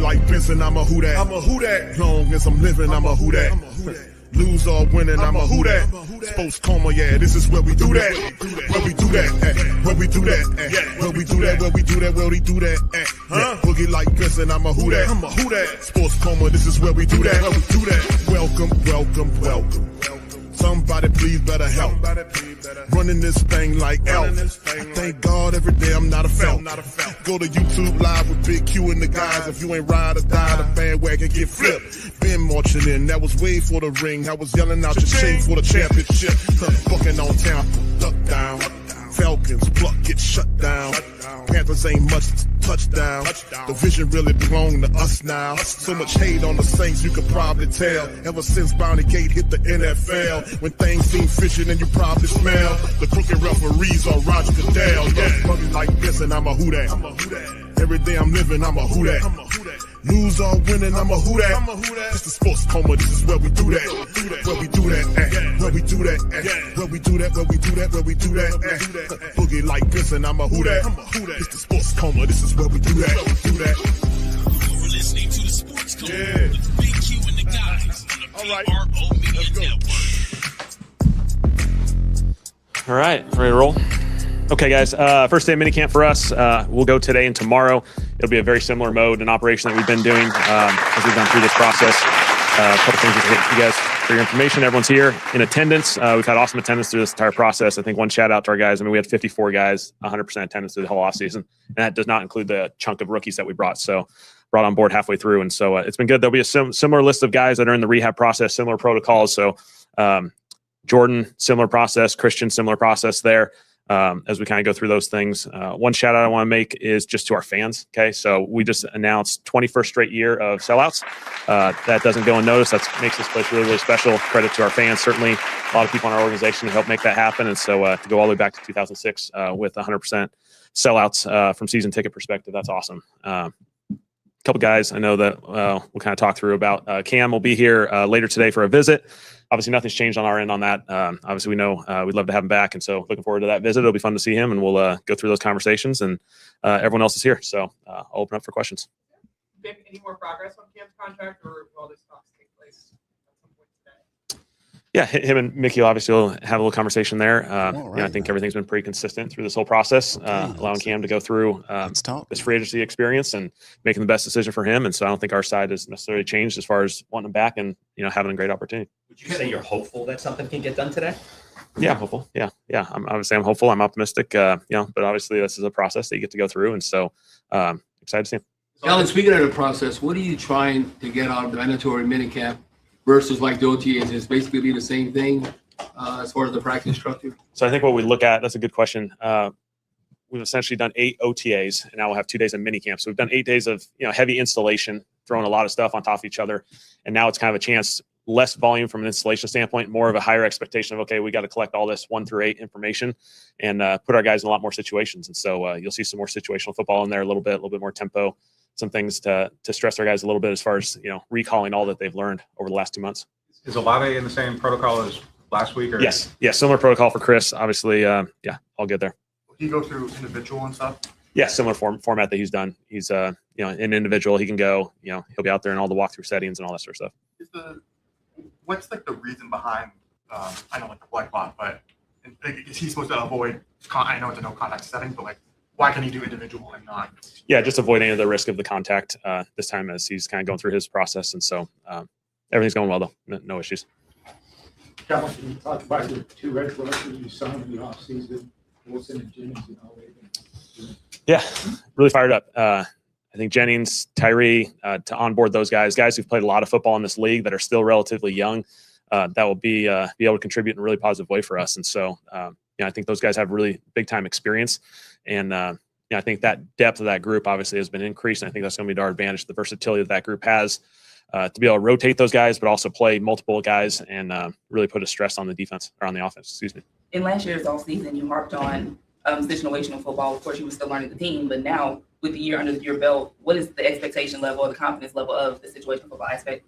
like Benson, I'm a who that. I'm a who that. Long as I'm living, I'm a who that. Lose or winning, I'm a who that. Sports coma, yeah, this is where we do that. Where we do that, where we do that, where we do that, where we do that, where we do that. Boogie like Benson, I'm a who that. I'm a who that. Sports coma, this is where we do that. Where we do that. Welcome, welcome, welcome. Somebody please better help. Running this thing like Elf. I thank God every day I'm not a felt. Go to YouTube Live with Big Q and the guys. If you ain't ride or die, the bandwagon get flipped. Been marching in, that was way for the ring. I was yelling out your chain for the championship. Fucking on town, duck down. Falcons, pluck, get shut down. Panthers ain't much touchdown. The vision really belong to us now. So much hate on the Saints, you could probably tell. Ever since Bounty Gate hit the NFL, when things seem fishy and you probably smell the crooked referees or Roger Goodell. Buggy like this and I'm a who that. Every day I'm living, I'm a who that. Lose or winning, I'm a who that. It's the sports coma, this is where we do that. Where we do that, where we do that, where we do that, where we do that, where we do that. Boogie like this and I'm a who that. It's the sports coma, this is where we do that. You're listening to the Sports Coma with Big Q and the guys on the PRO Media Network. All right, ready to roll? Okay, guys, first day of minicamp for us. We'll go today and tomorrow. It'll be a very similar mode and operation that we've been doing as we've gone through this process. A couple things to hit you guys for your information. Everyone's here in attendance. We've had awesome attendance through this entire process. I think one shout out to our guys. I mean, we had 54 guys, 100% attendance through the whole offseason. And that does not include the chunk of rookies that we brought. So brought on board halfway through. And so it's been good. There'll be a similar list of guys that are in the rehab process, similar protocols. So Jordyn, similar process. Christian, similar process there. As we kind of go through those things. One shout out I want to make is just to our fans. Okay. So we just announced 21st straight year of sellouts. That doesn't go unnoticed. That makes this place really, really special. Credit to our fans. Certainly a lot of people in our organization to help make that happen. And so to go all the way back to 2006 with 100% sellouts from season ticket perspective, that's awesome. A couple guys I know that we'll kind of talk through about. Cam will be here later today for a visit. Obviously, nothing's changed on our end on that. Obviously, we know we'd love to have him back. And so looking forward to that visit. It'll be fun to see him, and we'll go through those conversations. And everyone else is here. So I'll open up for questions. Any more progress on Cam's contract, or will this talks take place at some point today? Yeah, him and Mickey obviously will have a little conversation there. I think everything's been pretty consistent through this whole process, allowing Cam to go through this free agency experience and making the best decision for him. And so I don't think our side has necessarily changed as far as wanting him back and having a great opportunity. Would you say you're hopeful that something can get done today? Yeah, hopeful. Yeah. I'm hopeful. I'm optimistic. But obviously this is a process that you get to go through, and so excited to see him. Alan, speaking of the process, what are you trying to get out of the mandatory minicamp versus like the OTAs? Is basically be the same thing as far as the practice structure? So I think what we look at, that's a good question. We've essentially done 8 OTAs, and now we'll have 2 days of minicamp. So we've done 8 days of heavy installation, throwing a lot of stuff on top of each other, and now it's kind of a chance. Less volume from an installation standpoint, more of a higher expectation of, okay, we got to collect all this 1 through 8 information and put our guys in a lot more situations. And so you'll see some more situational football in there a little bit more tempo, some things to stress our guys a little bit as far as, recalling all that they've learned over the last 2 months. Is Olave in the same protocol as last week? Or? Yes. Yeah. Similar protocol for Chris, obviously. All good there. Will he go through individual and stuff? Yeah. Similar format that he's done. He's, an individual. He can go, he'll be out there in all the walkthrough settings and all that sort of stuff. What's like the reason behind? I know like the blood clot, but is he supposed to avoid? I know it's a no contact setting, but like, why can he do individual and not? Yeah, just avoid any of the risk of the contact this time as he's kind of going through his process, and so everything's going well though. No issues. Kellen, can you talk about your 2 red rushers you signed in the offseason, Wilson and Jennings, and how they've been? Yeah, really fired up. I think Jennings, Tyree, to onboard those guys who've played a lot of football in this league that are still relatively young, that will be able to contribute in a really positive way for us. And so, I think those guys have really big time experience. And, I think that depth of that group obviously has been increased. And I think that's going to be to our advantage, the versatility that group has to be able to rotate those guys, but also play multiple guys and really put a stress on the defense or on the offense. Excuse me. In last year's offseason, you harped on situational football. Of course, you were still learning the team, but now with the year under your belt, what is the expectation level or the confidence level of the situational football aspect?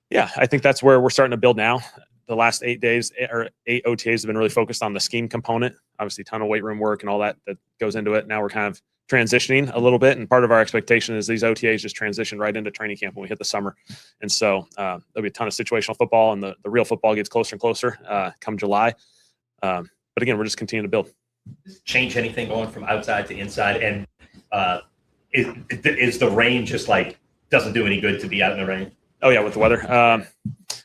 Yeah, I think that's where we're starting to build now. the last 8 days or 8 OTAs have been really focused on the scheme component. Obviously, a ton of weight room work and all that goes into it. Now we're kind of transitioning a little bit, and part of our expectation is these OTAs just transition right into training camp when we hit the summer. And so there'll be a ton of situational football, and the real football gets closer and closer come July. But again, we're just continuing to build. Change anything going from outside to inside? And is the rain just like doesn't do any good to be out in the rain? Oh yeah, with the weather.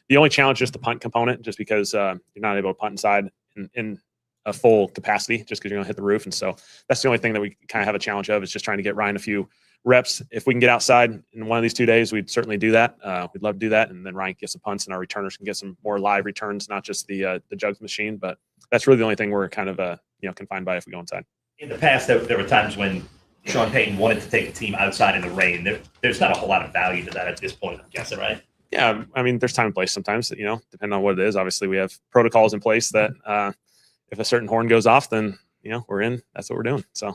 The only challenge is the punt component, just because you're not able to punt inside in a full capacity, just because you're going to hit the roof. And so that's the only thing that we kind of have a challenge of, is just trying to get Ryan a few reps. If we can get outside in one of these 2 days, we'd certainly do that. We'd love to do that. And then Ryan can get some punts, and our returners can get some more live returns, not just the jugs machine. But that's really the only thing we're kind of confined by if we go inside. In the past, there were times when Sean Payton wanted to take the team outside in the rain. There's not a whole lot of value to that at this point, I'm guessing, right? Yeah, I mean, there's time and place sometimes, depending on what it is. Obviously, we have protocols in place that if a certain horn goes off, then, we're in. That's what we're doing. So,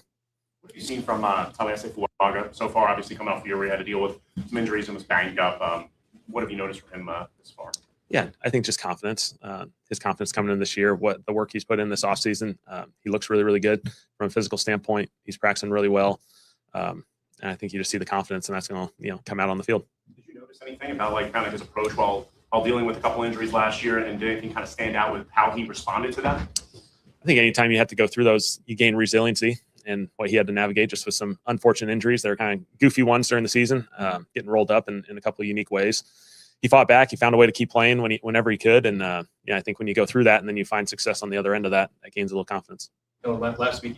what have you seen from Tyler Shough so far? Obviously, coming off the year where he had to deal with some injuries and was banged up. What have you noticed from him this far? Yeah, I think just confidence. His confidence coming in this year, what the work he's put in this offseason, he looks really, really good from a physical standpoint. He's practicing really well. And I think you just see the confidence, and that's going to, come out on the field. Did you notice anything about kind of his approach while dealing with a couple injuries last year, and did anything kind of stand out with how he responded to that? I think anytime you have to go through those, you gain resiliency, and what he had to navigate just with some unfortunate injuries. They're kind of goofy ones during the season, getting rolled up in a couple of unique ways. He fought back. He found a way to keep playing whenever he could. And I think when you go through that and then you find success on the other end of that, that gains a little confidence. Last week,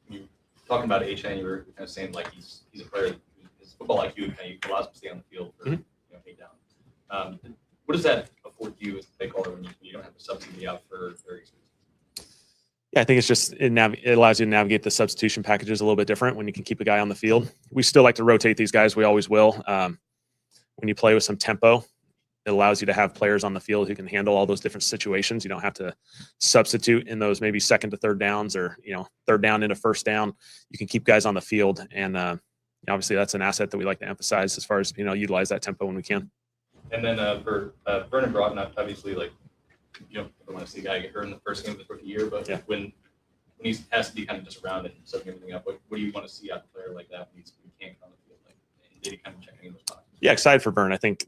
you talking about Etienne, you were kind of saying like he's a player, his football IQ kind of allows him to stay on the field for take down. What does that afford you as a play caller when you don't have to substitute out for various reasons? Yeah, I think it's just it allows you to navigate the substitution packages a little bit different when you can keep a guy on the field. We still like to rotate these guys. We always will. When you play with some tempo, it allows you to have players on the field who can handle all those different situations. You don't have to substitute in those maybe second to third downs, or third down into first down. You can keep guys on the field, and obviously that's an asset that we like to emphasize as far as utilize that tempo when we can. And then for Vernon Broughton, obviously, you don't want to see a guy get hurt in the first game of the rookie year, but when he has to be kind of just around and setting everything up, what do you want to see out of a player like that when he can't come on the field? Did he kind of check any of those boxes? Yeah, excited for Vern. I think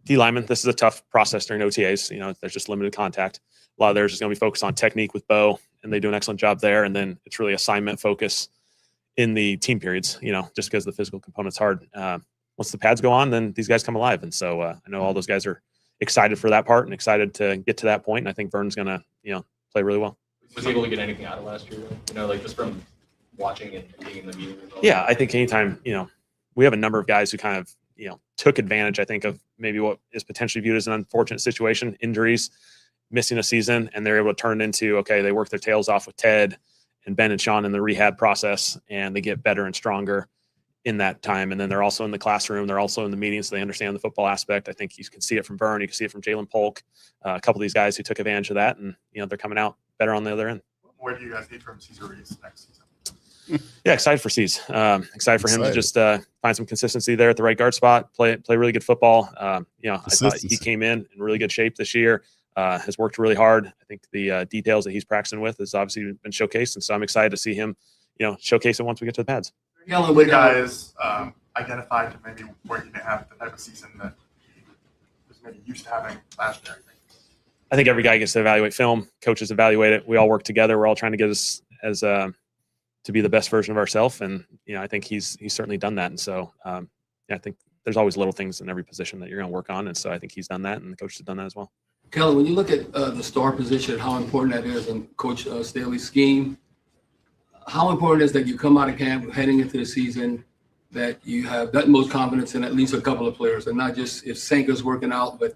D lineman, this is a tough process during OTAs. There's just limited contact. A lot of theirs is going to be focused on technique with Bo, and they do an excellent job there. And then it's really assignment focus in the team periods, just because the physical component's hard. Once the pads go on, then these guys come alive. And so I know all those guys are excited for that part and excited to get to that point. And I think Vern's going to, play really well. Was he able to get anything out of last year? Just from watching and being in the meeting? Yeah, I think anytime, we have a number of guys who kind of, took advantage, I think, of maybe what is potentially viewed as an unfortunate situation, injuries, missing a season, and they're able to turn it into, okay, they work their tails off with Ted and Ben and Sean in the rehab process, and they get better and stronger in that time. And then they're also in the classroom. They're also in the meetings, so they understand the football aspect. I think you can see it from Vern. You can see it from Jalen Polk, a couple of these guys who took advantage of that, and, they're coming out better on the other end. Where do you guys need from Cesar Reese next season? Yeah, excited for C's. Excited for him to just find some consistency there at the right guard spot, play really good football. I thought he came in really good shape this year, has worked really hard. I think the details that he's practicing with has obviously been showcased, and so I'm excited to see him, showcase it once we get to the pads. Kellen, what guys identified to maybe where he may have the type of season that he was maybe used to having last year, I think every guy gets to evaluate film. Coaches evaluate it. We all work together. We're all trying to get us as to be the best version of ourselves. And, I think he's certainly done that. And so, I think there's always little things in every position that you're going to work on. And so I think he's done that, and the coach has done that as well. Kellen, when you look at the star position, how important that is in Coach Staley's scheme, how important is that you come out of camp heading into the season, that you have that most confidence in at least a couple of players, and not just if Sanka's working out, but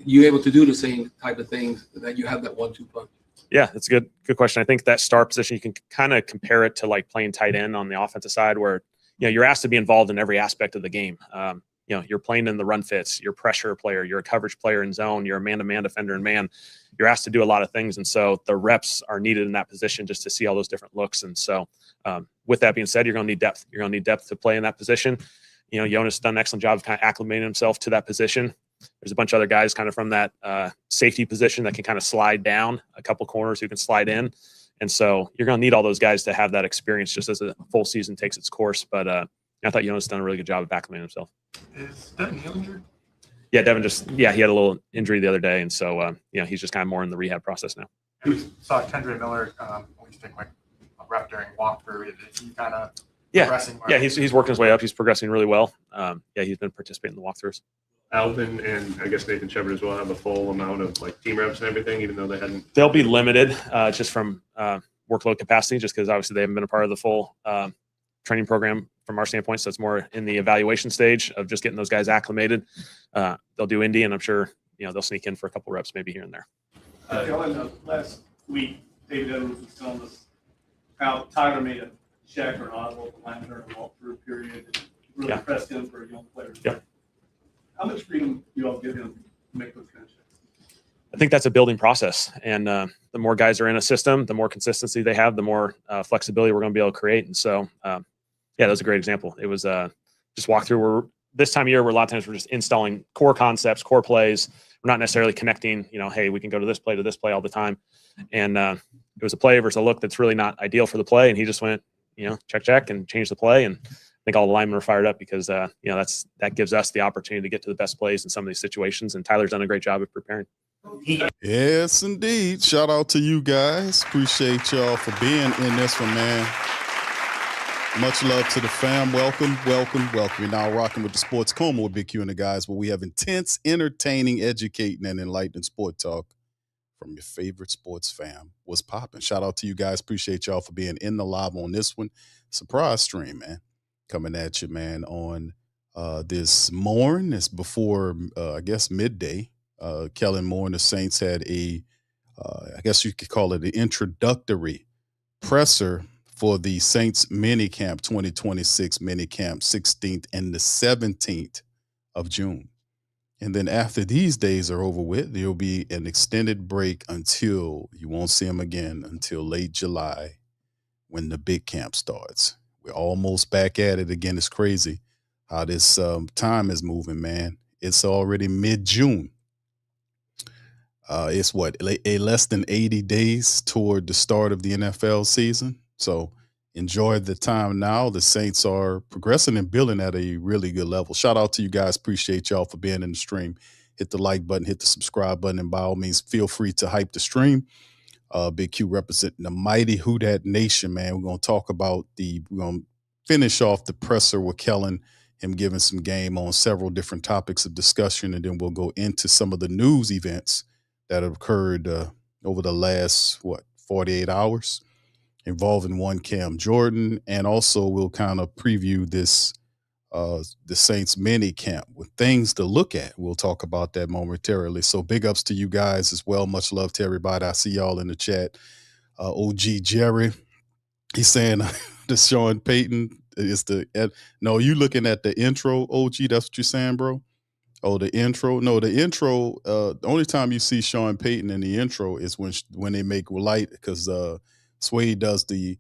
you able to do the same type of things, that you have that 1-2 punch? Yeah, that's a good question. I think that star position, you can kind of compare it to like playing tight end on the offensive side, where you're asked to be involved in every aspect of the game. You're playing in the run fits, you're a pressure player, you're a coverage player in zone, you're a man-to-man defender in man. You're asked to do a lot of things, and so the reps are needed in that position just to see all those different looks. And so, with that being said, you're going to need depth. You're going to need depth to play in that position. Jonas has done an excellent job of kind of acclimating himself to that position. There's a bunch of other guys kind of from that safety position that can kind of slide down, a couple corners who can slide in. And so you're going to need all those guys to have that experience just as a full season takes its course. But I thought Jonas done a really good job of acclimating himself. Is Devin Neal injured? Yeah, Devin he had a little injury the other day. And so, he's just kind of more in the rehab process now. And we saw Kendra Miller we take like a rep during walkthrough. Is he kind of progressing? Yeah, he's working his way up. He's progressing really well. He's been participating in the walkthroughs. Alvin and I guess Nathan Shepard as well have a full amount of like team reps and everything, even though they hadn't. They'll be limited just from workload capacity, just because obviously they haven't been a part of the full training program from our standpoint. So it's more in the evaluation stage of just getting those guys acclimated. They'll do Indy, and I'm sure they'll sneak in for a couple reps maybe here and there. Last week, David Edwards was telling us how Tyler made a check or an audible with the line during a walkthrough period and really impressed him for a young player. Yeah. How much freedom do you all give him to make those kind of checks? I think that's a building process. And the more guys are in a system, the more consistency they have, the more flexibility we're going to be able to create. And so, that was a great example. It was just walk through where this time of year where a lot of times we're just installing core concepts, core plays. We're not necessarily connecting, hey, we can go to this play all the time. And it was a play versus a look that's really not ideal for the play. And he just went, check, and changed the play. And I think all the linemen are fired up because, that gives us the opportunity to get to the best plays in some of these situations. And Tyler's done a great job of preparing. Yes, indeed. Shout out to you guys. Appreciate y'all for being in this one, man. Much love to the fam. Welcome. We're now rocking with the Sports Coma with Big Q and the guys, where we have intense, entertaining, educating, and enlightening sport talk from your favorite sports fam. What's popping? Shout out to you guys. Appreciate y'all for being in the live on this one. Surprise stream, man. Coming at you, man, on this morning. It's before, I guess, midday. Kellen Moore and the Saints had I guess you could call it an introductory presser for the Saints minicamp 2026 minicamp, 16th and the 17th of June. And then after these days are over with, there'll be an extended break until you won't see them again until late July when the big camp starts. We're almost back at it again. It's crazy how this time is moving, man. It's already mid-June. It's less than 80 days toward the start of the NFL season. So enjoy the time now. The Saints are progressing and building at a really good level. Shout out to you guys. Appreciate y'all for being in the stream. Hit the like button, hit the subscribe button, and by all means, feel free to hype the stream. Big Q representing the mighty Who Dat Nation, man. We're going to talk about we're going to finish off the presser with Kellen, him giving some game on several different topics of discussion, and then we'll go into some of the news events that have occurred over the last, 48 hours involving one Cam Jordyn. And also we'll kind of preview this, the Saints mini camp with things to look at. We'll talk about that momentarily. So big ups to you guys as well. Much love to everybody. I see y'all in the chat. OG Jerry, he's saying the Sean Payton is no, you looking at the intro, OG, that's what you're saying, bro? Oh, the intro? No, the intro, the only time you see Sean Payton in the intro is when they make light, because Sway does the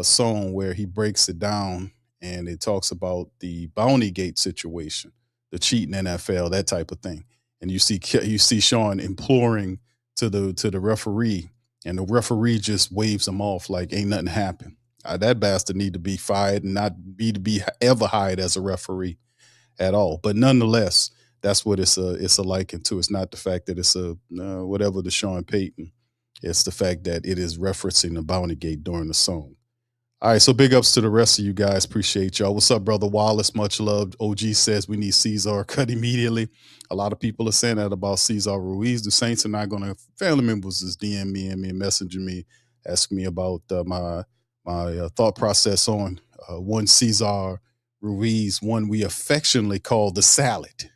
song where he breaks it down and it talks about the Bounty Gate situation, the cheating NFL, that type of thing. And you see Sean imploring to the referee, and the referee just waves him off like ain't nothing happened. That bastard need to be fired and not be ever hired as a referee at all. But nonetheless, that's what it's a liken to. It's not the fact that it's whatever the Sean Payton. It's the fact that it is referencing the Bounty Gate during the song. All right, so big ups to the rest of you guys. Appreciate y'all. What's up, Brother Wallace? Much love. OG says we need Cesar cut immediately. A lot of people are saying that about Cesar Ruiz. The Saints are not going to. Family members is DM me and messaging me, asking me about my thought process on one Cesar Ruiz, one we affectionately call the salad.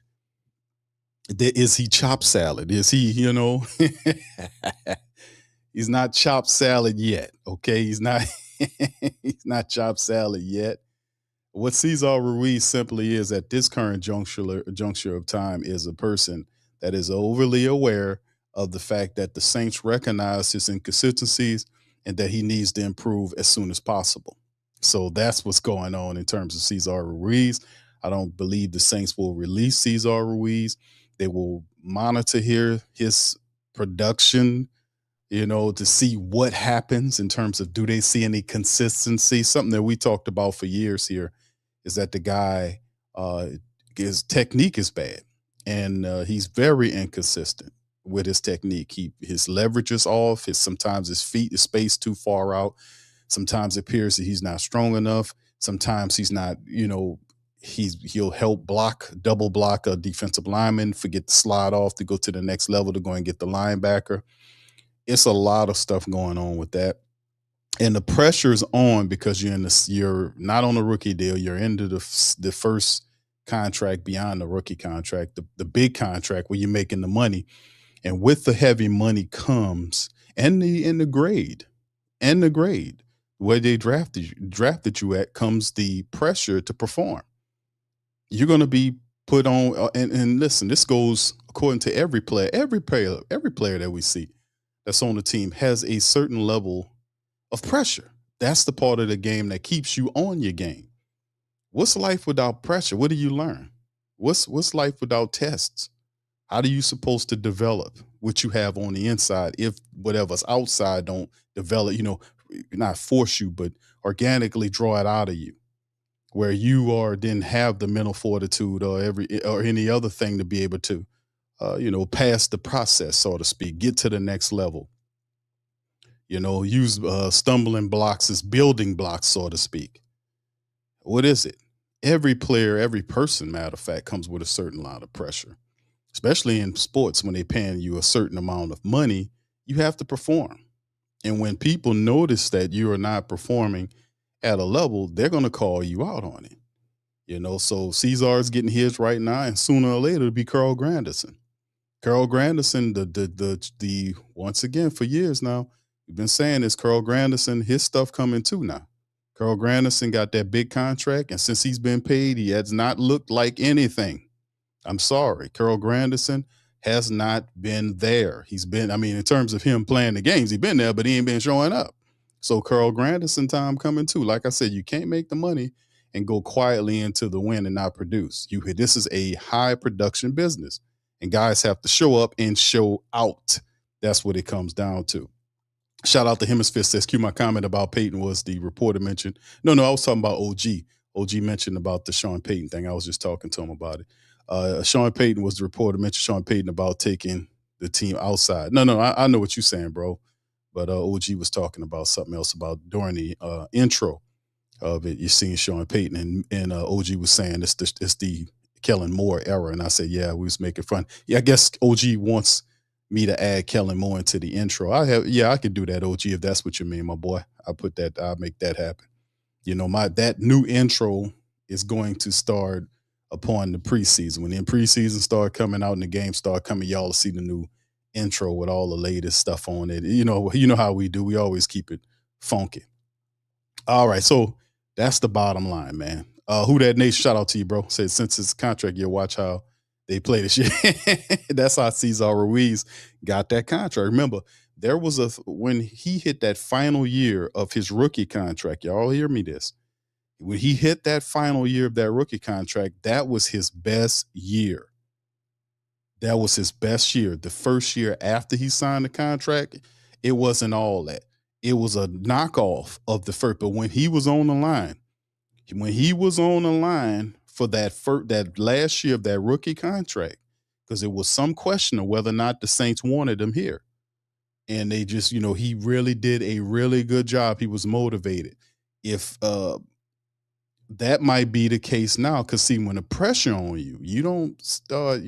Is he chopped salad? Is he, he's not chopped salad yet. Okay. He's not, he's not chopped salad yet. What Cesar Ruiz simply is at this current juncture of time is a person that is overly aware of the fact that the Saints recognize his inconsistencies and that he needs to improve as soon as possible. So that's what's going on in terms of Cesar Ruiz. I don't believe the Saints will release Cesar Ruiz. They will monitor his production, to see what happens in terms of, do they see any consistency? Something that we talked about for years here is that the guy, his technique is bad, and he's very inconsistent with his technique. His leverage is off. Sometimes his feet is spaced too far out. Sometimes it appears that he's not strong enough. Sometimes he's not, he'll help double block a defensive lineman, forget to slide off to go to the next level to go and get the linebacker. It's a lot of stuff going on with that. And the pressure's on because you're not on a rookie deal. You're into the first contract beyond the rookie contract, the big contract where you're making the money. And with the heavy money comes and the grade where they drafted you at comes the pressure to perform. You're going to be put on, and listen, this goes according to every player that we see that's on the team has a certain level of pressure. That's the part of the game that keeps you on your game. What's life without pressure? What do you learn? What's life without tests? How are you supposed to develop what you have on the inside if whatever's outside don't develop, not force you, but organically draw it out of you, where you didn't have the mental fortitude or any other thing to be able to, pass the process, so to speak, get to the next level. Use stumbling blocks as building blocks, so to speak. What is it? Every player, every person, matter of fact, comes with a certain amount of pressure, especially in sports. When they're paying you a certain amount of money, you have to perform. And when people notice that you are not performing at a level, they're going to call you out on it. So Cesar's getting his right now, and sooner or later it'll be Carl Granderson. Carl Granderson, the once again for years now, we've been saying this, Carl Granderson, his stuff coming too now. Carl Granderson got that big contract, and since he's been paid, he has not looked like anything. I'm sorry. Carl Granderson has not been there. He's been, in terms of him playing the games, he's been there, but he ain't been showing up. So Carl Granderson time coming too. Like I said, you can't make the money and go quietly into the win and not produce. This is a high production business, and guys have to show up and show out. That's what it comes down to. Shout out to Hemisphere says, Q, my comment about Peyton was the reporter mentioned. No, I was talking about OG. OG mentioned about the Sean Payton thing. I was just talking to him about it. Sean Payton was the reporter, mentioned Sean Payton about taking the team outside. No, I know what you're saying, bro. But OG was talking about something else about during the intro of it. You're seeing Sean Payton, and OG was saying it's the Kellen Moore era. And I said, yeah, we was making fun. Yeah, I guess OG wants me to add Kellen Moore into the intro. I could do that, OG, if that's what you mean, my boy. I'll make that happen. That new intro is going to start upon the preseason. When the preseason start coming out and the games start coming, y'all will see the new intro with all the latest stuff on it. You know how we do. We always keep it funky. All right, so that's the bottom line, man. Who That Nation, shout out to you, bro. Said since it's a contract year, watch how they play this year. That's how Cesar Ruiz got that contract. Remember, there was when he hit that final year of his rookie contract, y'all hear me this. When he hit that final year of that rookie contract, that was his best year. That was his best year. The first year after he signed the contract, it wasn't all that. It was a knockoff of the first. But when he was on the line, for that last year of that rookie contract, because it was some question of whether or not the Saints wanted him here. And they just, he really did a really good job. He was motivated. If that might be the case now, because see, when the pressure on you, you don't start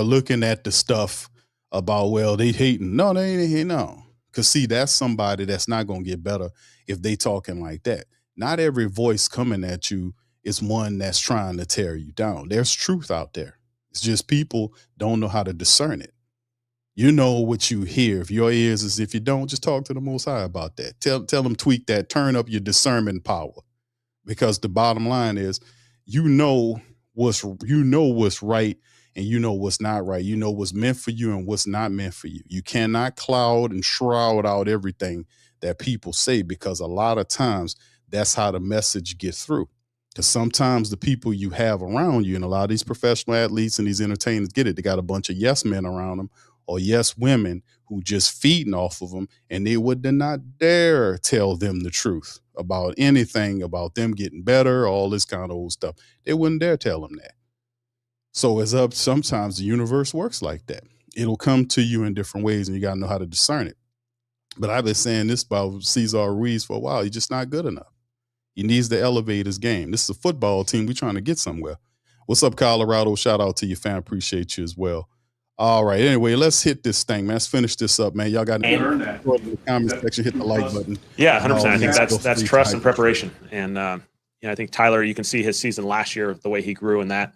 looking at the stuff about, well, they hating. No, they ain't hating, no. Because see, that's somebody that's not going to get better if they talking like that. Not every voice coming at you is one that's trying to tear you down. There's truth out there. It's just people don't know how to discern it. You know what you hear. If your ears is, if you don't, just talk to the Most High about that. Tell them, tweak that, turn up your discernment power. Because the bottom line is, you know what's right and you know what's not right. You know what's meant for you and what's not meant for you. You cannot cloud and shroud out everything that people say, because a lot of times that's how the message gets through. Because sometimes the people you have around you, and a lot of these professional athletes and these entertainers get it, they got a bunch of yes men around them or yes women who just feeding off of them, and they would not dare tell them the truth about anything about them getting better, all this kind of old stuff. They wouldn't dare tell them that. So it's up, sometimes the universe works like that. It'll come to you in different ways, and you got to know how to discern it. But I've been saying this about Cesar Ruiz for a while. He's just not good enough. He needs to elevate his game. This is a football team. We're trying to get somewhere. What's up, Colorado? Shout out to you, fam. Appreciate you as well. All right. Anyway, let's hit this thing, man. Let's finish this up, man. Y'all got to in the comment section, hit the like button. Yeah, 100%. I think that's trust and preparation. And I think Tyler, you can see his season last year, the way he grew in that.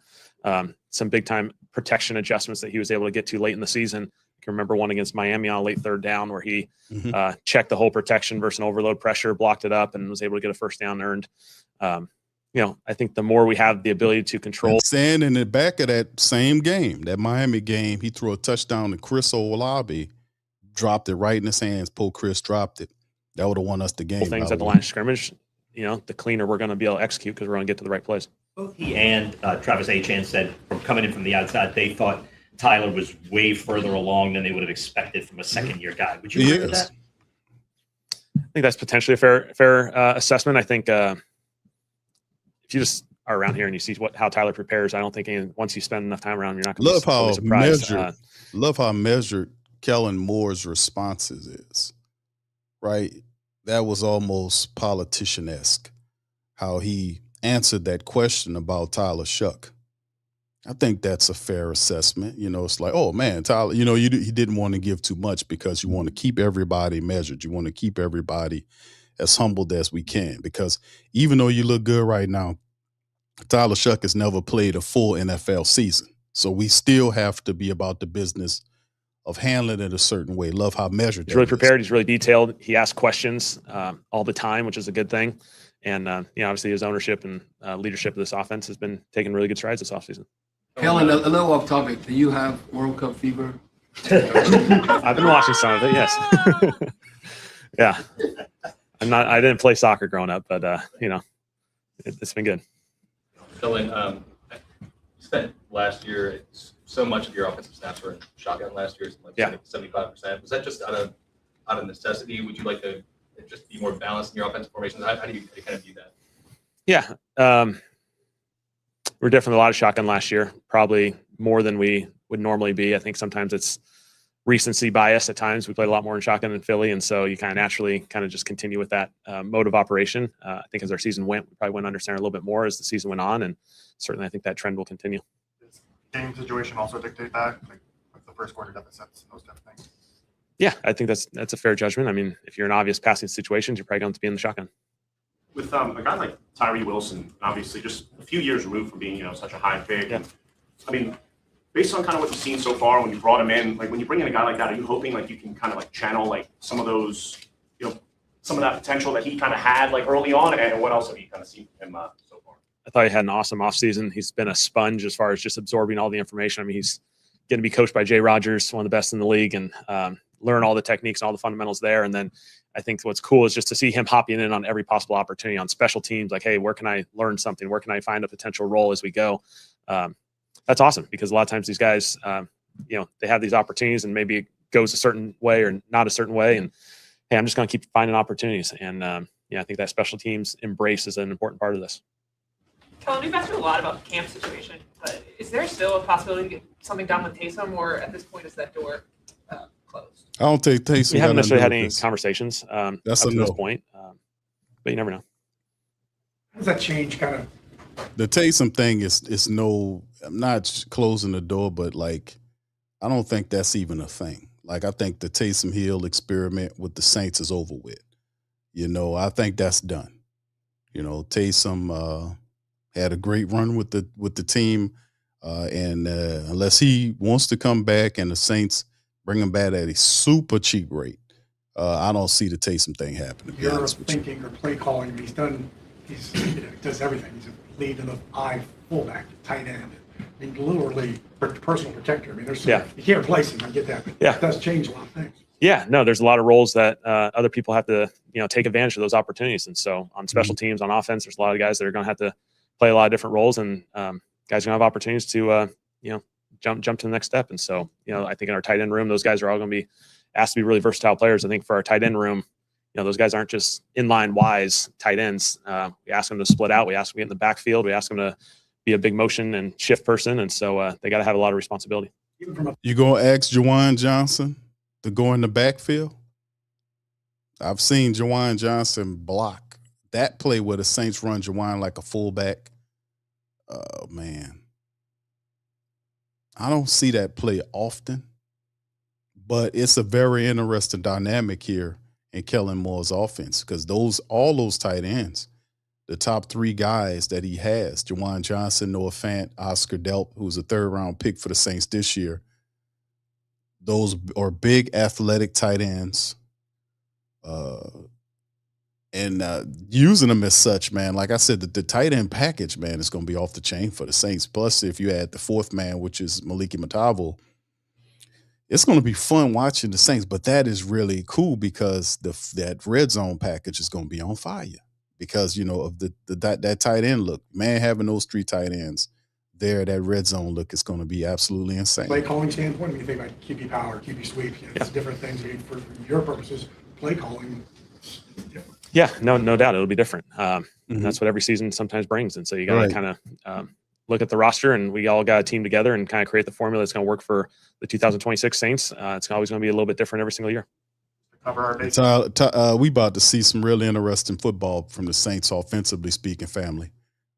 Some big time protection adjustments that he was able to get to late in the season. I can remember one against Miami on a late third down where he checked the whole protection versus an overload pressure, blocked it up, and was able to get a first down earned. I think the more we have the ability to control. And in the back of that same game, that Miami game, he threw a touchdown to Chris Olave, dropped it right in his hands. Poor Chris dropped it. That would have won us the game. Things at the line of scrimmage, the cleaner we're going to be able to execute because we're going to get to the right place. Both he and Travis Etienne said from coming in from the outside, they thought Tyler was way further along than they would have expected from a second-year guy. Would you agree with that? I think that's potentially a fair assessment. I think if you just are around here and you see how Tyler prepares, I don't think once you spend enough time around, you're not going to be totally surprised. Love how measured Kellen Moore's responses is, right? That was almost politician-esque, how he answered that question about Tyler Shough. I think that's a fair assessment. It's like, oh man, Tyler, he didn't want to give too much because you want to keep everybody measured. You want to keep everybody as humbled as we can, because even though you look good right now, Tyler Shough has never played a full NFL season. So we still have to be about the business of handling it a certain way. Love how measured. He's really prepared. He's really detailed. He asks questions all the time, which is a good thing. And obviously his ownership and leadership of this offense has been taking really good strides this offseason. Kellen, a little off topic. Do you have World Cup fever? I've been watching some of it. Yes. Yeah. I didn't play soccer growing up, but it's been good. Kellen, you spent last year, so much of your offensive snaps were in shotgun last year, like 75%. Was that just out of necessity? Would you like to just be more balanced in your offensive formations? How do you kind of view that? Yeah. We're definitely a lot of shotgun last year, probably more than we would normally be. I think sometimes it's recency bias at times. We played a lot more in shotgun in Philly, and so you kind of naturally just continue with that mode of operation. I think as our season went, we probably went under center a little bit more as the season went on, and certainly I think that trend will continue. Does game situation also dictate that, like with the first quarter deficits, those type of things? Yeah, I think that's a fair judgment. I mean, if you're in obvious passing situations, you're probably going to be in the shotgun. With a guy like Tyree Wilson, obviously just a few years removed from being, such a high pick. Yeah. I mean, based on kind of what you've seen so far, when you brought him in, like when you bring in a guy like that, are you hoping like you can kind of like channel like some of those, some of that potential that he kind of had like early on, and what else have you kind of seen from him so far? I thought he had an awesome offseason. He's been a sponge as far as just absorbing all the information. I mean, he's going to be coached by Jay Rogers, one of the best in the league, and learn all the techniques and all the fundamentals there. And then I think what's cool is just to see him hopping in on every possible opportunity on special teams. Like, hey, where can I learn something? Where can I find a potential role as we go? That's awesome, because a lot of times these guys, they have these opportunities and maybe it goes a certain way or not a certain way. And hey, I'm just going to keep finding opportunities. And I think that special teams embrace is an important part of this. Kellen, we've asked you a lot about the camp situation, but is there still a possibility to get something done with Taysom, or at this point is that door closed? I don't think Taysom. We haven't necessarily had any conversations That's up a to this no. point, but you never know. How does that change kind of? The Taysom thing is no. I'm not closing the door, but like, I don't think that's even a thing. Like, I think the Taysom Hill experiment with the Saints is over with. I think that's done. Taysom had a great run with the team, and unless he wants to come back and the Saints bring him back at a super cheap rate, I don't see the Taysom thing happening. You're thinking or play calling. He does everything. He's a lead in the eye fullback, tight end. I mean, literally personal protector. I mean, you can't replace him. I get that, but it does change a lot of things. Yeah, no, there's a lot of roles that other people have to, take advantage of those opportunities. And so on special teams, on offense, there's a lot of guys that are going to have to play a lot of different roles, and guys are gonna have opportunities to jump to the next step. And so, I think in our tight end room, those guys are all going to be asked to be really versatile players. I think for our tight end room, those guys aren't just inline wise tight ends. We ask them to split out. We ask them to get in the backfield. We ask them to be a big motion and shift person. And so they got to have a lot of responsibility. You going to ask Jordyn Johnson to go in the backfield? I've seen Jordyn Johnson block that play where the Saints run Jordyn like a fullback. Oh, man. I don't see that play often, but it's a very interesting dynamic here in Kellen Moore's offense because all those tight ends, the top three guys that he has, Jordyn Johnson, Noah Fant, Oscar Delp, who's a third-round pick for the Saints this year, those are big athletic tight ends. And using them as such, man, like I said, the tight end package, man, is going to be off the chain for the Saints. Plus, if you add the fourth man, which is Maliki Matavo, it's going to be fun watching the Saints. But that is really cool because that red zone package is going to be on fire because, of that tight end look. Man, having those three tight ends there, that red zone look is going to be absolutely insane. Play calling standpoint, when you think about QB power, QB sweep, it's different things. For your purposes, play calling is different. Yeah, no doubt it'll be different. And that's what every season sometimes brings. And so you got to kind of look at the roster, and we all got a team together and kind of create the formula that's going to work for the 2026 Saints. It's always going to be a little bit different every single year. We about to see some really interesting football from the Saints offensively speaking, family.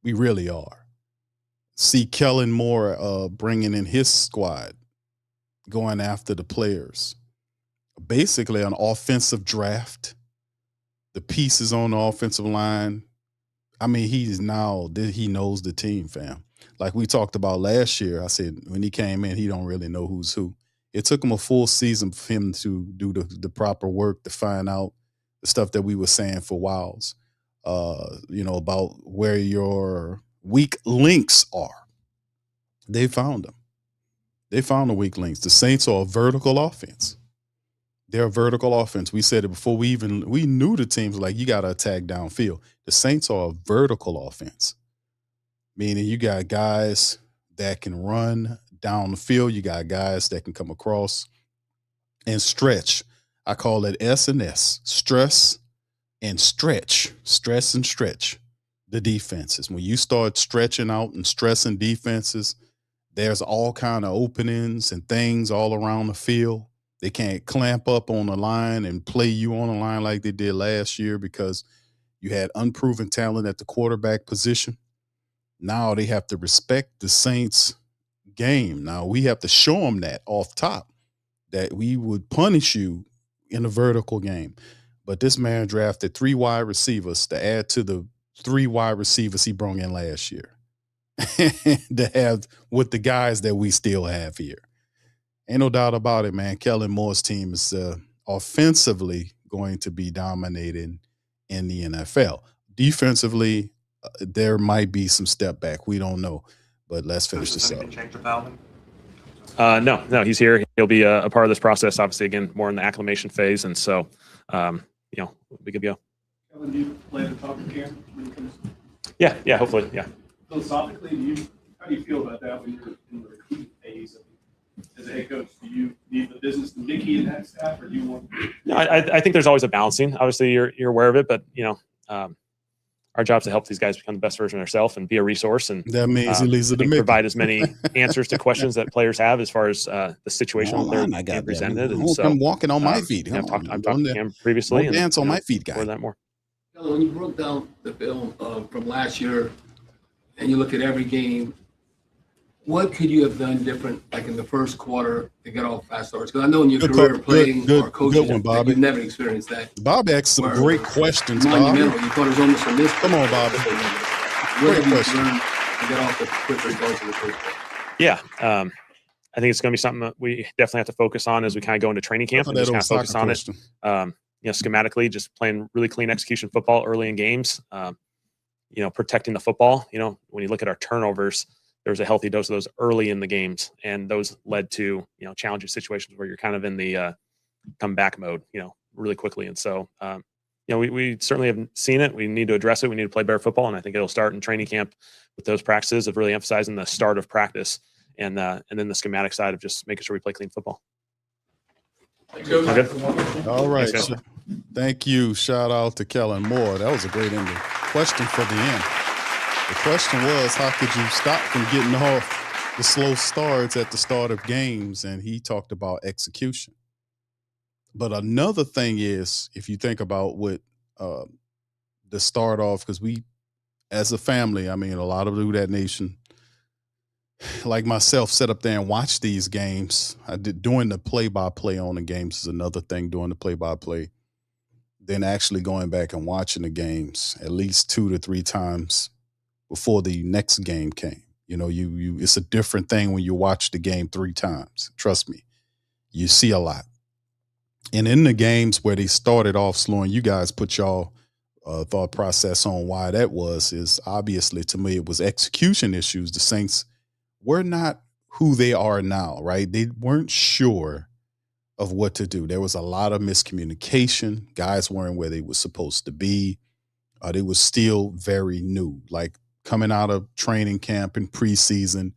We really are. See Kellen Moore bringing in his squad, going after the players. Basically an offensive draft. The pieces on the offensive line. I mean, he knows the team, fam. Like we talked about last year, I said when he came in, he don't really know who's who. It took him a full season for him to do the proper work to find out the stuff that we were saying for whiles, about where your weak links are. They found them. They found the weak links. The Saints are a vertical offense. They're a vertical offense. We said it before we knew the teams like you got to attack downfield. The Saints are a vertical offense, meaning you got guys that can run down the field. You got guys that can come across and stretch. I call it S&S, stress and stretch, stress and stretch the defenses. When you start stretching out and stressing defenses, there's all kind of openings and things all around the field. They can't clamp up on the line and play you on the line like they did last year because you had unproven talent at the quarterback position. Now they have to respect the Saints game. Now we have to show them that off top that we would punish you in a vertical game. But this man drafted 3 wide receivers to add to the 3 wide receivers he brought in last year to have with the guys that we still have here. Ain't no doubt about it, man. Kellen Moore's team is offensively going to be dominating in the NFL. Defensively, there might be some step back. We don't know. But let's finish this up. No, he's here. He'll be a part of this process, obviously, again, more in the acclimation phase. And so, we could go. Kellen, do you plan to talk to Cam when he comes? Yeah, hopefully, yeah. Philosophically, how do you feel about that when you're in the recruiting phase? As a head coach, do you need the business to Mickey and that staff, or do you want? No, I think there's always a balancing. Obviously, you're aware of it, but our job is to help these guys become the best version of themselves and be a resource. And that means he leads to the provide as many answers to questions that players have as far as the situation they're being presented. And so I'm walking on my feet. I've talked to him previously. Don't dance on my feet, guy. For that more. When you broke down the film from last year, and you look at every game, what could you have done different, like in the first quarter, to get off fast starts? Because I know in your career playing or coaching, you've never experienced that. Bob asked some great questions, Bob. You thought it was almost a miss. Come on, Bobby. What have you learned to get off the quick results in the first quarter? Yeah, I think it's going to be something that we definitely have to focus on as we kind of go into training camp and just kind of focus on it. Schematically, just playing really clean execution football early in games. Protecting the football. When you look at our turnovers, there was a healthy dose of those early in the games, and those led to challenging situations where you're kind of in the comeback mode, really quickly. And so we certainly haven't seen it. We need to address it. We need to play better football, and I think it'll start in training camp with those practices of really emphasizing the start of practice and then the schematic side of just making sure we play clean football. Good. All right. Thank you. Shout out to Kellen Moore. That was a great ending. Question for the end. The question was, how could you stop from getting off the slow starts at the start of games? And he talked about execution. But another thing is, if you think about what the start off, because we, as a family, I mean, a lot of Who Dat Nation, like myself, sit up there and watch these games. I did doing the play-by-play on the games is another thing, doing the play-by-play. Then actually going back and watching the games at least 2 to 3 times before the next game came. You it's a different thing when you watch the game 3 times. Trust me, you see a lot. And in the games where they started off slow, and you guys put y'all thought process on why that was, is obviously to me it was execution issues. The Saints were not who they are now, right? They weren't sure of what to do. There was a lot of miscommunication. Guys weren't where they were supposed to be. They were still very new. Like coming out of training camp and preseason,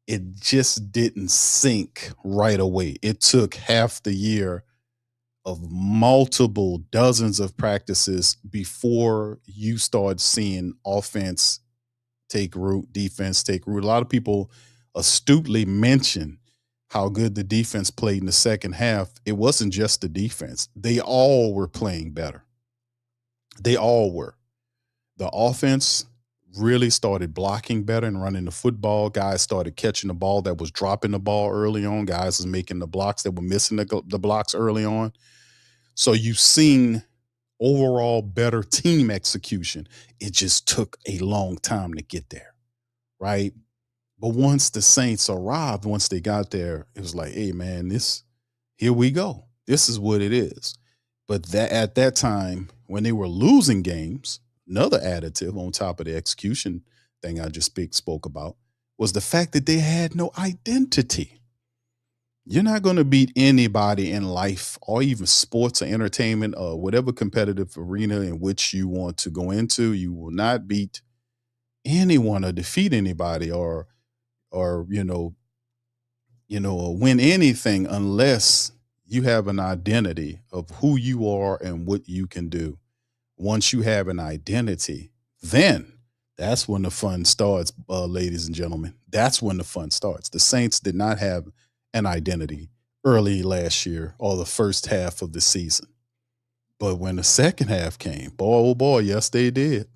it just didn't sink right away. It took half the year of multiple dozens of practices before you start seeing offense take root, defense take root. A lot of people astutely mention how good the defense played in the second half. It wasn't just the defense. They all were playing better. They all were. The offense really started blocking better and running the football. Guys started catching the ball that was dropping the ball early on. Guys was making the blocks that were missing the blocks early on. So you've seen overall better team execution. It just took a long time to get there, right? But once the Saints arrived, once they got there, it was like, hey, man, here we go. This is what it is. But at that time, when they were losing games, another additive on top of the execution thing I just spoke about was the fact that they had no identity. You're not going to beat anybody in life or even sports or entertainment or whatever competitive arena in which you want to go into. You will not beat anyone or defeat anybody or win anything unless you have an identity of who you are and what you can do. Once you have an identity, then that's when the fun starts, ladies and gentlemen. That's when the fun starts. The Saints did not have an identity early last year or the first half of the season. But when the second half came, boy, oh boy, yes, they did.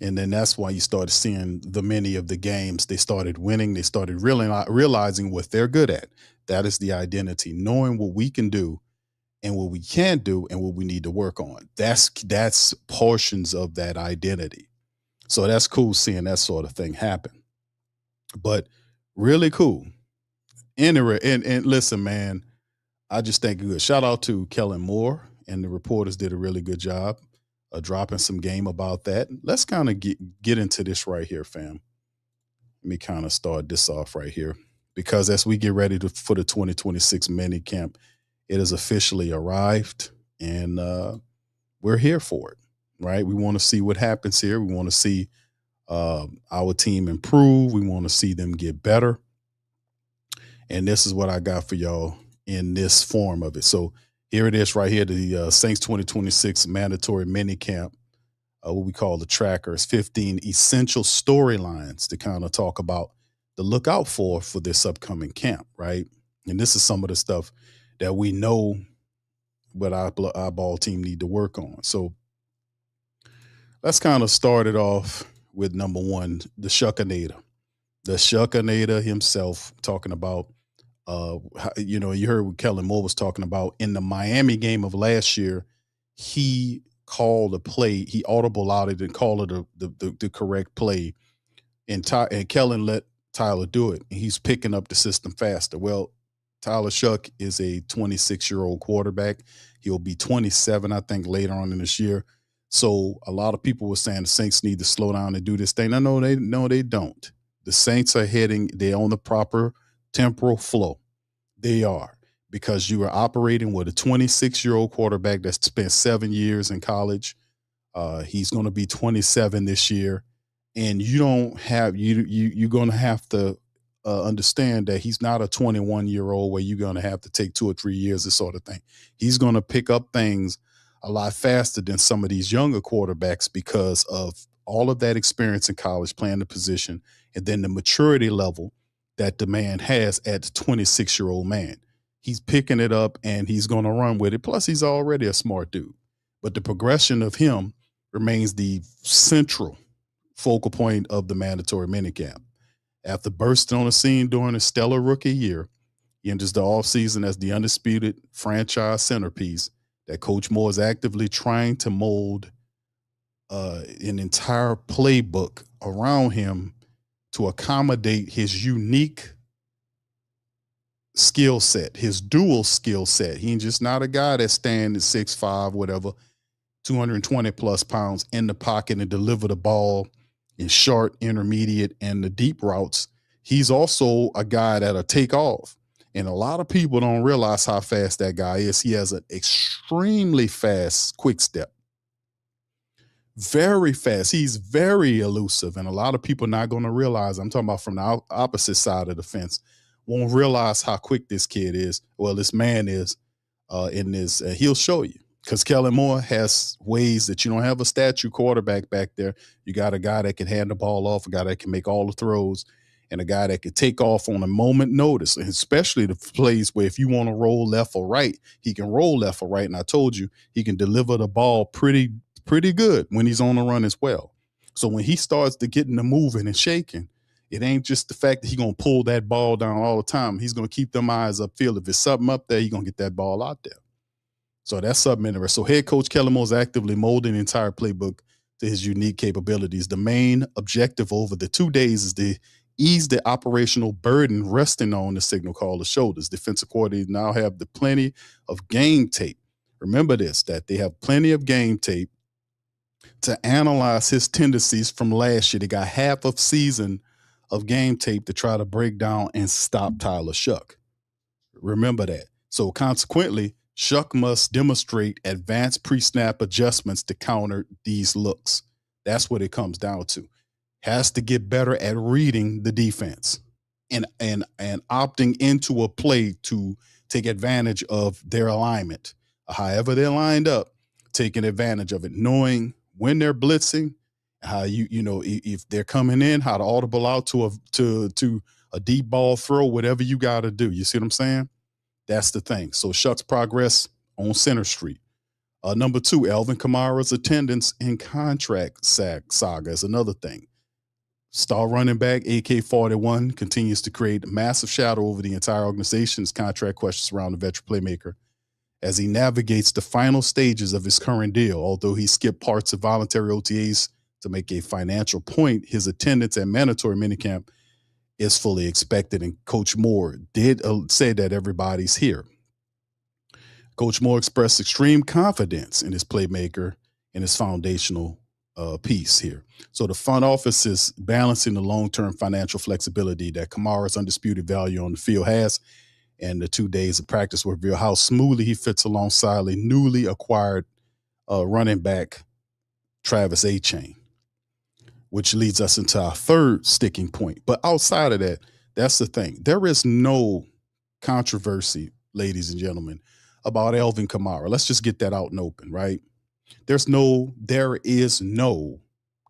And then that's why you started seeing many of the games. They started winning. They started realizing what they're good at. That is the identity, knowing what we can do and what we can't do and what we need to work on. That's portions of that identity. So that's cool seeing that sort of thing happen. But really cool. And listen, man, I just think good. Shout out to Kellen Moore, and the reporters did a really good job dropping some game about that. Let's kind of get into this right here, fam. Let me kind of start this off right here, because as we get ready for the 2026 minicamp, it has officially arrived, and we're here for it, right? We want to see what happens here. We want to see our team improve. We want to see them get better. And this is what I got for y'all in this form of it. So here it is right here, the Saints 2026 mandatory minicamp, what we call the trackers, 15 essential storylines to kind of talk about the look out for this upcoming camp, right? And this is some of the stuff that we know what our ball team need to work on. So let's kind of start it off with number one, the Shuckinator. The Shuckinator himself talking about, you heard what Kellen Moore was talking about in the Miami game of last year. He called a play, he audible out it and called it the correct play. And Kellen let Tyler do it. And he's picking up the system faster. Well, Tyler Shough is a 26-year-old quarterback. He'll be 27, I think, later on in this year. So a lot of people were saying the Saints need to slow down and do this thing. No, they don't. The Saints are they're on the proper temporal flow. They are, because you are operating with a 26-year-old quarterback that spent 7 years in college. He's going to be 27 this year, and you're going to have to understand that he's not a 21-year-old where you're going to have to take 2 or 3 years, this sort of thing. He's going to pick up things a lot faster than some of these younger quarterbacks because of all of that experience in college playing the position, and then the maturity level that the man has at the 26-year-old man. He's picking it up and he's going to run with it. Plus, he's already a smart dude. But the progression of him remains the central focal point of the mandatory minicamp. After bursting on the scene during a stellar rookie year, he enters the offseason as the undisputed franchise centerpiece that Coach Moore is actively trying to mold an entire playbook around him to accommodate his unique skill set, his dual skill set. He's just not a guy that stands at 6'5", whatever, 220 plus pounds in the pocket and deliver the ball in short, intermediate, and the deep routes. He's also a guy that'll take off. And a lot of people don't realize how fast that guy is. He has an extremely fast quick step. Very fast. He's very elusive. And a lot of people not going to realize, I'm talking about from the opposite side of the fence, won't realize how quick this kid is. Well, this man is in this. He'll show you. Because Kellen Moore has ways that you don't have a statue quarterback back there. You got a guy that can hand the ball off, a guy that can make all the throws, and a guy that can take off on a moment notice, and especially the plays where if you want to roll left or right, he can roll left or right. And I told you, he can deliver the ball pretty good when he's on the run as well. So when he starts to getting the moving and shaking, it ain't just the fact that he's going to pull that ball down all the time. He's going to keep them eyes upfield. If it's something up there, he's going to get that ball out there. So that's something interesting. So head coach Kellen Moore is actively molding the entire playbook to his unique capabilities. The main objective over the 2 days is to ease the operational burden resting on the signal caller's shoulders. Defensive coordinators now have the plenty of game tape. Remember this, that they have plenty of game tape to analyze his tendencies from last year. They got half of season of game tape to try to break down and stop Tyler Shough. Remember that. So consequently, Shough must demonstrate advanced pre-snap adjustments to counter these looks. That's what it comes down to. Has to get better at reading the defense and opting into a play to take advantage of their alignment. However they're lined up, taking advantage of it, knowing when they're blitzing, how if they're coming in, how to audible out to a deep ball throw, whatever you got to do. You see what I'm saying? That's the thing. So Shough's progress on Center Street. Number 2, Alvin Kamara's attendance in contract saga is another thing. Star running back AK-41 continues to create a massive shadow over the entire organization's contract questions around the veteran playmaker as he navigates the final stages of his current deal. Although he skipped parts of voluntary OTAs to make a financial point, his attendance at mandatory minicamp is fully expected, and Coach Moore did say that everybody's here. Coach Moore expressed extreme confidence in his playmaker and his foundational piece here. So the front office is balancing the long-term financial flexibility that Kamara's undisputed value on the field has, and the 2 days of practice will reveal how smoothly he fits alongside a newly acquired running back, Travis Etienne, which leads us into our third sticking point. But outside of that, that's the thing. There is no controversy, ladies and gentlemen, about Alvin Kamara. Let's just get that out and open, right? There is no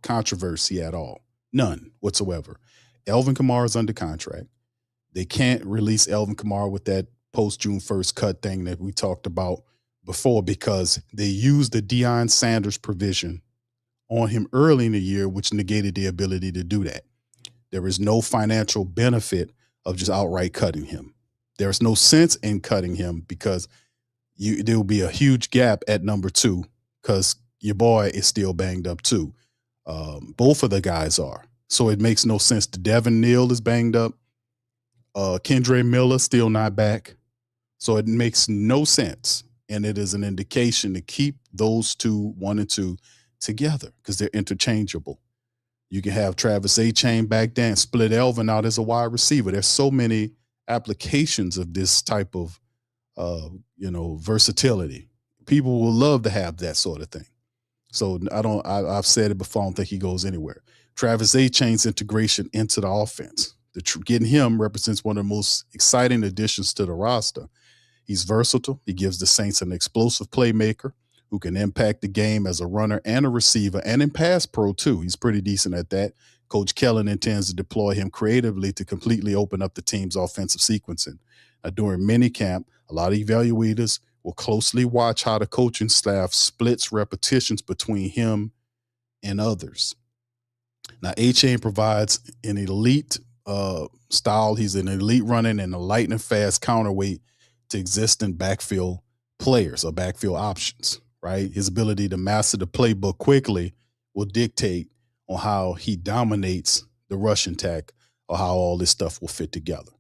controversy at all. None whatsoever. Alvin Kamara is under contract. They can't release Alvin Kamara with that post-June 1st cut thing that we talked about before because they used the Deion Sanders provision on him early in the year, which negated the ability to do that. There is no financial benefit of just outright cutting him. There's no sense in cutting him because there will be a huge gap at number 2 because your boy is still banged up too. Both of the guys are. So it makes no sense. Devin Neal is banged up. Kendre Miller still not back. So it makes no sense. And it is an indication to keep those 2, 1 and 2, together because they're interchangeable. You can have Travis Etienne back there and split Alvin out as a wide receiver. There's so many applications of this type of versatility. People will love to have that sort of thing. So I've said it before, I don't think he goes anywhere. Travis Etienne's integration into the offense. Getting him represents one of the most exciting additions to the roster. He's versatile. He gives the Saints an explosive playmaker who can impact the game as a runner and a receiver, and in pass pro too. He's pretty decent at that. Coach Kellen intends to deploy him creatively to completely open up the team's offensive sequencing. During minicamp, a lot of evaluators will closely watch how the coaching staff splits repetitions between him and others. Now, Etienne provides an elite style. He's an elite running and a lightning fast counterweight to existing backfield players or backfield options, right? His ability to master the playbook quickly will dictate on how he dominates the rush attack or how all this stuff will fit together.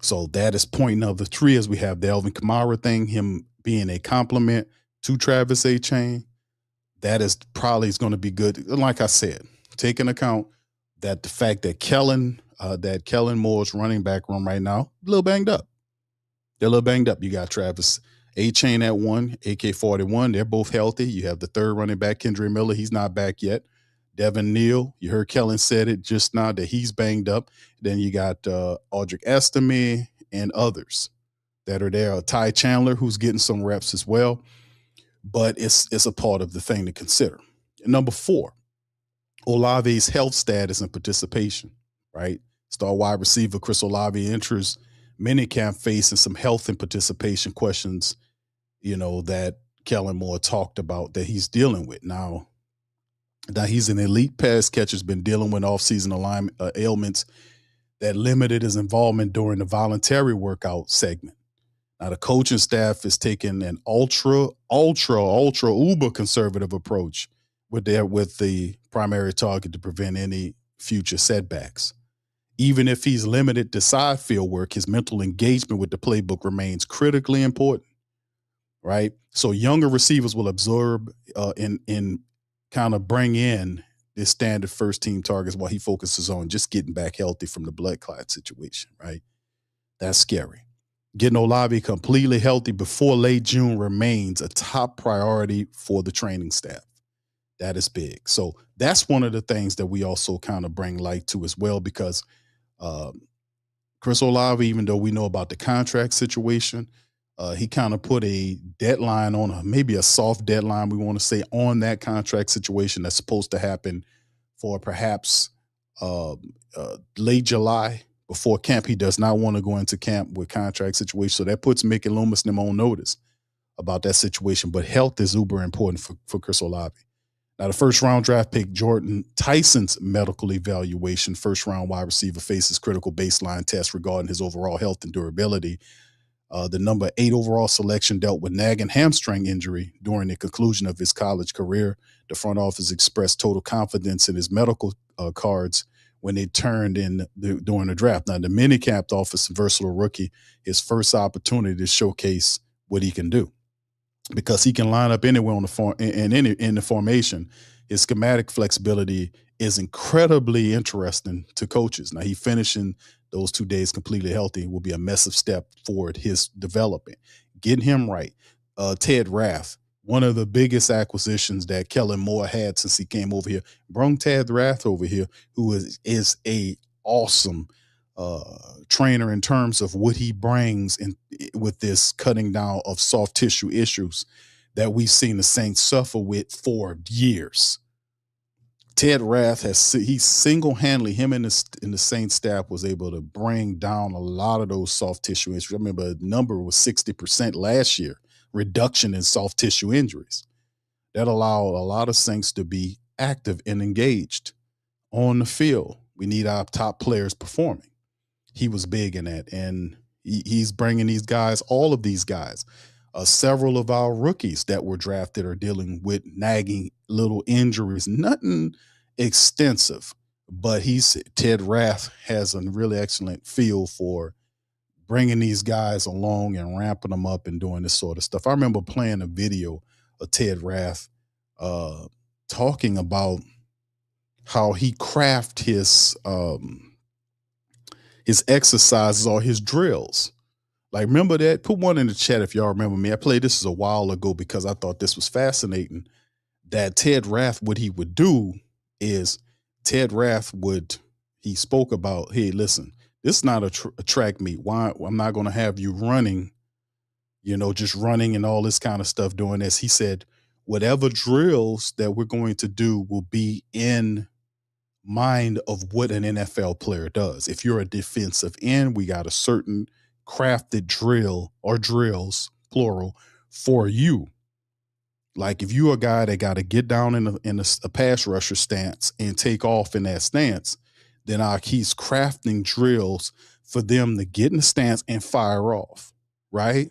So that is point number 3, as we have the Alvin Kamara thing, him being a compliment to Travis Etienne. That is probably going to be good. And like I said, take into account that the fact that Kellen Moore's running back room right now, a little banged up. They're a little banged up. You got Travis Etienne at 1, AK-41. They're both healthy. You have the third running back, Kendre Miller. He's not back yet. Devin Neal, you heard Kellen said it just now that he's banged up. Then you got Audric Estime and others that are there. Ty Chandler, who's getting some reps as well. But it's a part of the thing to consider. And number 4, Olave's health status and participation, right? Star wide receiver Chris Olave enters minicamp facing some health and participation questions, that Kellen Moore talked about that he's dealing with. Now he's an elite pass catcher, has been dealing with offseason alignment ailments that limited his involvement during the voluntary workout segment. Now the coaching staff is taking an ultra uber conservative approach with the primary target to prevent any future setbacks. Even if he's limited to side field work, his mental engagement with the playbook remains critically important, right? So younger receivers will absorb and kind of bring in his standard first team targets while he focuses on just getting back healthy from the blood clot situation, right? That's scary. Getting Olave completely healthy before late June remains a top priority for the training staff. That is big. So that's one of the things that we also kind of bring light to as well, because Chris Olave, even though we know about the contract situation, he kind of put a deadline on maybe a soft deadline, we want to say, on that contract situation that's supposed to happen for perhaps late July before camp. He does not want to go into camp with contract situation. So that puts Mick and Loomis them on notice about that situation. But health is uber important for Chris Olave. Now, the first-round draft pick, Jordyn Tyson's medical evaluation, first-round wide receiver, faces critical baseline tests regarding his overall health and durability. The number 8 overall selection dealt with nagging hamstring injury during the conclusion of his college career. The front office expressed total confidence in his medical cards when they turned in during the draft. Now, the minicamp offers a versatile rookie his first opportunity to showcase what he can do, because he can line up anywhere on the in the formation. His schematic flexibility is incredibly interesting to coaches. Now, he finishing those 2 days completely healthy will be a massive step forward his development. Getting him right. Ted Rath, one of the biggest acquisitions that Kellen Moore had since he came over here, brought Ted Rath over here, who is a awesome trainer in terms of what he brings in with this cutting down of soft tissue issues that we've seen the Saints suffer with for years. Ted Rath he single-handedly, him and the Saints staff was able to bring down a lot of those soft tissue issues. I remember the number was 60% last year, reduction in soft tissue injuries. That allowed a lot of Saints to be active and engaged on the field. We need our top players performing. He was big in that, and he's bringing these guys, all of these guys. Several of our rookies that were drafted are dealing with nagging little injuries, nothing extensive, but Ted Rath has a really excellent feel for bringing these guys along and ramping them up and doing this sort of stuff. I remember playing a video of Ted Rath talking about how he craft his exercises or his drills. Like, remember that? Put one in the chat if y'all remember me. I played this a while ago because I thought this was fascinating. That Ted Rath, what he would do is he spoke about, hey, listen, this is not a track meet. Why? I'm not going to have you running, just running and all this kind of stuff doing this. He said, whatever drills that we're going to do will be in mind of what an NFL player does. If you're a defensive end, we got a certain crafted drill or drills, plural, for you. Like if you're a guy that got to get down in a pass rusher stance and take off in that stance, then he's crafting drills for them to get in the stance and fire off, right?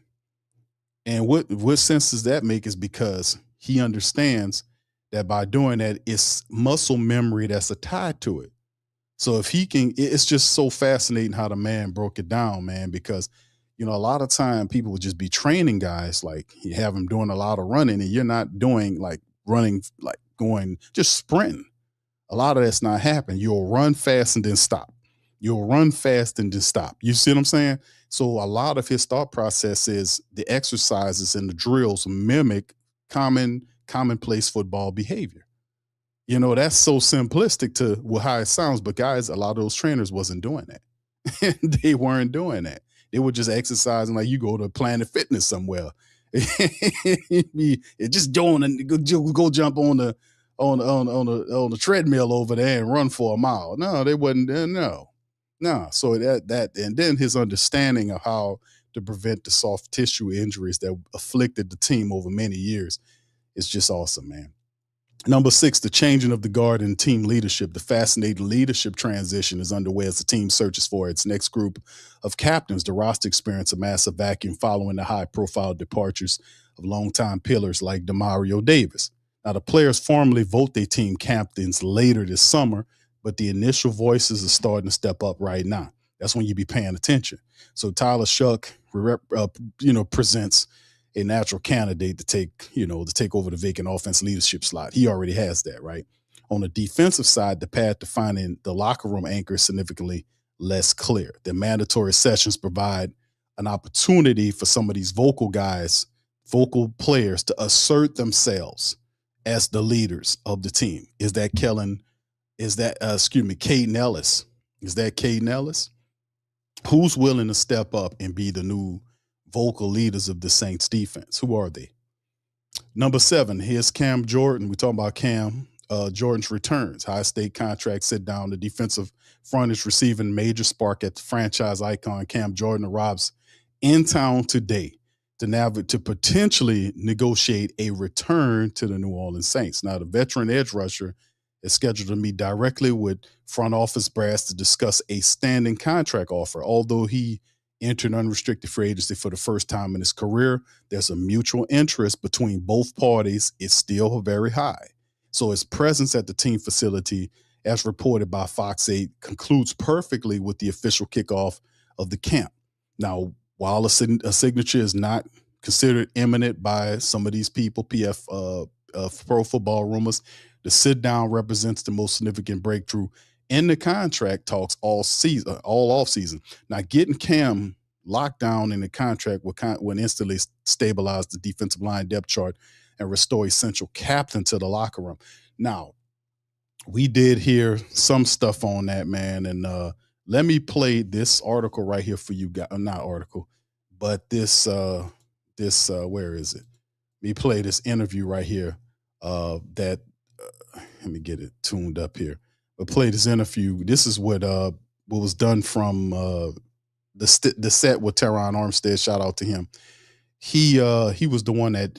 And what sense does that make is because he understands that by doing that, it's muscle memory that's tied to it. So if he can, it's just so fascinating how the man broke it down, man, because a lot of time people would just be training guys, like you have them doing a lot of running and you're not doing like running, like going, just sprinting. A lot of that's not happening. You'll run fast and then stop. You'll run fast and then stop. You see what I'm saying? So a lot of his thought process is the exercises and the drills mimic commonplace football behavior. That's so simplistic to how it sounds, but guys, a lot of those trainers wasn't doing that. They weren't doing that. They were just exercising like you go to Planet Fitness somewhere. It just go jump on the treadmill over there and run for a mile. No, they wasn't. No. So that and then his understanding of how to prevent the soft tissue injuries that afflicted the team over many years is just awesome, man. Number 6, the changing of the guard and team leadership. The fascinating leadership transition is underway as the team searches for its next group of captains. The roster experienced a massive vacuum following the high-profile departures of longtime pillars like Demario Davis. Now, the players formally vote their team captains later this summer, but the initial voices are starting to step up right now. That's when you be paying attention. So Tyler Shough, presents a natural candidate to take over the vacant offense leadership slot. He already has that, right? On the defensive side, the path to finding the locker room anchor is significantly less clear. The mandatory sessions provide an opportunity for some of these vocal players to assert themselves as the leaders of the team. Is that Caden Ellis? Is that Caden Ellis? Who's willing to step up and be the new vocal leaders of the Saints defense? Who are they? Number 7, here's Cam Jordan. We're talking about Cam Jordan's returns. High state contract sit down. The defensive front is receiving major spark at the franchise icon. Cam Jordan arrives in town today to potentially negotiate a return to the New Orleans Saints. Now, the veteran edge rusher is scheduled to meet directly with front office brass to discuss a standing contract offer. Although he entered unrestricted free agency for the first time in his career, there's a mutual interest between both parties. It's still very high. So his presence at the team facility, as reported by Fox 8, concludes perfectly with the official kickoff of the camp. Now, while a signature is not considered imminent by some of these people, Pro Football Rumors, the sit-down represents the most significant breakthrough in the contract talks all off season. Now, getting Cam locked down in the contract will instantly stabilize the defensive line depth chart and restore essential captain to the locker room. Now, we did hear some stuff on that, man, and let me play this article right here for you guys. Not article, but this where is it? Let me play this interview right here. Let me get it tuned up here. But play this interview. This is what was done from the set with Teron Armstead. Shout out to him. He was the one that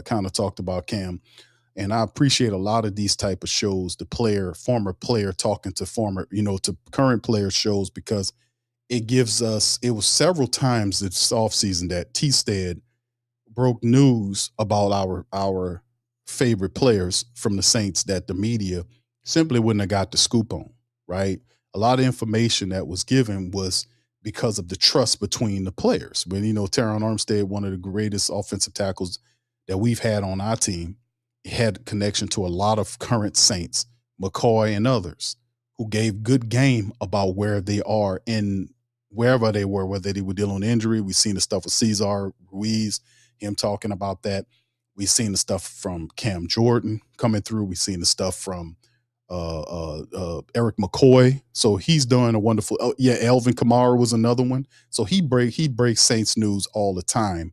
kind of talked about Cam, and I appreciate a lot of these type of shows. The former player talking to to current player shows, because it gives us. It was several times this offseason that T-Stead broke news about our favorite players from the Saints that the media simply wouldn't have got the scoop on, right? A lot of information that was given was because of the trust between the players. When, Teron Armstead, one of the greatest offensive tackles that we've had on our team, had connection to a lot of current Saints, McCoy and others, who gave good game about where they are in wherever they were, whether they were dealing with injury. We've seen the stuff with Cesar Ruiz, him talking about that. We've seen the stuff from Cam Jordyn coming through. We've seen the stuff from Eric McCoy. So he's doing a wonderful. Oh, yeah, Alvin Kamara was another one. So he breaks Saints news all the time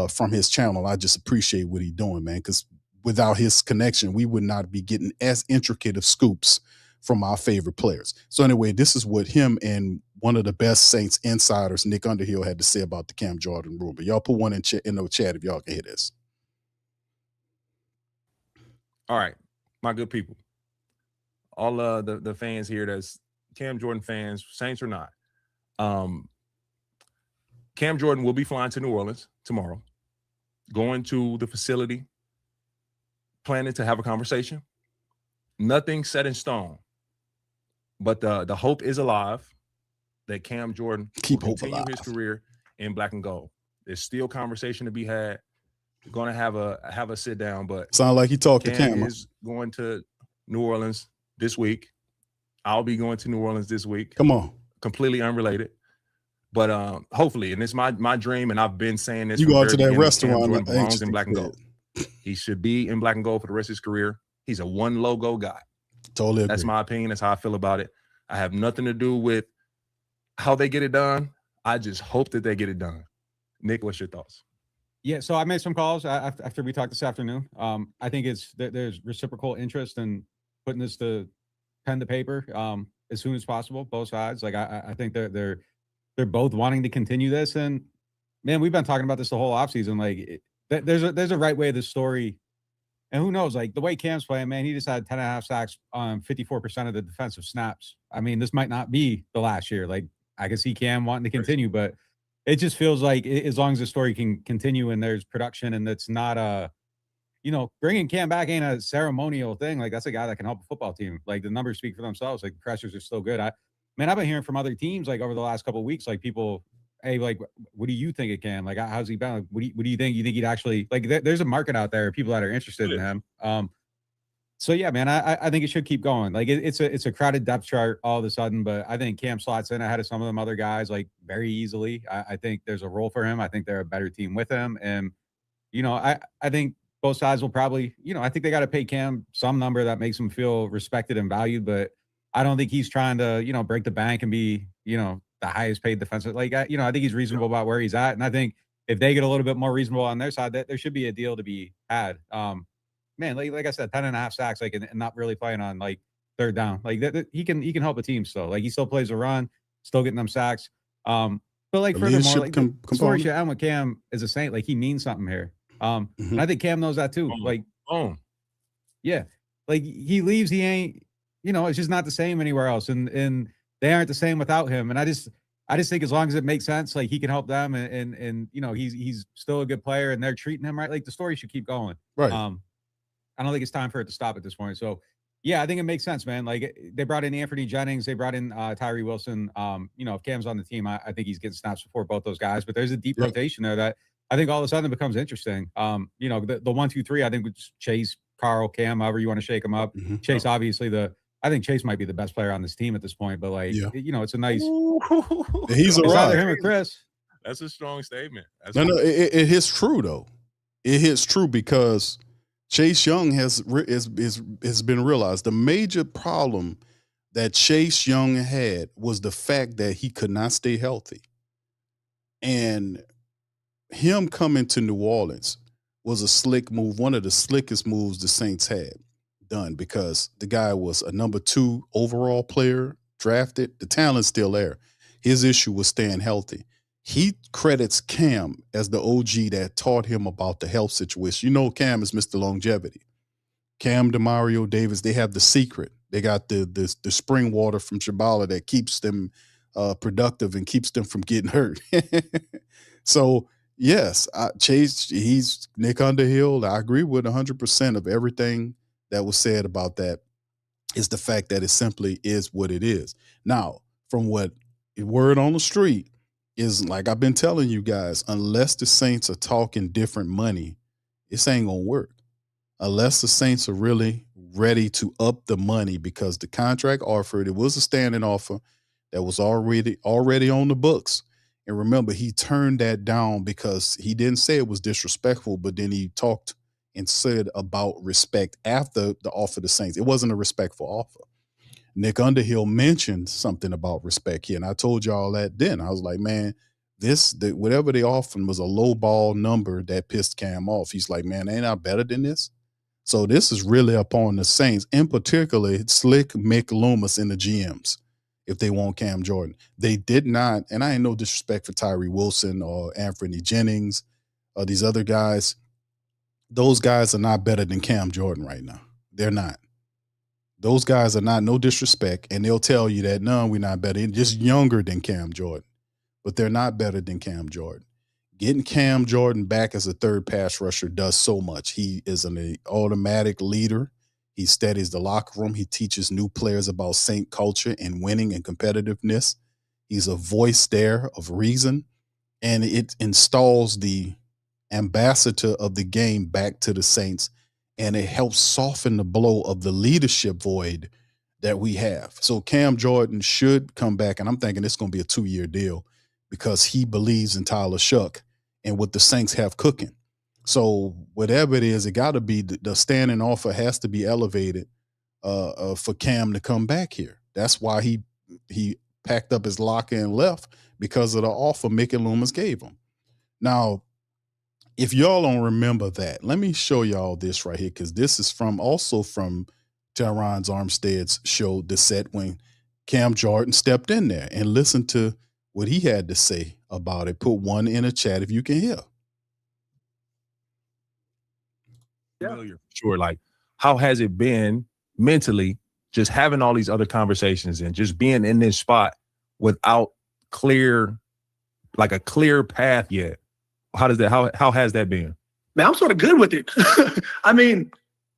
from his channel. I just appreciate what he's doing, man, because without his connection, we would not be getting as intricate of scoops from our favorite players. So anyway, this is what him and one of the best Saints insiders, Nick Underhill, had to say about the Cam Jordyn rumor. Y'all put one in the chat if y'all can hear this. All right, my good people. All the fans here that's Cam Jordyn fans, Saints or not. Cam Jordyn will be flying to New Orleans tomorrow, going to the facility, planning to have a conversation. Nothing set in stone, but the hope is alive that Cam Jordyn will continue his career in black and gold. There's still conversation to be had. We're going to have a sit down, but sound like he talked to Cam Cam. is going to New Orleans this week. I'll be going to New Orleans this week. Come on. Completely unrelated. But hopefully, and it's my dream, and I've been saying this. You go out to that restaurant. Cam Jordyn belongs in black and gold. He should be in black and gold for the rest of his career. He's a one logo guy. Totally agree. That's my opinion. That's how I feel about it. I have nothing to do with how they get it done. I just hope that they get it done. Nick, what's your thoughts? Yeah, so I made some calls after we talked this afternoon. I think there's reciprocal interest in putting this to pen to paper as soon as possible, both sides. Like I think they're both wanting to continue this, and man, we've been talking about this the whole offseason. Like there's a right way of this story, and who knows? Like the way Cam's playing, man, he just had 10.5 sacks on 54% of the defensive snaps. I mean, this might not be the last year. Like I can see Cam wanting to continue, but it just feels like as long as the story can continue and there's production and it's not bringing Cam back ain't a ceremonial thing. Like that's a guy that can help a football team. Like the numbers speak for themselves. Like the pressures are still good. I've been hearing from other teams like over the last couple of weeks, like people, hey, like, what do you think of Cam? Like, how's he been? Like, what do you think? You think he'd actually like? There's a market out there, people that are interested in him. So yeah, man, I think it should keep going. Like it's a crowded depth chart all of a sudden, but I think Cam slots in ahead of some of them other guys like very easily. I think there's a role for him. I think they're a better team with him, and I think both sides will probably I think they got to pay Cam some number that makes him feel respected and valued, but I don't think he's trying to break the bank and be the highest paid defensive. Like I think he's reasonable about where he's at, and I think if they get a little bit more reasonable on their side, that there should be a deal to be had. Man, like I said, 10.5 sacks, like, and not really playing on like third down. Like that he can help a team still. Like he still plays a run, still getting them sacks. But like furthermore, like the story should end with Cam is a Saint. Like he means something here. And I think Cam knows that too. Yeah, like he leaves, he ain't. It's just not the same anywhere else, and they aren't the same without him. And I just think as long as it makes sense, like he can help them, and he's still a good player, and they're treating him right. Like the story should keep going. Right. I don't think it's time for it to stop at this point. So, yeah, I think it makes sense, man. Like they brought in Anthony Jennings, they brought in Tyree Wilson. If Cam's on the team, I think he's getting snaps before both those guys. But there's a deep rotation there that I think all of a sudden becomes interesting. The 1, 2, 3, I think was Chase, Carl, Cam, however you want to shake them up. Mm-hmm. Chase, obviously I think Chase might be the best player on this team at this point. But it's a nice. He's it's either him or Chris. That's a strong statement. It hits true though. It hits true because Chase Young has been realized. The major problem that Chase Young had was the fact that he could not stay healthy. And him coming to New Orleans was a slick move, one of the slickest moves the Saints had done, because the guy was a number 2 overall player drafted. The talent's still there. His issue was staying healthy. He credits Cam as the OG that taught him about the health situation. Cam is Mr. Longevity. Cam, DeMario Davis, they have the secret. They got the spring water from Shabala that keeps them productive and keeps them from getting hurt. So, yes, Chase, he's Nick Underhill. I agree with 100% of everything that was said about that. Is the fact that it simply is what it is. Now, from what word on the street, is like I've been telling you guys, unless the Saints are talking different money, this ain't going to work. Unless the Saints are really ready to up the money, because the contract offered, it was a standing offer. that was already on the books. And remember, he turned that down because he didn't say it was disrespectful, but then he talked and said about respect after the offer to Saints. It wasn't a respectful offer. Nick Underhill mentioned something about respect here, and I told y'all that then. I was like, man, whatever they offered was a low ball number that pissed Cam off. He's like, man, ain't I better than this? So this is really upon the Saints, in particular, Slick Mick Loomis and the GMs, if they want Cam Jordyn. They did not, and I ain't no disrespect for Tyree Wilson or Anthony Jennings or these other guys. Those guys are not better than Cam Jordyn right now. They're not. Those guys are not, no disrespect, and they'll tell you that, no, we're not better. They're just younger than Cam Jordyn, but they're not better than Cam Jordyn. Getting Cam Jordyn back as a third pass rusher does so much. He is an automatic leader. He steadies the locker room. He teaches new players about Saint culture and winning and competitiveness. He's a voice there of reason, and it installs the ambassador of the game back to the Saints, and it helps soften the blow of the leadership void that we have. So Cam Jordyn should come back, and I'm thinking it's going to be a 2-year deal because he believes in Tyler Shough and what the Saints have cooking. So whatever it is, it got to be the standing offer has to be elevated for Cam to come back here. That's why he packed up his locker and left, because of the offer Mickey Loomis gave him. Now, if y'all don't remember that, let me show y'all this right here, because this is also from Teron Armstead's show, The Set, when Cam Jordyn stepped in there, and listen to what he had to say about it. Put one in a chat if you can hear. Familiar, sure. Like, how has it been mentally just having all these other conversations and just being in this spot without a clear path yet? How has that been? Man, I'm sort of good with it. I mean,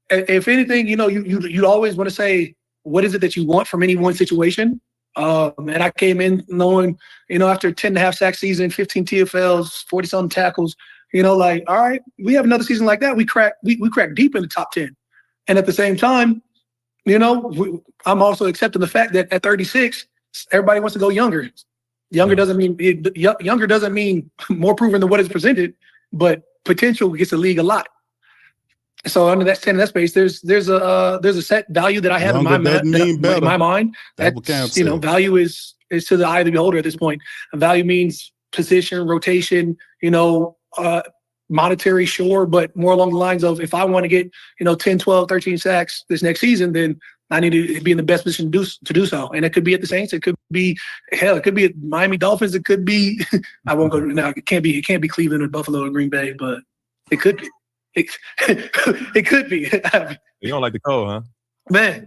if anything, you always want to say, what is it that you want from any one situation? And I came in knowing, after 10.5 sack season, 15 TFLs, 40-something tackles, all right, we have another season like that. We crack deep in the top 10. And at the same time, I'm also accepting the fact that at 36, everybody wants to go younger. Younger doesn't mean more proven than what is presented, but potential gets the league a lot. So under that space, there's a set value that I have in my mind. That value is to the eye of the beholder at this point. Value means position, rotation, monetary, sure, but more along the lines of, if I want to get 10, 12, 13 sacks this next season, then I need to be in the best position to do so. And it could be at the Saints. It could be at Miami Dolphins. It could be, I won't go now. It can't be Cleveland or Buffalo or Green Bay, but it could be. It could be. You don't like the cold, huh? Man,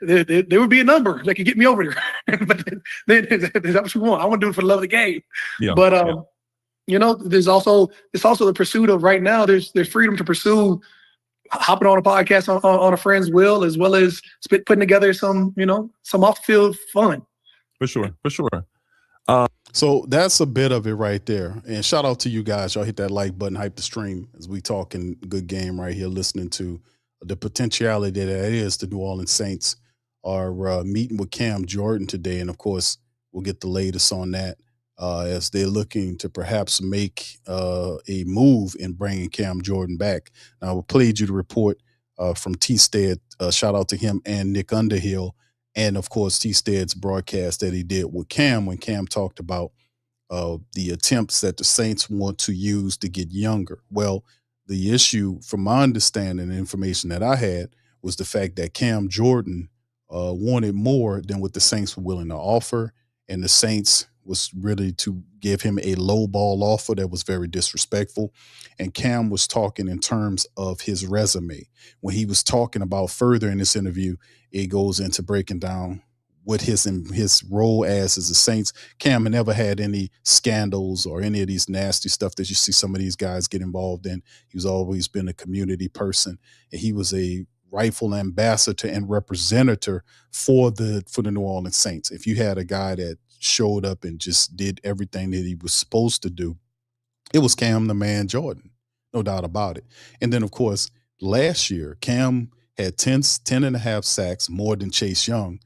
there would be a number that could get me over there. But then is that what you want? I want to do it for the love of the game. Yeah. But there's also the pursuit of, right now, there's freedom to pursue hopping on a podcast on a friend's will, as well as putting together some off the field fun. For sure. So that's a bit of it right there. And shout out to you guys. Y'all hit that like button, hype the stream as we talking good game right here, listening to the potentiality that is the New Orleans Saints are meeting with Cam Jordyn today. And of course, we'll get the latest on that as they're looking to perhaps make a move in bringing Cam Jordyn back. Now, we played you the report from T-Stead. Shout out to him and Nick Underhill. And, of course, T-Stead's broadcast that he did with Cam when Cam talked about the attempts that the Saints want to use to get younger. Well, the issue, from my understanding and information that I had, was the fact that Cam Jordyn wanted more than what the Saints were willing to offer. And the Saints was really to give him a low ball offer that was very disrespectful. And Cam was talking in terms of his resume. When he was talking about further in this interview, it goes into breaking down what his role as a Saints. Cam had never had any scandals or any of these nasty stuff that you see some of these guys get involved in. He's always been a community person, and he was a rightful ambassador and representative for the New Orleans Saints. If you had a guy that showed up and just did everything that he was supposed to do, it was Cam the Man Jordyn, no doubt about it. And then, of course, last year, Cam had 10.5 sacks, more than Chase Young,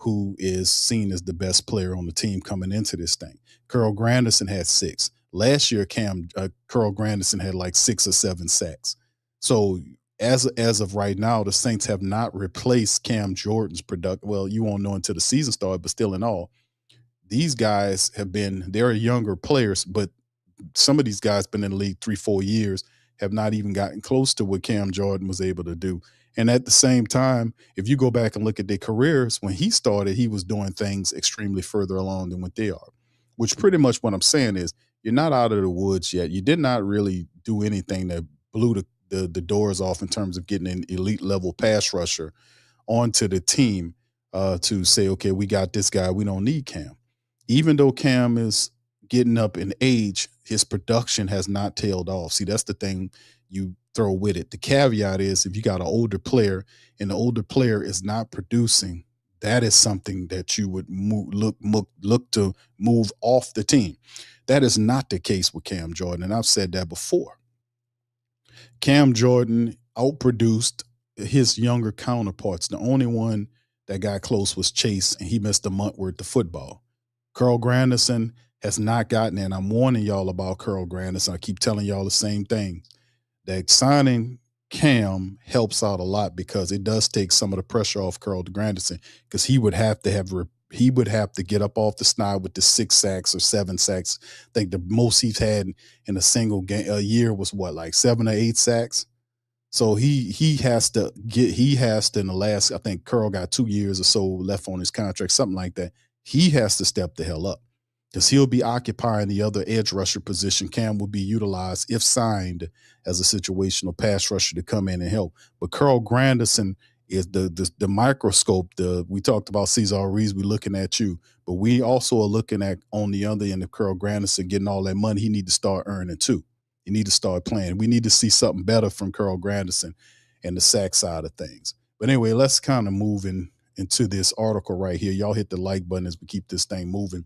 who is seen as the best player on the team coming into this thing. Carl Granderson had 6. Last year, Carl Granderson had like 6 or 7 sacks. So as of right now, the Saints have not replaced Cam Jordan's product. Well, you won't know until the season starts, but still in all, these guys they're younger players, but some of these guys been in the league 3-4 years, have not even gotten close to what Cam Jordan was able to do. And at the same time, if you go back and look at their careers, when he started, he was doing things extremely further along than what they are, which pretty much what I'm saying is you're not out of the woods yet. You did not really do anything that blew the doors off in terms of getting an elite level pass rusher onto the team to say, okay, we got this guy. We don't need Cam. Even though Cam is getting up in age, his production has not tailed off. See, that's the thing you throw with it. The caveat is if you got an older player and the older player is not producing, that is something that you would look to move off the team. That is not the case with Cam Jordan, and I've said that before. Cam Jordan outproduced his younger counterparts. The only one that got close was Chase, and he missed a month worth of football. Carl Granderson has not gotten, and I'm warning y'all about Carl Granderson. I keep telling y'all the same thing, that signing Cam helps out a lot because it does take some of the pressure off Carl Granderson, because he would have to get up off the snide with the 6 sacks or 7 sacks. I think the most he's had in a single game a year was like 7 or 8 sacks. So he has to in the last, I think Carl got 2 years or so left on his contract, something like that. He has to step the hell up because he'll be occupying the other edge rusher position. Cam will be utilized, if signed, as a situational pass rusher to come in and help. But Carl Granderson is the microscope. We talked about Cesar Ruiz, we're looking at you, but we also are looking at on the other end of Carl Granderson getting all that money. He need to start earning too. You need to start playing. We need to see something better from Carl Granderson and the sack side of things. But anyway, let's kind of move into this article right here. Y'all hit the like button as we keep this thing moving.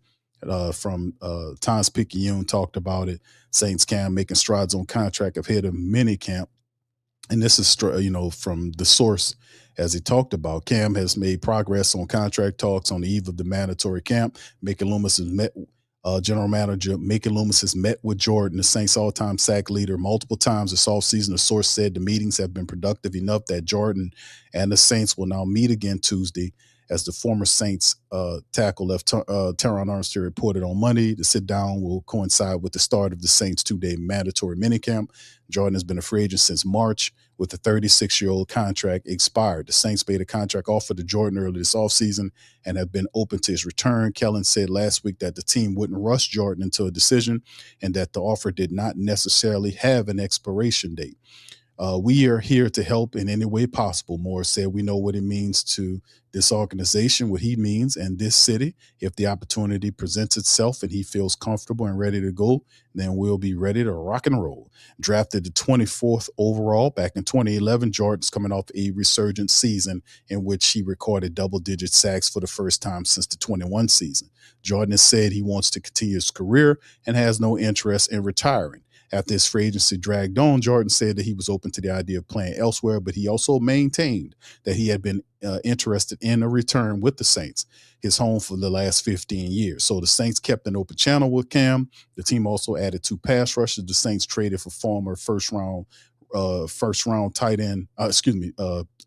From Times Picayune talked about it. Saints Cam making strides on contract ahead of minicamp. And this is, from the source, as he talked about, Cam has made progress on contract talks on the eve of the mandatory camp. General manager Mickey Loomis has met with Jordan, the Saints all-time sack leader, multiple times this offseason. The source said the meetings have been productive enough that Jordan and the Saints will now meet again Tuesday, as the former Saints tackle left Teron Armstead reported on Monday. The sit-down will coincide with the start of the Saints' 2-day mandatory minicamp. Jordan has been a free agent since March, with the 36-year-old contract expired. The Saints made a contract offer to Jordan earlier this offseason and have been open to his return. Kellen said last week that the team wouldn't rush Jordan into a decision and that the offer did not necessarily have an expiration date. We are here to help in any way possible, Moore said. We know what it means to this organization, what he means, and this city. If the opportunity presents itself and he feels comfortable and ready to go, then we'll be ready to rock and roll. Drafted the 24th overall back in 2011, Jordan's coming off a resurgent season in which he recorded double-digit sacks for the first time since the 21 season. Jordan has said he wants to continue his career and has no interest in retiring. After his free agency dragged on, Jordan said that he was open to the idea of playing elsewhere, but he also maintained that he had been interested in a return with the Saints, his home for the last 15 years. So the Saints kept an open channel with Cam. The team also added 2 pass rushers. The Saints traded for former first round tight end,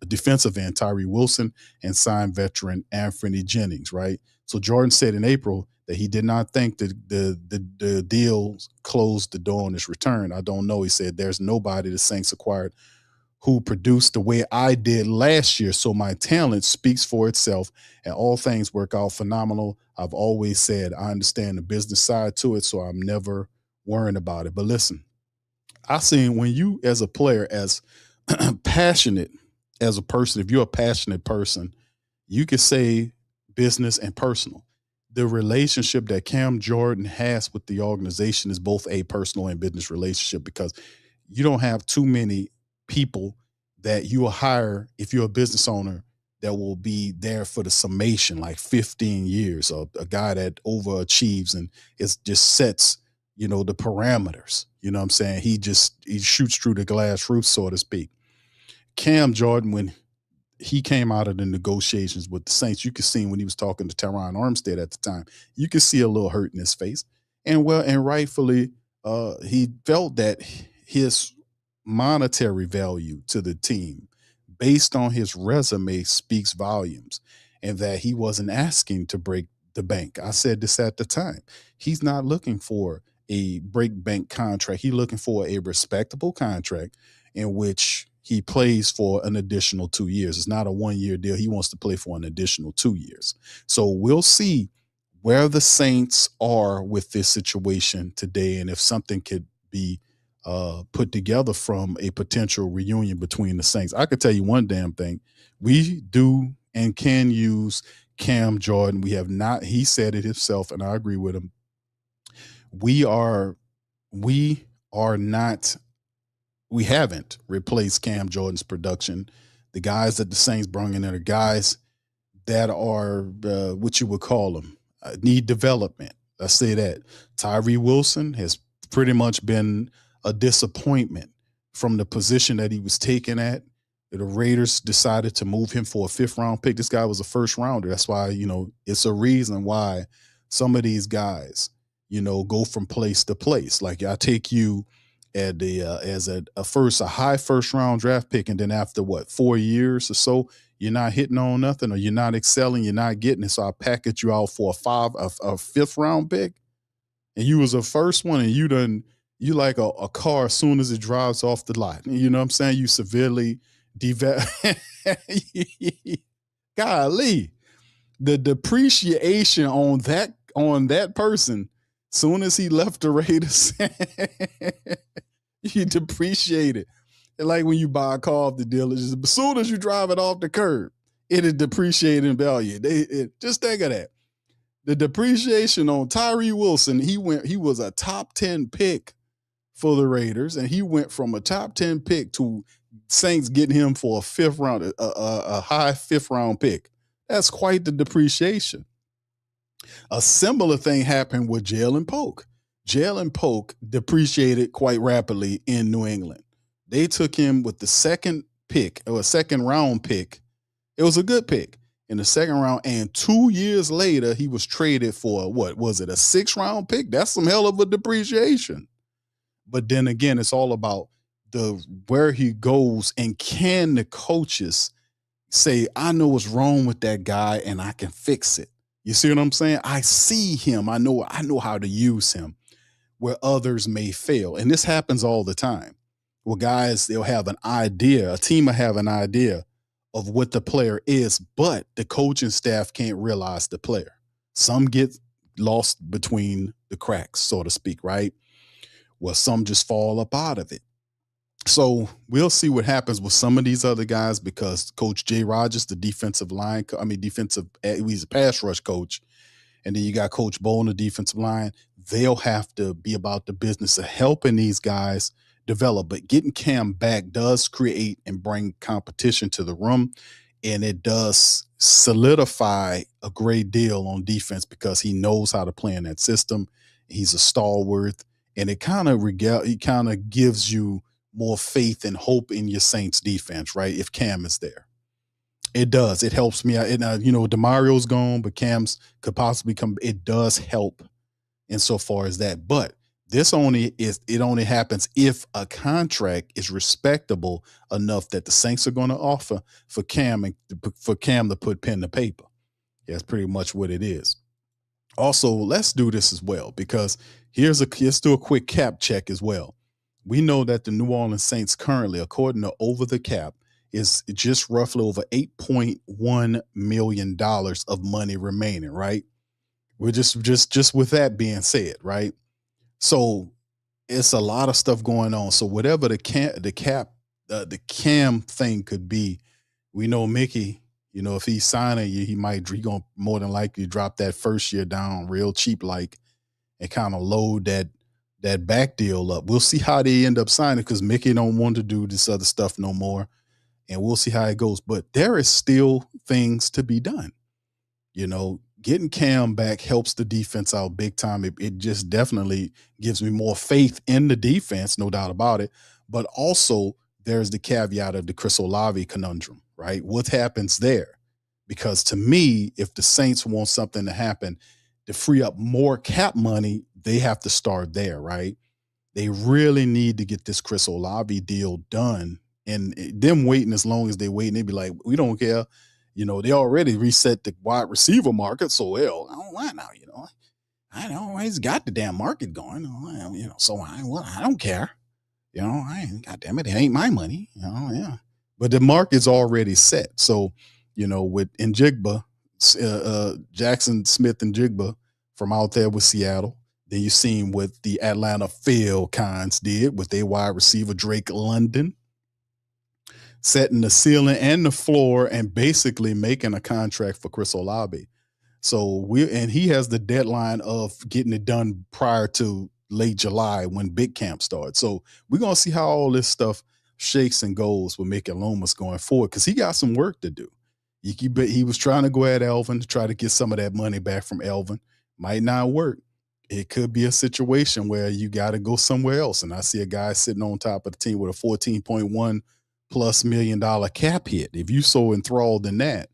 defensive end Tyree Wilson, and signed veteran Anthony Jennings, right? So Jordan said in April that he did not think that the deal closed the door on his return. I don't know. He said, there's nobody the Saints acquired who produced the way I did last year, so my talent speaks for itself, and all things work out phenomenal. I've always said I understand the business side to it, so I'm never worrying about it. But listen, I seen when you as a player, as passionate as a person, if you're a passionate person, you could say business and personal. The relationship that Cam Jordan has with the organization is both a personal and business relationship, because you don't have too many people that you will hire if you're a business owner that will be there for the summation, like 15 years, or a guy that overachieves and it just sets, the parameters. You know what I'm saying? He shoots through the glass roof, so to speak. Cam Jordan, when he came out of the negotiations with the Saints. You could see when he was talking to Teron Armstead at the time, you could see a little hurt in his face. And rightfully, he felt that his monetary value to the team based on his resume speaks volumes, and that he wasn't asking to break the bank. I said this at the time. He's not looking for a break bank contract. He's looking for a respectable contract in which he plays for an additional 2 years. It's not a 1-year deal. He wants to play for an additional 2 years. So we'll see where the Saints are with this situation today, and if something could be put together from a potential reunion between the Saints. I could tell you one damn thing. We do and can use Cam Jordan. We have not, he said it himself, and I agree with him. We haven't replaced Cam Jordan's production. The guys that the Saints brought in are guys that are what you would call them, need development. I say that. Tyree Wilson has pretty much been a disappointment from the position that he was taken at. The Raiders decided to move him for a 5th-round pick. This guy was a 1st-rounder. That's why, it's a reason why some of these guys, go from place to place. Like I take you at the as a high 1st-round draft pick, and then after 4 years or so, you're not hitting on nothing, or you're not excelling, you're not getting it. So I package you out for a 5th-round pick, and you was a first one, and you like a car as soon as it drives off the lot. You know what I'm saying? You severely golly, the depreciation on that person, soon as he left the Raiders, you depreciate it. Like when you buy a car off the dealership, as soon as you drive it off the curb, it is depreciating in value. Just think of that. The depreciation on Tyree Wilson, he was a top 10 pick for the Raiders, and he went from a top 10 pick to Saints getting him for a 5th-round, a high 5th-round pick. That's quite the depreciation. A similar thing happened with Jalen Polk. Jalen Polk depreciated quite rapidly in New England. They took him with the 2nd pick, or a 2nd-round pick. It was a good pick in the 2nd round, and 2 years later, he was traded for, what was it, a 6th-round pick? That's some hell of a depreciation. But then again, it's all about where he goes, and can the coaches say, I know what's wrong with that guy and I can fix it. You see what I'm saying? I see him. I know how to use him where others may fail. And this happens all the time. Well, guys, they'll have an idea, a team will have an idea of what the player is, but the coaching staff can't realize the player. Some get lost between the cracks, so to speak, right? Well, some just fall up out of it. So we'll see what happens with some of these other guys, because Coach Jay Rogers, the he's a pass rush coach. And then you got Coach Bo on the defensive line. They'll have to be about the business of helping these guys develop. But getting Cam back does create and bring competition to the room. And it does solidify a great deal on defense, because he knows how to play in that system. He's a stalwart. And it kind of gives you more faith and hope in your Saints defense, right? If Cam is there. It does. It helps me out. DeMario's gone, but Cam's could possibly come. It does help insofar as that. But it only happens if a contract is respectable enough that the Saints are going to offer for Cam to put pen to paper. Yeah, that's pretty much what it is. Also, let's do this as well, because let's do a quick cap check as well. We know that the New Orleans Saints currently, according to Over the Cap, is just roughly over $8.1 million of money remaining, right? We're just with that being said, right? So it's a lot of stuff going on. So whatever the Cam thing could be, we know Mickey, if he's signing you, he gonna more than likely drop that first year down real cheap, and kind of load that back deal up. We'll see how they end up signing, because Mickey don't want to do this other stuff no more. And we'll see how it goes. But there is still things to be done. Getting Cam back helps the defense out big time. It just definitely gives me more faith in the defense, no doubt about it. But also there's the caveat of the Chris Olave conundrum, right? What happens there? Because to me, if the Saints want something to happen to free up more cap money, they have to start there, right? They really need to get this Chris Olave deal done. And them waiting as long as they waiting, they'd be like, we don't care. You know, they already reset the wide receiver market. So, well, I don't want now, you know. I always got the damn market going, you know, so I don't care. You know, goddamn it ain't my money. You know, yeah. But the market's already set. So, you know, with Njigba, Jackson Smith and Jigba from out there with Seattle. Then you seen what the Atlanta Falcons did with their wide receiver Drake London, setting the ceiling and the floor and basically making a contract for Chris Olave. So he has the deadline of getting it done prior to late July when big camp starts. So we're gonna see how all this stuff shakes and goes with Mickey Loomis going forward, because he got some work to do. He was trying to go at Alvin to try to get some of that money back from Alvin. Might not work. It could be a situation where you got to go somewhere else. And I see a guy sitting on top of the team with a $14.1+ million cap hit. If you so enthralled in that,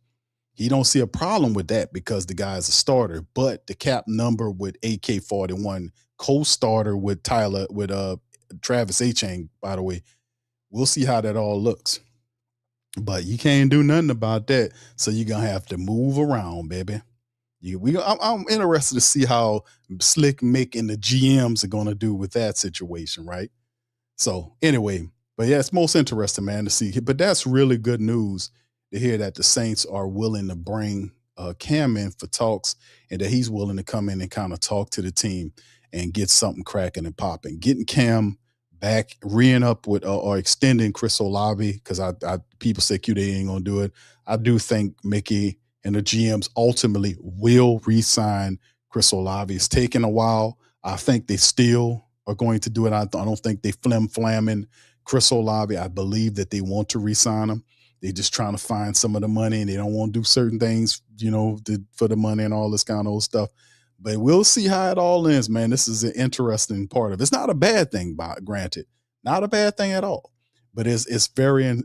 he don't see a problem with that because the guy's a starter. But the cap number with AK-41, co-starter with Travis Etienne, by the way, we'll see how that all looks. But you can't do nothing about that. So you're going to have to move around, baby. I'm interested to see how Slick Mick and the GMs are going to do with that situation, right? So anyway, but yeah, it's most interesting, man, to see. But that's really good news to hear that the Saints are willing to bring Cam in for talks, and that he's willing to come in and kind of talk to the team and get something cracking and popping. Getting Cam back, re-ing up with or extending Chris Olave, because I people say they ain't gonna do it. I do think Mickey and the GMs ultimately will re-sign Chris Olave. It's taken a while. I think they still are going to do it. I don't think they flamming Chris Olave. I believe that they want to re-sign him. They're just trying to find some of the money, and they don't want to do certain things, you know, for the money and all this kind of old stuff. But we'll see how it all ends, man. This is an interesting part of it. It's not a bad thing, granted. Not a bad thing at all. But it's very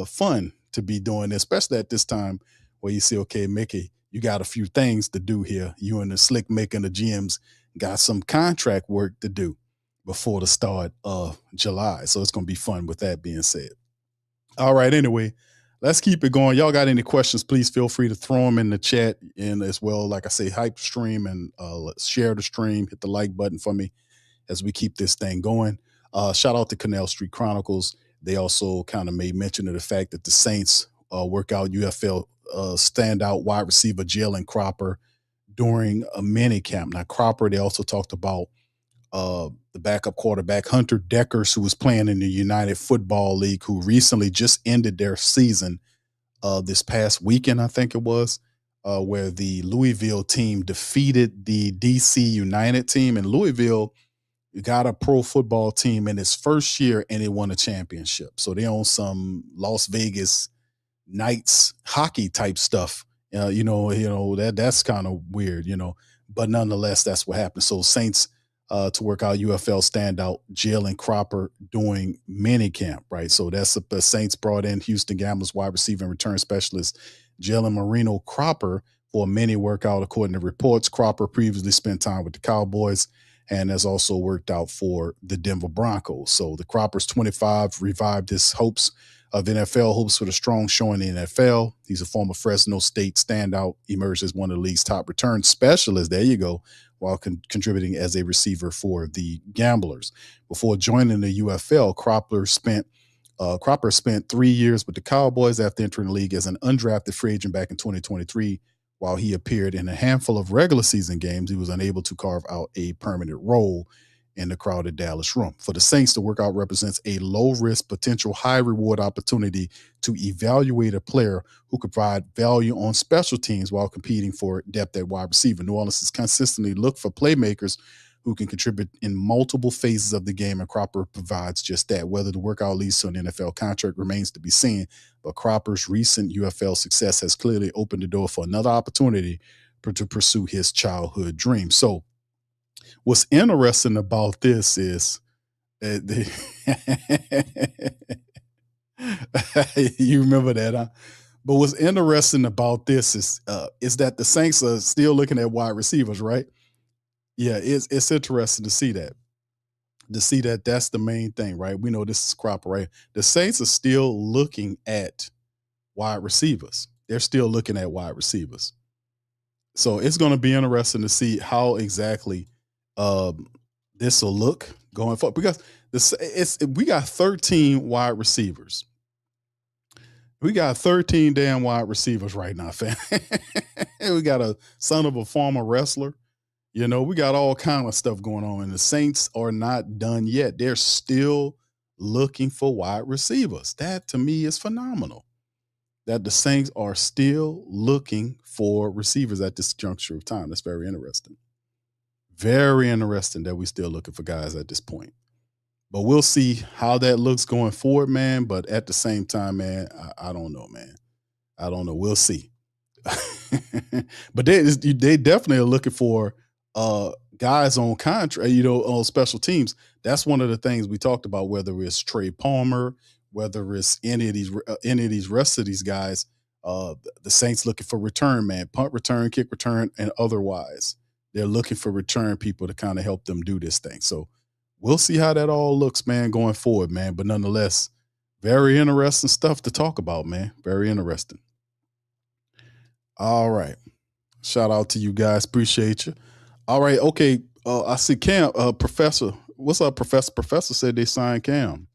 fun to be doing this, especially at this time where you see, okay, Mickey, you got a few things to do here. You and the Slick Mick and the GMs got some contract work to do before the start of July. So it's going to be fun with that being said. All right, anyway, let's keep it going. Y'all got any questions, please feel free to throw them in the chat. And as well, like I say, hype the stream and share the stream. Hit the like button for me as we keep this thing going. Shout out to Canal Street Chronicles. They also kind of made mention of the fact that the Saints work out UFL standout wide receiver Jalen Cropper during a mini camp. Now, Cropper, they also talked about the backup quarterback Hunter Deckers, who was playing in the United Football League, who recently just ended their season this past weekend, I think it was, where the Louisville team defeated the DC United team. And Louisville got a pro football team in its first year, and they won a championship. So they own some Las Vegas Knights hockey type stuff. That's kind of weird, but nonetheless, that's what happened. So Saints to work out UFL standout Jalen Cropper doing mini camp, right? So that's the Saints brought in Houston Gamblers wide receiver and return specialist Jalen Marino Cropper for a mini workout. According to reports, Cropper previously spent time with the Cowboys and has also worked out for the Denver Broncos. So the Cropper's 25, revived his hopes of NFL hopes with a strong showing in the NFL. He's a former Fresno State standout, emerged as one of the league's top return specialists. There you go. While contributing as a receiver for the Gamblers. Before joining the UFL, Cropper spent 3 years with the Cowboys after entering the league as an undrafted free agent back in 2023. While he appeared in a handful of regular season games, he was unable to carve out a permanent role in the crowded Dallas room. For the Saints, the workout represents a low-risk, potential high-reward opportunity to evaluate a player who could provide value on special teams while competing for depth at wide receiver. New Orleans has consistently looked for playmakers who can contribute in multiple phases of the game, and Cropper provides just that. Whether the workout leads to an NFL contract remains to be seen, but Cropper's recent UFL success has clearly opened the door for another opportunity to pursue his childhood dream. So, what's interesting about this is You remember that, huh? But what's interesting about this is that the Saints are still looking at wide receivers, right? Yeah, it's interesting to see that. That's the main thing, right? We know this is Cropper, right? The Saints are still looking at wide receivers. They're still looking at wide receivers. So it's going to be interesting to see how exactly this will look going forward, because we got 13 wide receivers. We got 13 damn wide receivers right now, fam. We got a son of a former wrestler. You know, we got all kind of stuff going on, and the Saints are not done yet. They're still looking for wide receivers. That to me is phenomenal. That the Saints are still looking for receivers at this juncture of time. That's very interesting. Very interesting that we're still looking for guys at this point. But we'll see how that looks going forward, man. But at the same time, man, I don't know, man. I don't know. We'll see. But they definitely are looking for guys on contract, on special teams. That's one of the things we talked about, whether it's Trey Palmer, whether it's any of these rest of these guys. The Saints looking for return, man, punt return, kick return, and otherwise. They're looking for return people to kind of help them do this thing. So we'll see how that all looks, man, going forward, man. But nonetheless, very interesting stuff to talk about, man. Very interesting. All right. Shout out to you guys. Appreciate you. All right. Okay. I see Cam, Professor. What's up, Professor? Professor said they signed Cam.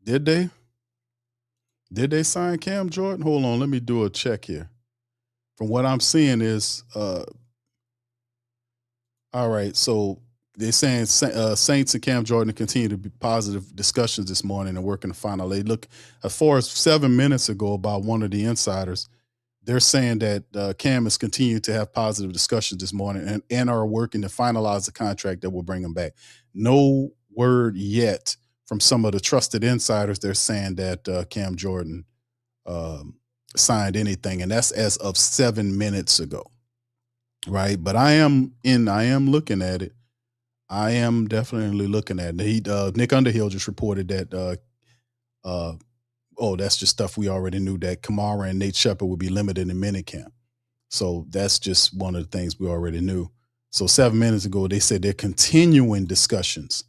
Did they? Did they sign Cam Jordan? Hold on. Let me do a check here. From what I'm seeing is, all right. So they're saying Saints and Cam Jordan continue to be positive discussions this morning and working to final. They look, as far as 7 minutes ago, about one of the insiders, they're saying that Cam has continued to have positive discussions this morning and are working to finalize the contract that will bring him back. No word yet from some of the trusted insiders. They're saying that Cam Jordan signed anything, and that's as of 7 minutes ago, right? But I am looking at it. I am definitely looking at it. Nick Underhill just reported that that's just stuff we already knew, that Kamara and Nate Shepard would be limited in minicamp. So that's just one of the things we already knew. So 7 minutes ago, they said they're continuing discussions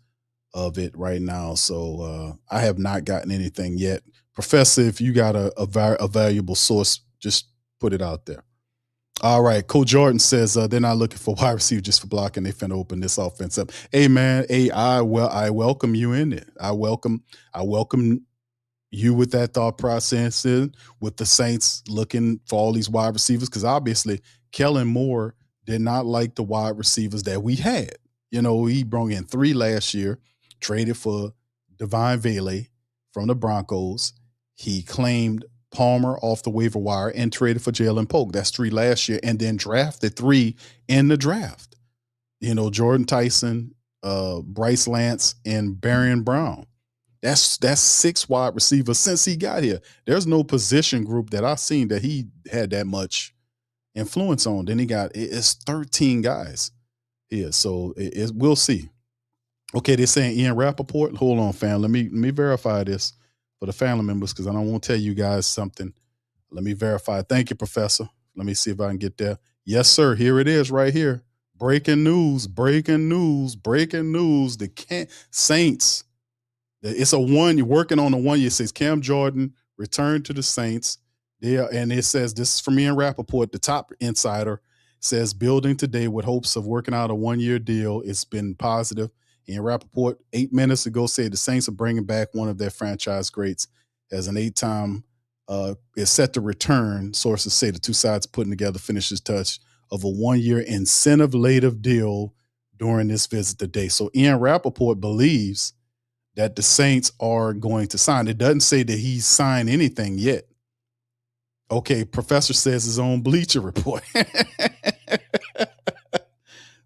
of it right now. So I have not gotten anything yet. Professor, if you got a valuable source, just put it out there. All right. Coach Jordan says they're not looking for wide receiver just for blocking. They finna open this offense up. Hey, man. Hey, I welcome you in it. I welcome you with that thought process with the Saints looking for all these wide receivers, because obviously Kellen Moore did not like the wide receivers that we had. He brought in 3 last year, traded for Devine Vele from the Broncos. He claimed Palmer off the waiver wire and traded for Jalen Polk. That's 3 last year, and then drafted 3 in the draft. Jordyn Tyson, Bryce Lance, and Barron Brown. That's 6 wide receivers since he got here. There's no position group that I've seen that he had that much influence on. Then it's 13 guys here. So we'll see. Okay, they're saying Ian Rappaport. Hold on, fam. Let me verify this for the family members, because I don't want to tell you guys something. Let me verify. Thank you, Professor. Let me see if I can get there. Yes, sir. Here it is right here. Breaking news. The Saints. It's you're working on a 1 year. It says Cam Jordan returned to the Saints. And it says, this is from Ian Rappaport, the top insider, says building today with hopes of working out a 1 year deal. It's been positive. Ian Rappaport 8 minutes ago said the Saints are bringing back one of their franchise greats as an 8-time is set to return. Sources say the two sides putting together finishes touch of a 1 year incentive-lative deal during this visit today. So Ian Rappaport believes that the Saints are going to sign. It doesn't say that he's signed anything yet. Okay, Professor says his own Bleacher Report.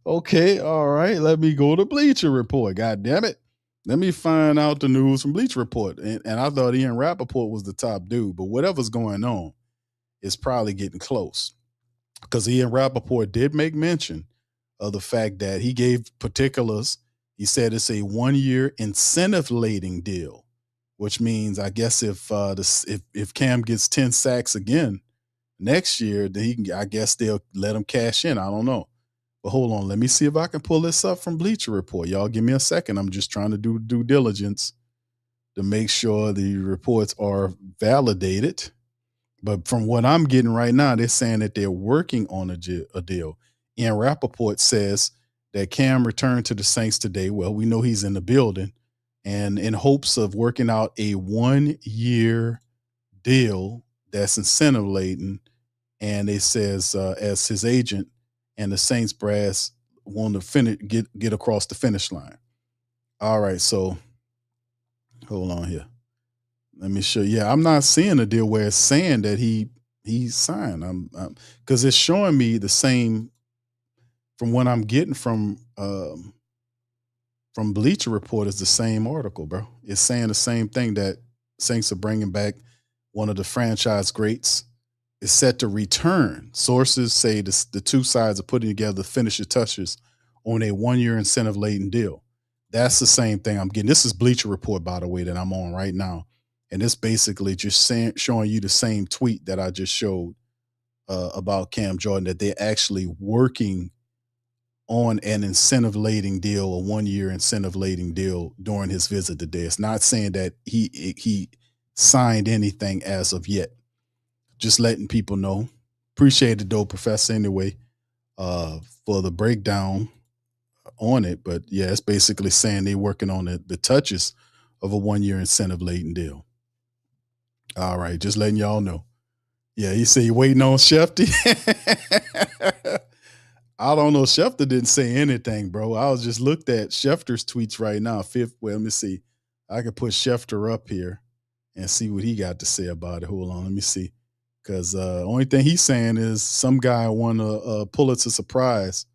Okay, all right. Let me go to Bleacher Report. God damn it. Let me find out the news from Bleacher Report. And I thought Ian Rappaport was the top dude, but whatever's going on is probably getting close. Because Ian Rappaport did make mention of the fact that he gave particulars. He said it's a 1 year incentive-laden deal which means I guess if Cam gets 10 sacks again next year, then I guess they'll let him cash in. I don't know. But hold on, let me see if I can pull this up from Bleacher Report. Y'all give me a second. I'm just trying to do due diligence to make sure the reports are validated. But from what I'm getting right now, they're saying that they're working on a deal. Ian Rappaport says that Cam returned to the Saints today. Well, we know he's in the building, and in hopes of working out a 1-year deal that's incentive laden. And it says as his agent and the Saints brass want to get across the finish line. All right, so hold on here. Let me show you. Yeah, I'm not seeing a deal where it's saying that he signed. Because it's showing me the same from what I'm getting from Bleacher Report is the same article, bro. It's saying the same thing, that Saints are bringing back one of the franchise greats. Is set to return. Sources say the two sides are putting together the finisher touches on a 1-year incentive laden deal. That's the same thing I'm getting. This is Bleacher Report, by the way, that I'm on right now. And it's basically just showing you the same tweet that I just showed about Cam Jordan, that they're actually working on an incentive laden deal, a 1-year incentive laden deal during his visit today. It's not saying that he signed anything as of yet. Just letting people know. Appreciate it though, Professor, anyway, for the breakdown on it. But yeah, it's basically saying they're working on the touches of a 1-year incentive laden deal. All right, just letting y'all know. Yeah, you say you're waiting on Schefter. I don't know. Schefter didn't say anything, bro. I was just looked at Schefter's tweets right now. Well, let me see. I can put Schefter up here and see what he got to say about it. Hold on, let me see. Because only thing he's saying is some guy won a Pulitzer Prize,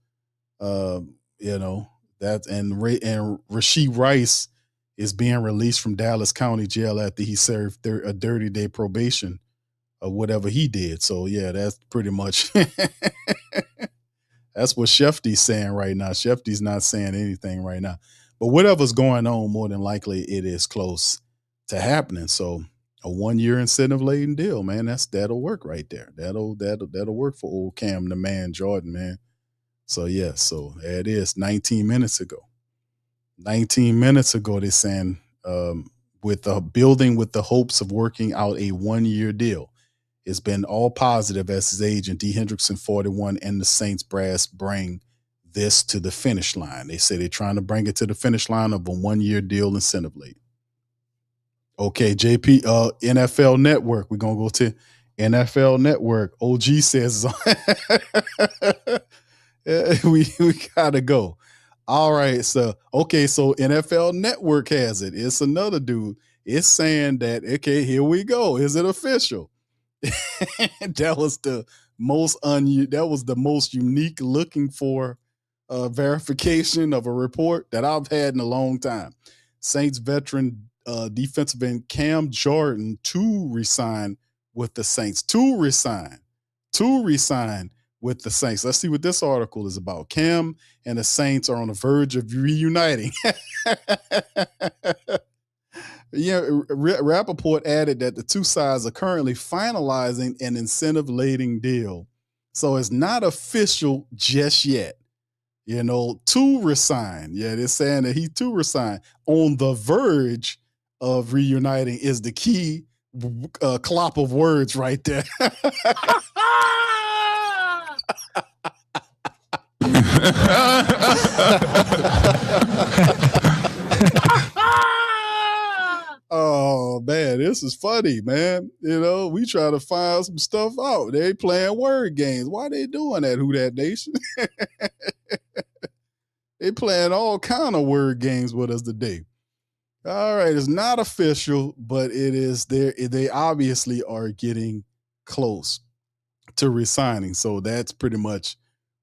that and Rashee Rice is being released from Dallas County Jail after he served a 30-day probation or whatever he did. So yeah, that's pretty much that's what Schefter's saying right now. Schefter's not saying anything right now, but whatever's going on, more than likely it is close to happening. So. A 1-year incentive laden deal, man. That'll work right there. That'll work for old Cam, the man, Jordan, man. So yeah, so there it is. 19 minutes ago. 19 minutes ago, they're saying with a building with the hopes of working out a 1-year deal. It's been all positive as his agent, D. Hendrickson 41, and the Saints brass bring this to the finish line. They say they're trying to bring it to the finish line of a 1-year deal incentive laden. Okay, JP, NFL Network. We're going to go to NFL Network. OG says we got to go. All right, so NFL Network has it. It's another dude. It's saying that, okay, here we go. Is it official? That was the most unique looking for verification of a report that I've had in a long time. Saints veteran defensive end Cam Jordan to resign with the Saints. To resign with the Saints. Let's see what this article is about. Cam and the Saints are on the verge of reuniting. Yeah, Rappaport added that the two sides are currently finalizing an incentive-laden deal. So it's not official just yet. To resign. Yeah, they're saying that he to resign. On the verge of reuniting is the key clop of words right there. Oh man, this is funny, man. We try to find some stuff out. They playing word games. Why they doing that, Who Dat Nation? They playing all kind of word games with us today. All right, it's not official, but it is there. They obviously are getting close to resigning. So that's pretty much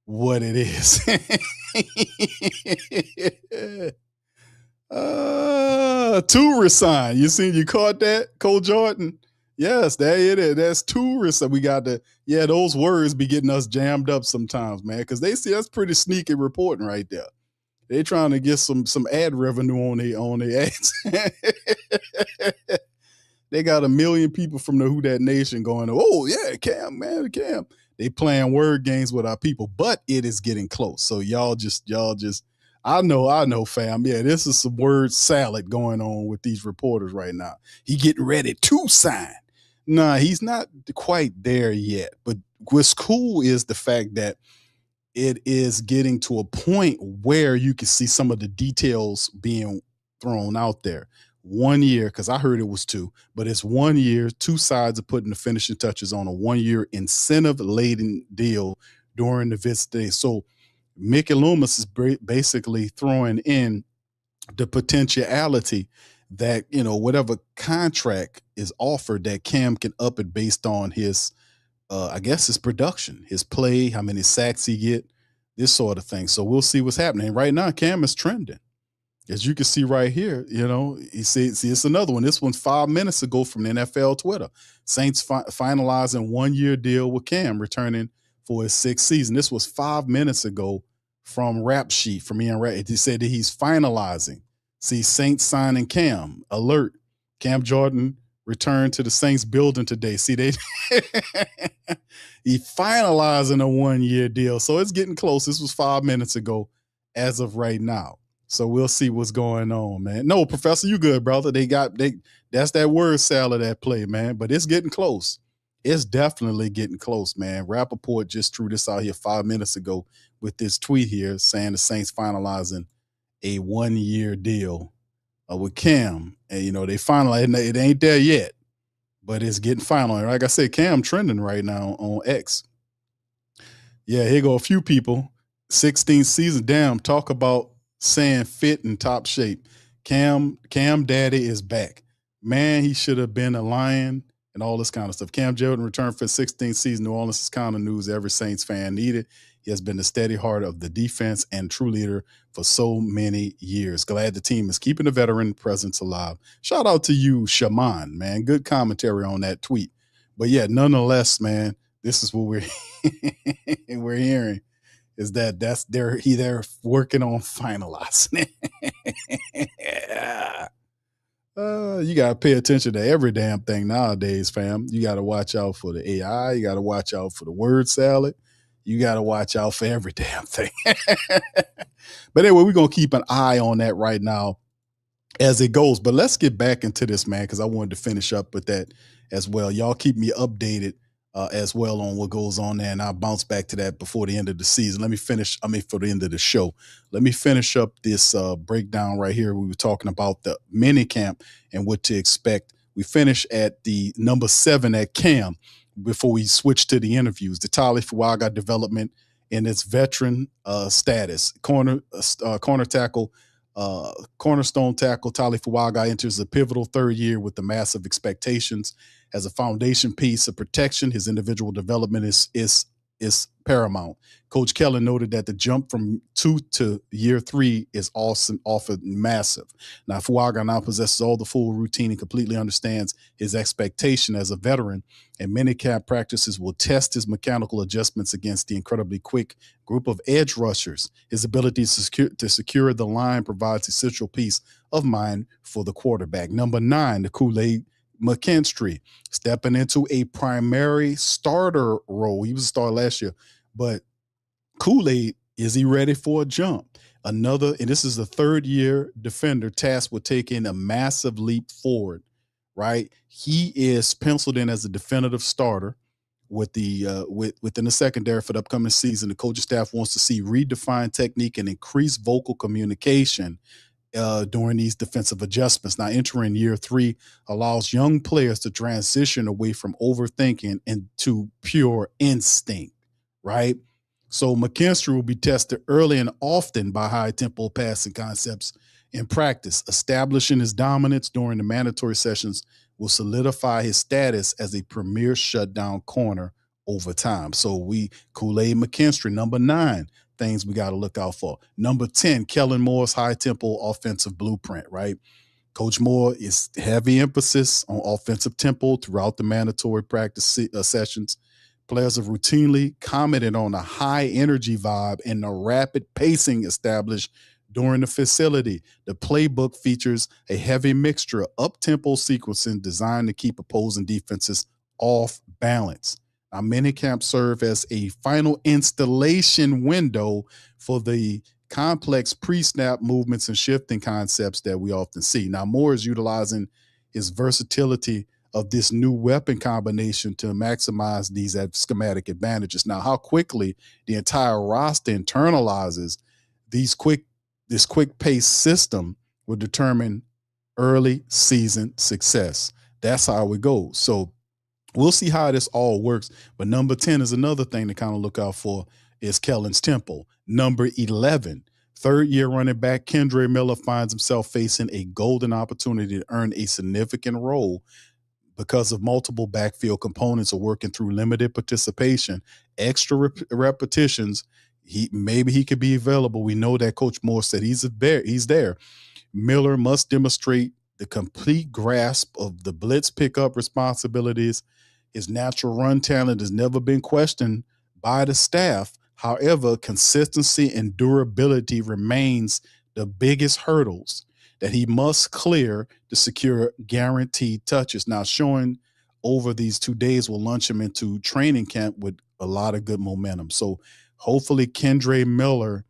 what it is. To resign. You caught that, Cole Jordan? Yes, there it is. That's to resign. We got those words be getting us jammed up sometimes, man, because they see that's pretty sneaky reporting right there. They trying to get some ad revenue on their ads. They got 1 million people from the Who Dat Nation going, oh yeah, Cam, man, Cam. They playing word games with our people, but it is getting close. So y'all just, I know, fam. Yeah, this is some word salad going on with these reporters right now. He getting ready to sign. Nah, he's not quite there yet. But what's cool is the fact that it is getting to a point where you can see some of the details being thrown out there. 1 year, because I heard it was 2, but it's 1 year, 2 sides are putting the finishing touches on a 1-year incentive-laden deal during the visit day. So Mickey Loomis is basically throwing in the potentiality that, whatever contract is offered, that Cam can up it based on his, I guess, his production, his play, how many sacks he get, this sort of thing. So we'll see what's happening. Right now, Cam is trending. As you can see right here, he says, it's another one. This one's 5 minutes ago from the NFL Twitter. Saints finalizing 1-year deal with Cam, returning for his 6th season. This was 5 minutes ago from Rap Sheet, from Ian Rap. He said that he's finalizing. See, Saints signing Cam. Alert. Cam Jordan returned to the Saints building today. See, he finalizing a 1-year deal. So it's getting close. This was 5 minutes ago as of right now. So we'll see what's going on, man. No, Professor, you good, brother. That's that word salad at play, man. But it's getting close. It's definitely getting close, man. Rappaport just threw this out here 5 minutes ago with this tweet here saying the Saints finalizing a 1-year deal with Cam. And, they finalized it. Ain't there yet, but it's getting final. And like I said, Cam trending right now on X. Yeah, here go a few people. 16th season, damn, talk about saying fit in top shape. Cam Daddy is back. Man, he should have been a Lion and all this kind of stuff. Cam Jordan returned for his 16th season. New Orleans is kind of news every Saints fan needed. He has been the steady heart of the defense and true leader for so many years. Glad the team is keeping the veteran presence alive. Shout out to you, Shaman, man. Good commentary on that tweet. But yeah, nonetheless, man, this is what we're hearing. Is that they're working on finalizing it. Yeah. You got to pay attention to every damn thing nowadays, fam. You got to watch out for the AI. You got to watch out for the word salad. You got to watch out for every damn thing. But anyway, we're going to keep an eye on that right now as it goes. But let's get back into this, man, because I wanted to finish up with that as well. Y'all keep me updated as well on what goes on there, and I'll bounce back to that before the end of the season. For the end of the show. Let me finish up this breakdown right here. We were talking about the minicamp and what to expect. We finished at the number 7 at Cam before we switch to the interviews. The Tyler Shough development in its veteran status. Cornerstone tackle Tyler Shough enters a pivotal 3rd year with the massive expectations. As a foundation piece of protection, his individual development is paramount. Coach Kellen noted that the jump from 2 to year 3 is also offered massive. Now, Shough now possesses all the full routine and completely understands his expectation as a veteran, and minicamp practices will test his mechanical adjustments against the incredibly quick group of edge rushers. His ability to secure the line provides essential peace of mind for the quarterback. Number 9, the Kool-Aid McKinstry, stepping into a primary starter role. He was a starter last year, but Kool-Aid, is he ready for a jump? And this is the 3rd-year defender tasked with taking a massive leap forward, right? He is penciled in as a definitive starter within the secondary for the upcoming season. The coaching staff wants to see redefined technique and increased vocal communication during these defensive adjustments. Now, entering year 3 allows young players to transition away from overthinking into pure instinct, right? So McKinstry will be tested early and often by high-tempo passing concepts in practice. Establishing his dominance during the mandatory sessions will solidify his status as a premier shutdown corner over time. So Kool-Aid McKinstry, number 9, things we got to look out for. Number 10, Kellen Moore's high-tempo offensive blueprint, right? Coach Moore is heavy emphasis on offensive tempo throughout the mandatory practice sessions. Players have routinely commented on the high energy vibe and the rapid pacing established during the facility. The playbook features a heavy mixture of up-tempo sequencing designed to keep opposing defenses off balance. Now, minicamp serve as a final installation window for the complex pre-snap movements and shifting concepts that we often see. Now, Moore is utilizing his versatility of this new weapon combination to maximize these schematic advantages. Now, how quickly the entire roster internalizes this quick pace system will determine early season success. That's how it goes. So we'll see how this all works. But number 10 is another thing to kind of look out for is Kellen's tempo. Number 11, third-year running back Kendre Miller finds himself facing a golden opportunity to earn a significant role because of multiple backfield components are working through limited participation, extra repetitions. Maybe he could be available. We know that Coach Moore said he's there. Miller must demonstrate the complete grasp of the blitz pickup responsibilities. His natural run talent has never been questioned by the staff. However, consistency and durability remains the biggest hurdles that he must clear to secure guaranteed touches. Now, showing over these 2 days will launch him into training camp with a lot of good momentum. So hopefully Kendre Miller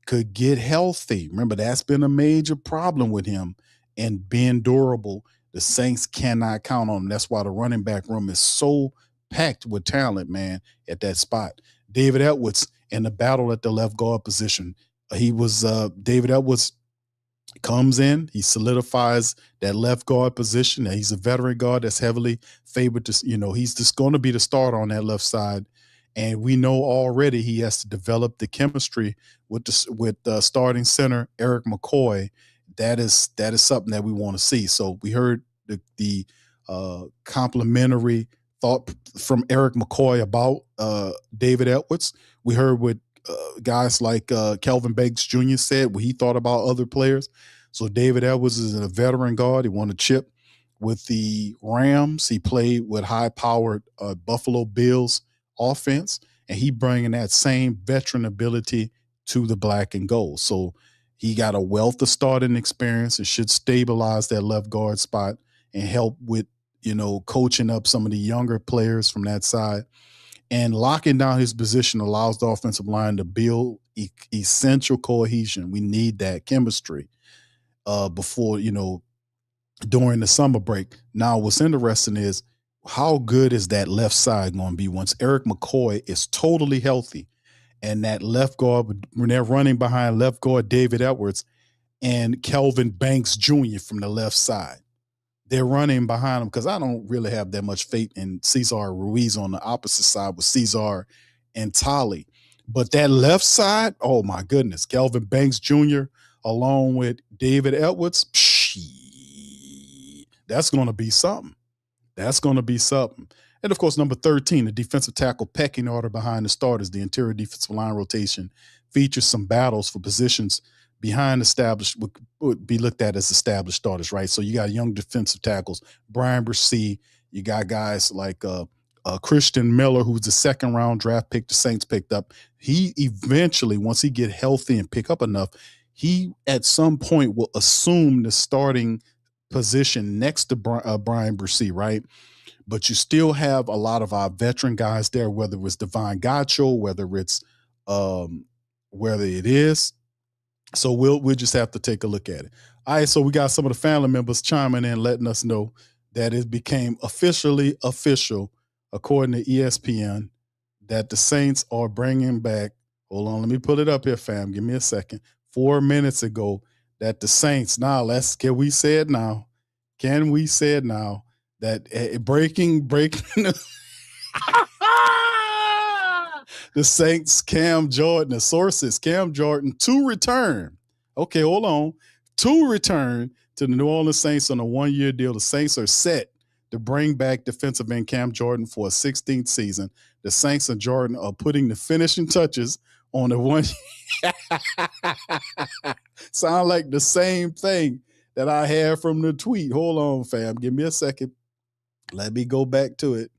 could get healthy. Remember, that's been a major problem with him, and being durable. The Saints cannot count on him. That's why the running back room is so packed with talent, man, at that spot. David Edwards in the battle at the left guard position. David Edwards comes in, he solidifies that left guard position. Now, he's a veteran guard that's heavily favored to, he's just going to be the starter on that left side. And we know already he has to develop the chemistry with starting center Eric McCoy. That is something that we want to see. So we heard the complimentary thought from Eric McCoy about David Edwards. We heard what guys like Kelvin Banks Jr. said, what he thought about other players. So David Edwards is a veteran guard. He won a chip with the Rams. He played with high-powered Buffalo Bills offense, and he bringing that same veteran ability to the black and gold. So he got a wealth of starting experience. It should stabilize that left guard spot and help with, coaching up some of the younger players from that side. And locking down his position allows the offensive line to build essential cohesion. We need that chemistry before, during the summer break. Now, what's interesting is how good is that left side going to be once Eric McCoy is totally healthy, and that left guard, when they're running behind left guard David Edwards and Kelvin Banks Jr. from the left side. They're running behind him because I don't really have that much faith in Cesar Ruiz on the opposite side with Cesar and Tolly. But that left side, oh my goodness, Kelvin Banks Jr. along with David Edwards, that's going to be something. That's going to be something. And, of course, number 13, the defensive tackle pecking order behind the starters. The interior defensive line rotation features some battles for positions behind established, would be looked at as established starters, right? So you got young defensive tackles, Brian Brissy. You got guys like Christian Miller, who's the second-round draft pick the Saints picked up. He eventually, once he get healthy and pick up enough, he at some point will assume the starting position next to Brian Brissy, right? But you still have a lot of our veteran guys there, whether it's Divine Gacho, whether it is. So we'll just have to take a look at it. All right, so we got some of the family members chiming in, letting us know that it became officially official, according to ESPN, that the Saints are bringing back, hold on, let me pull it up here, fam. Give me a second. 4 minutes ago, that the Saints, can we say it now? Can we say it now? That breaking the Saints, Cam Jordan, the sources, Cam Jordan to return. Okay, hold on. To return to the New Orleans Saints on a 1-year deal. The Saints are set to bring back defensive end Cam Jordan for a 16th season. The Saints and Jordan are putting the finishing touches on the one. Sound like the same thing that I had from the tweet. Hold on, fam. Give me a second. Let me go back to it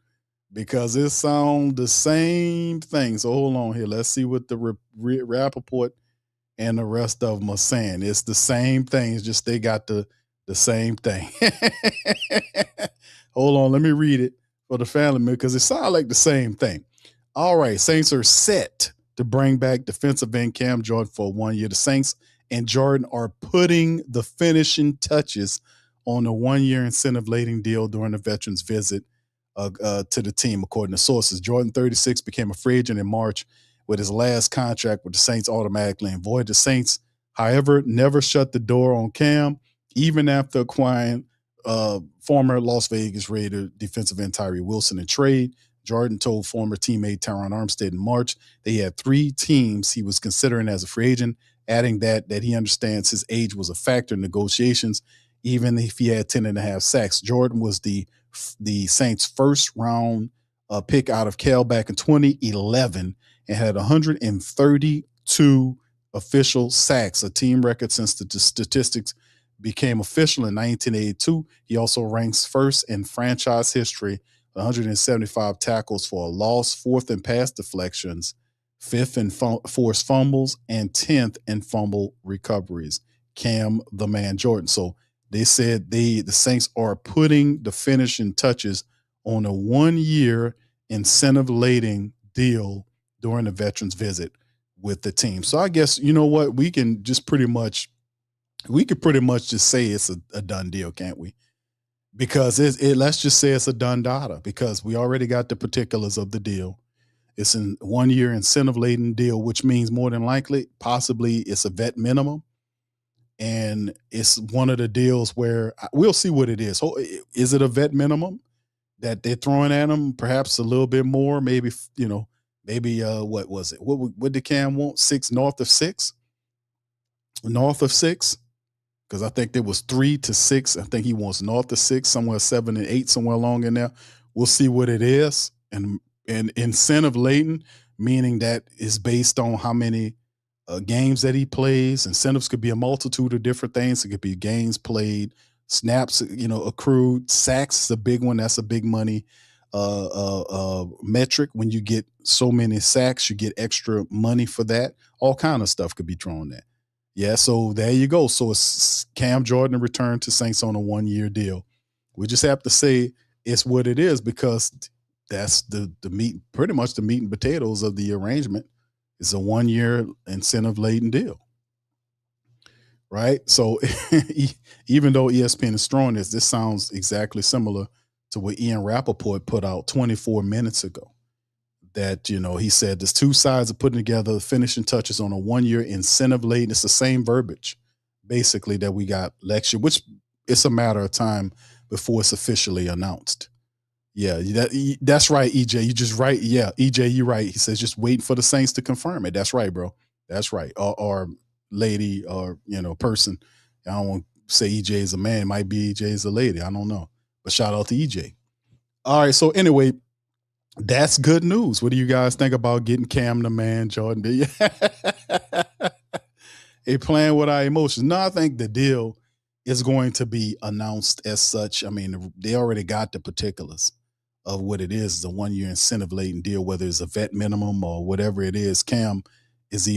because it sounds the same thing. So hold on here. Let's see what the Rappaport and the rest of them are saying. It's the same thing. It's just they got the same thing. Hold on, let me read it for the family because it sounds like the same thing. All right, Saints are set to bring back defensive end Cam Jordan for 1 year. The Saints and Jordan are putting the finishing touches on a 1 year incentive laden deal during the veterans visit to the team, according to sources. Jordan, 36, became a free agent in March with his last contract with the Saints automatically void. The Saints, however, never shut the door on Cam, even after acquiring former Las Vegas Raider defensive end Tyree Wilson in trade. Jordan told former teammate Tyron Armstead in March that he had 3 teams he was considering as a free agent, adding that he understands his age was a factor in negotiations, even if he had 10.5 sacks. Jordan was the Saints' first round pick out of Cal back in 2011 and had 132 official sacks, a team record since the statistics became official in 1982. He also ranks first in franchise history, 175 tackles for a loss, 4th in pass deflections, 5th in forced fumbles, and 10th in fumble recoveries. Cam the Man Jordan. So they said the Saints are putting the finishing touches on a 1 year incentive laden deal during the veterans visit with the team. So I guess, you know what, we could pretty much just say it's a done deal, can't we? Because let's just say it's a done data because we already got the particulars of the deal. It's a 1 year incentive laden deal, which means more than likely, possibly it's a vet minimum. And it's one of the deals where we'll see what it is. So is it a vet minimum that they're throwing at him? Perhaps a little bit more, maybe, what was it? What did Cam want? 6 north of 6? North of 6? Because I think there was 3 to 6. I think he wants north of 6, somewhere 7 and 8, somewhere along in there. We'll see what it is. And incentive laden, meaning that is based on how many games that he plays. Incentives could be a multitude of different things. It could be games played, snaps, accrued. Sacks is a big one. That's a big money metric. When you get so many sacks, you get extra money for that. All kind of stuff could be thrown there. Yeah, so there you go. So it's Cam Jordan returned to Saints on a 1 year deal. We just have to say it's what it is because that's the meat, pretty much the meat and potatoes of the arrangement. It's a 1 year incentive laden deal. Right? So even though ESPN is throwing this sounds exactly similar to what Ian Rappaport put out 24 minutes ago. That, he said there's 2 sides of putting together finishing touches on a 1 year incentive laden. It's the same verbiage, basically, that we got next year, which it's a matter of time before it's officially announced. Yeah, that's right, EJ. You just right. Yeah, EJ, you're right. He says just waiting for the Saints to confirm it. That's right, bro. That's right. Or lady or, person. I don't want to say EJ is a man. It might be EJ is a lady. I don't know. But shout out to EJ. All right, so anyway, that's good news. What do you guys think about getting Cam the Man Jordan? Hey, playing with our emotions. No, I think the deal is going to be announced as such. I mean, they already got the particulars of what it is. It's a 1 year incentive laden deal, whether it's a vet minimum or whatever it is. Cam is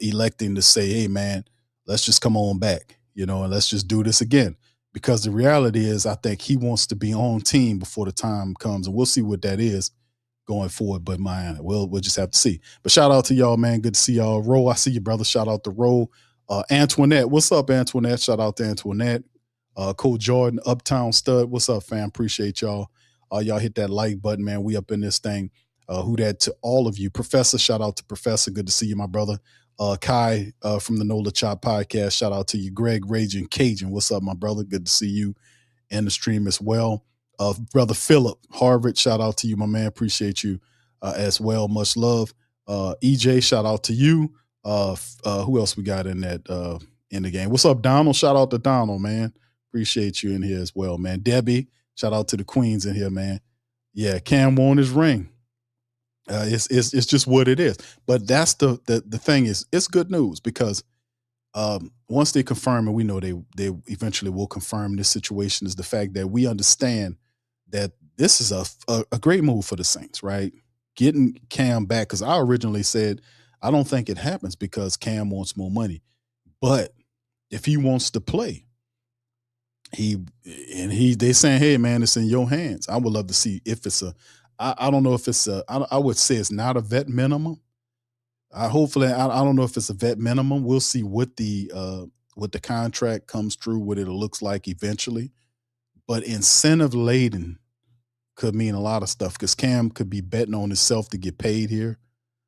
electing to say, hey, man, let's just come on back, and let's just do this again. Because the reality is, I think he wants to be on team before the time comes, and we'll see what that is going forward. But we'll just have to see. But shout out to y'all, man. Good to see y'all. Ro, I see you, brother. Shout out to Ro. Antoinette, what's up, Antoinette? Shout out to Antoinette. Coach Jordan, Uptown Stud. What's up, fam? Appreciate y'all. Y'all hit that like button, man. We up in this thing. Who that to all of you. Professor, shout out to Professor. Good to see you, my brother. Kai from the Nola Chop podcast. Shout out to you. Greg Raging Cajun. What's up, my brother? Good to see you in the stream as well. Brother Philip Harvard, shout out to you, my man. Appreciate you as well. Much love. EJ, shout out to you. Who else we got in that in the game? What's up, Donald? Shout out to Donald, man. Appreciate you in here as well, man. Debbie, shout out to the queens in here, man. Yeah, Cam won his ring. It's just what it is. But that's the thing is, it's good news because once they confirm, and we know they eventually will confirm this situation, is the fact that we understand that this is a great move for the Saints, right? Getting Cam back, because I originally said I don't think it happens because Cam wants more money. But if he wants to play, they saying, hey man, it's in your hands. I would love to see if it's I don't know if it's I would say it's not a vet minimum. I don't know if it's a vet minimum. We'll see what the contract comes through, what it looks like eventually. But incentive laden could mean a lot of stuff because Cam could be betting on himself to get paid here.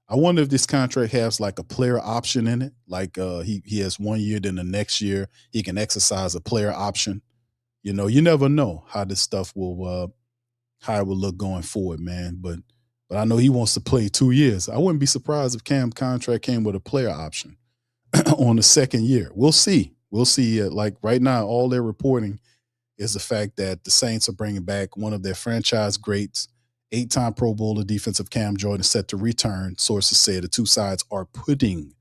I wonder if this contract has like a player option in it. Like he has 1 year, then the next year he can exercise a player option. You know, you never know how this stuff will how it will look going forward, man. But I know he wants to play 2 years. I wouldn't be surprised if Cam's contract came with a player option on the second year. We'll see. We'll see. Like right now, all they're reporting is the fact that the Saints are bringing back one of their franchise greats, 8-time Pro Bowler defensive Cam Jordyn set to return. Sources say the two sides are putting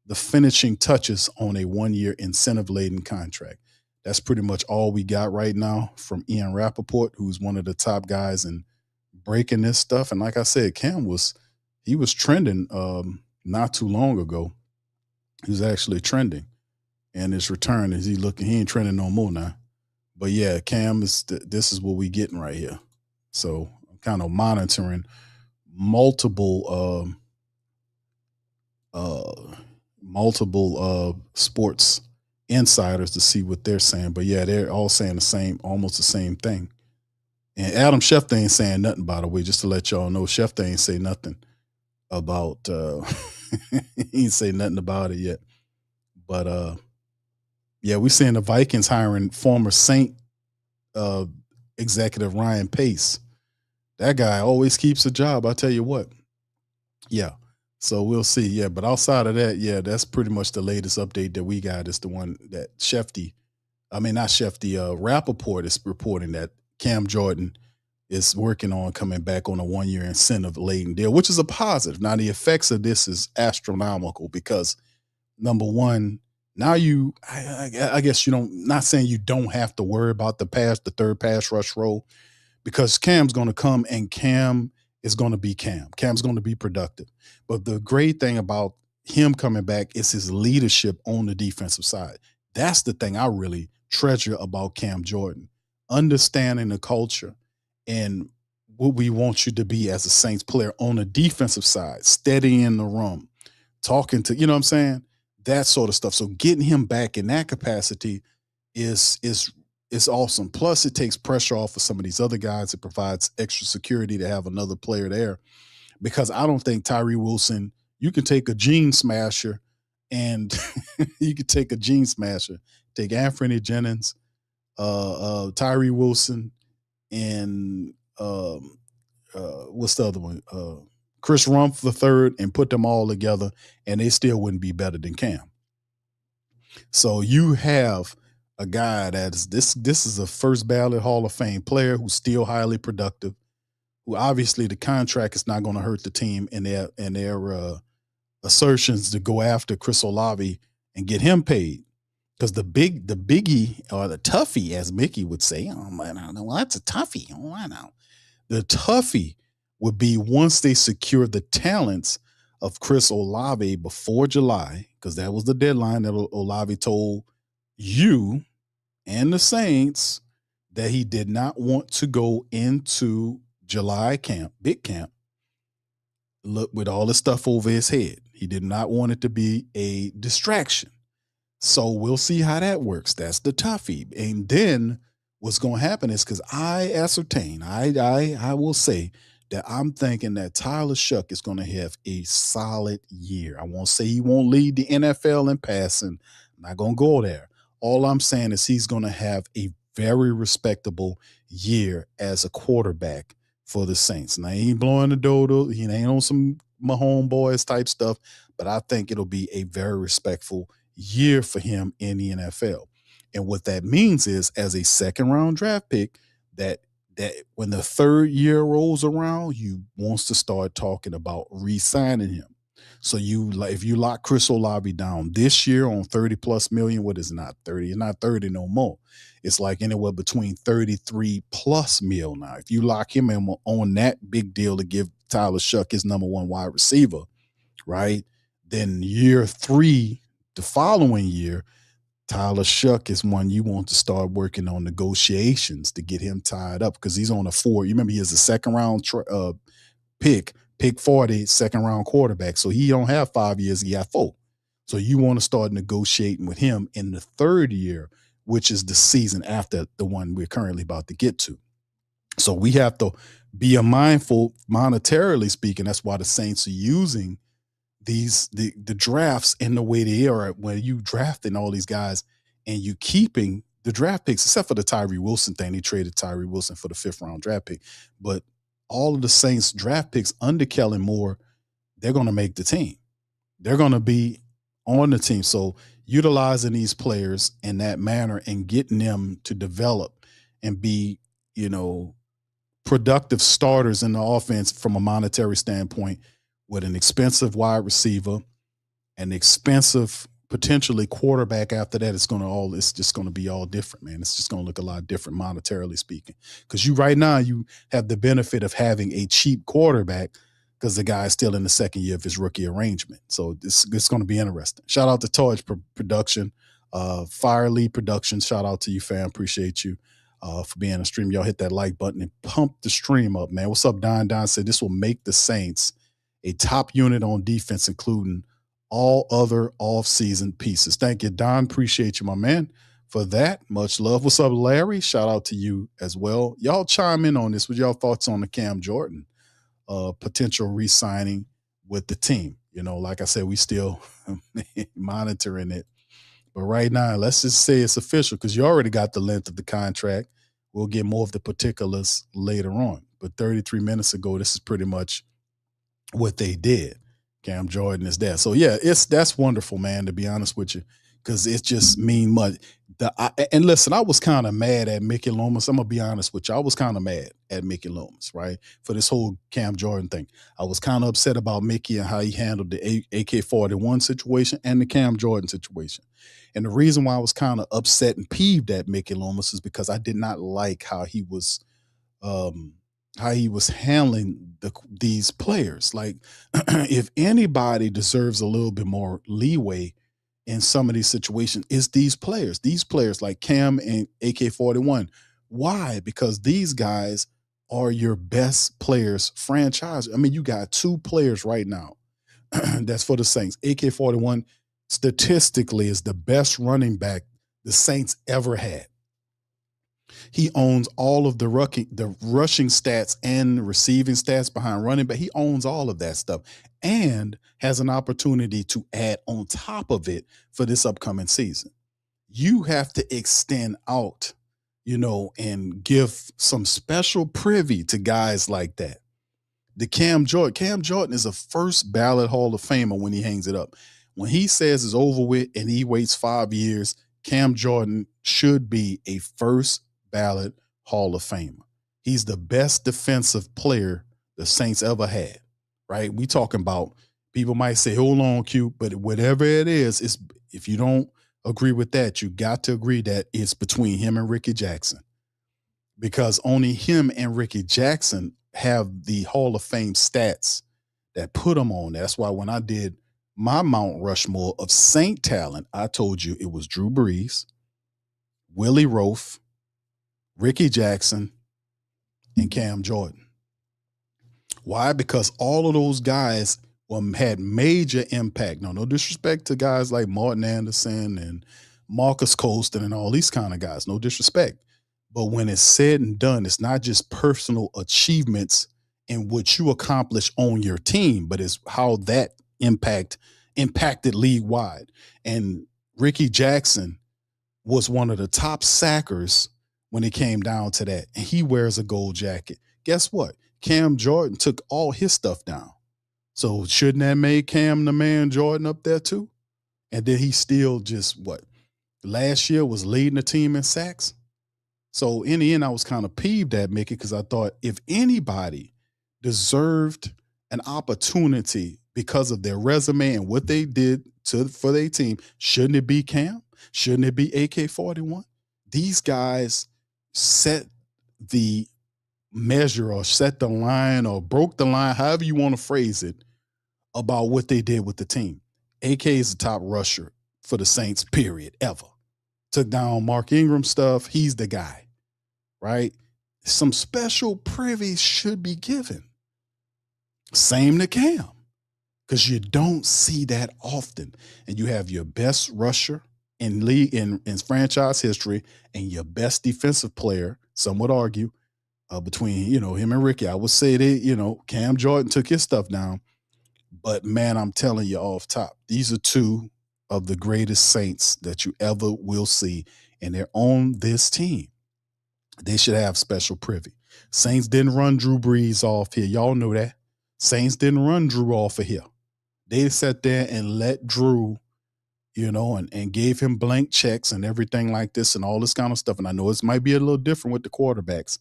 the finishing touches on a 1-year incentive-laden contract. That's pretty much all we got right now from Ian Rappaport, who's one of the top guys in breaking this stuff. And like I said, Cam was trending not too long ago. He was actually trending. And his return he ain't trending no more now. But yeah, Cam this is what we getting right here. So I'm kind of monitoring multiple sports insiders to see what they're saying. But yeah, they're all saying almost the same thing. And Adam Schefter ain't saying nothing, by the way, just to let y'all know. Schefter ain't say nothing about he ain't say nothing about it yet. But yeah, we're seeing the Vikings hiring former Saint executive Ryan Pace. That guy always keeps a job, I tell you what. Yeah. So we'll see. Yeah, but outside of that, yeah, that's pretty much the latest update that we got is the one that Rappaport is reporting that Cam Jordyn is working on coming back on a 1-year incentive-laden deal, which is a positive. Now, the effects of this is astronomical because, number one, now I guess not saying you don't have to worry about the third pass rush role because Cam's going to come and Cam is going to be Cam. Cam's going to be productive. But the great thing about him coming back is his leadership on the defensive side. That's the thing I really treasure about Cam Jordyn. Understanding the culture and what we want you to be as a Saints player on the defensive side, steady in the room, talking to, you know what I'm saying? That sort of stuff. So getting him back in that capacity is awesome. Plus, it takes pressure off of some of these other guys. It provides extra security to have another player there. Because I don't think Tyree Wilson, you can take a gene smasher and take Anthony Jennings, Tyree Wilson, and what's the other one? Chris Rumph III, and put them all together, and they still wouldn't be better than Cam. So you have a guy that is this is a first ballot Hall of Fame player who's still highly productive, who obviously the contract is not going to hurt the team in their assertions to go after Chris Olave and get him paid. Because the biggie or the toughie, as Mickey would say, well, that's a toughie. Oh, I know. The toughie would be once they secure the talents of Chris Olave before July, because that was the deadline that Olave told you and the Saints that he did not want to go into July camp, big camp, look with all the stuff over his head. He did not want it to be a distraction. So we'll see how that works. That's the toughie. And then what's going to happen is, because I ascertain, I will say that I'm thinking that Tyler Shough is going to have a solid year. I won't say he won't lead the NFL in passing. I'm not going to go there. All I'm saying is he's going to have a very respectable year as a quarterback for the Saints. Now, he ain't blowing the dodo. He ain't on some Mahomes boys type stuff, but I think it'll be a very respectful year for him in the NFL. And what that means is, as a second-round draft pick, that when the third year rolls around, you wants to start talking about re-signing him. So if you lock Chris Olave down this year on $30+ million, what is it, not 30? It's not 30 no more. It's like anywhere between $33+ million now. If you lock him in on that big deal to give Tyler Shough his number one wide receiver, right? Then year 3, the following year, Tyler Shough is one you want to start working on negotiations to get him tied up because he's on a 4. You remember he has a second round pick 40, second round quarterback. So he don't have 5 years, he got 4. So you want to start negotiating with him in the 3rd year, which is the season after the one we're currently about to get to. So we have to be mindful, monetarily speaking. That's why the Saints are using the drafts in the way they are, when you drafting all these guys and you keeping the draft picks, except for the Tyree Wilson thing. They traded Tyree Wilson for the 5th round draft pick. But all of the Saints draft picks under Kellen Moore, they're going to make the team. They're going to be on the team. So utilizing these players in that manner and getting them to develop and be, productive starters in the offense from a monetary standpoint, with an expensive wide receiver, an expensive potentially quarterback after that, it's just going to be all different, man. It's just going to look a lot different monetarily speaking. Because right now you have the benefit of having a cheap quarterback because the guy's still in the 2nd year of his rookie arrangement. So it's going to be interesting. Shout out to Torch Production, Fire Lead Productions. Shout out to you, fam. Appreciate you for being on the stream. Y'all hit that like button and pump the stream up, man. What's up, Don? Don said this will make the Saints a top unit on defense, including all other off-season pieces. Thank you, Don. Appreciate you, my man, for that. Much love. What's up, Larry? Shout out to you as well. Y'all chime in on this. What y'all thoughts on the Cam Jordyn potential re-signing with the team? Like I said, we still monitoring it. But right now, let's just say it's official because you already got the length of the contract. We'll get more of the particulars later on. But 33 minutes ago, this is pretty much what they did. Cam Jordyn is there. So yeah, that's wonderful, man, to be honest with you, because it just mean much. And listen, I was kind of mad at Mickey Loomis. I'm gonna be honest with you. I was kind of mad at Mickey Loomis, right, for this whole Cam Jordyn thing. I was kind of upset about Mickey and how he handled the AK-41 situation and the Cam Jordyn situation. And the reason why I was kind of upset and peeved at Mickey Loomis is because I did not like how he was handling these players. Like, if anybody deserves a little bit more leeway in some of these situations, it's these players. These players like Cam and AK-41. Why? Because these guys are your best players franchise. I mean, you got 2 players right now that's for the Saints. AK-41 statistically is the best running back the Saints ever had. He owns all of the rushing stats and receiving stats behind running, but he owns all of that stuff and has an opportunity to add on top of it for this upcoming season. You have to extend out, and give some special privy to guys like that. The Cam Jordyn is a first ballot Hall of Famer when he hangs it up. When he says it's over with and he waits 5 years, Cam Jordyn should be a first ballot Hall of Famer. He's the best defensive player the Saints ever had, right? We talking about, people might say, hold on, Q, but whatever it is, if you don't agree with that, you got to agree that it's between him and Ricky Jackson, because only him and Ricky Jackson have the Hall of Fame stats that put them on. That's why when I did my Mount Rushmore of Saint talent, I told you it was Drew Brees, Willie Roaf, Ricky Jackson, and Cam Jordyn. Why? Because all of those guys had major impact. No disrespect to guys like Martin Anderson and Marcus Colston and all these kind of guys. No disrespect. But when it's said and done, it's not just personal achievements and what you accomplish on your team, but it's how that impacted league-wide. And Ricky Jackson was one of the top sackers when it came down to that. And he wears a gold jacket. Guess what? Cam Jordyn took all his stuff down. So shouldn't that make Cam the man Jordyn up there too? And then he still last year was leading the team in sacks. So in the end, I was kind of peeved at Mickey because I thought if anybody deserved an opportunity because of their resume and what they did for their team, shouldn't it be Cam? Shouldn't it be AK-41? These guys set the measure or set the line or broke the line, however you want to phrase it, about what they did with the team. AK is the top rusher for the Saints, period, ever. Took down Mark Ingram stuff. He's the guy, right? Some special privy should be given. Same to Cam, because you don't see that often. And you have your best rusher in league in franchise history and your best defensive player, some would argue, between, him and Ricky. I would say that, Cam Jordan took his stuff down. But, man, I'm telling you off top, these are two of the greatest Saints that you ever will see, and they're on this team. They should have special privy. Saints didn't run Drew Brees off here. Y'all know that. Saints didn't run Drew off of here. They sat there and let Drew, and gave him blank checks and everything like this and all this kind of stuff. And I know this might be a little different with the quarterbacks,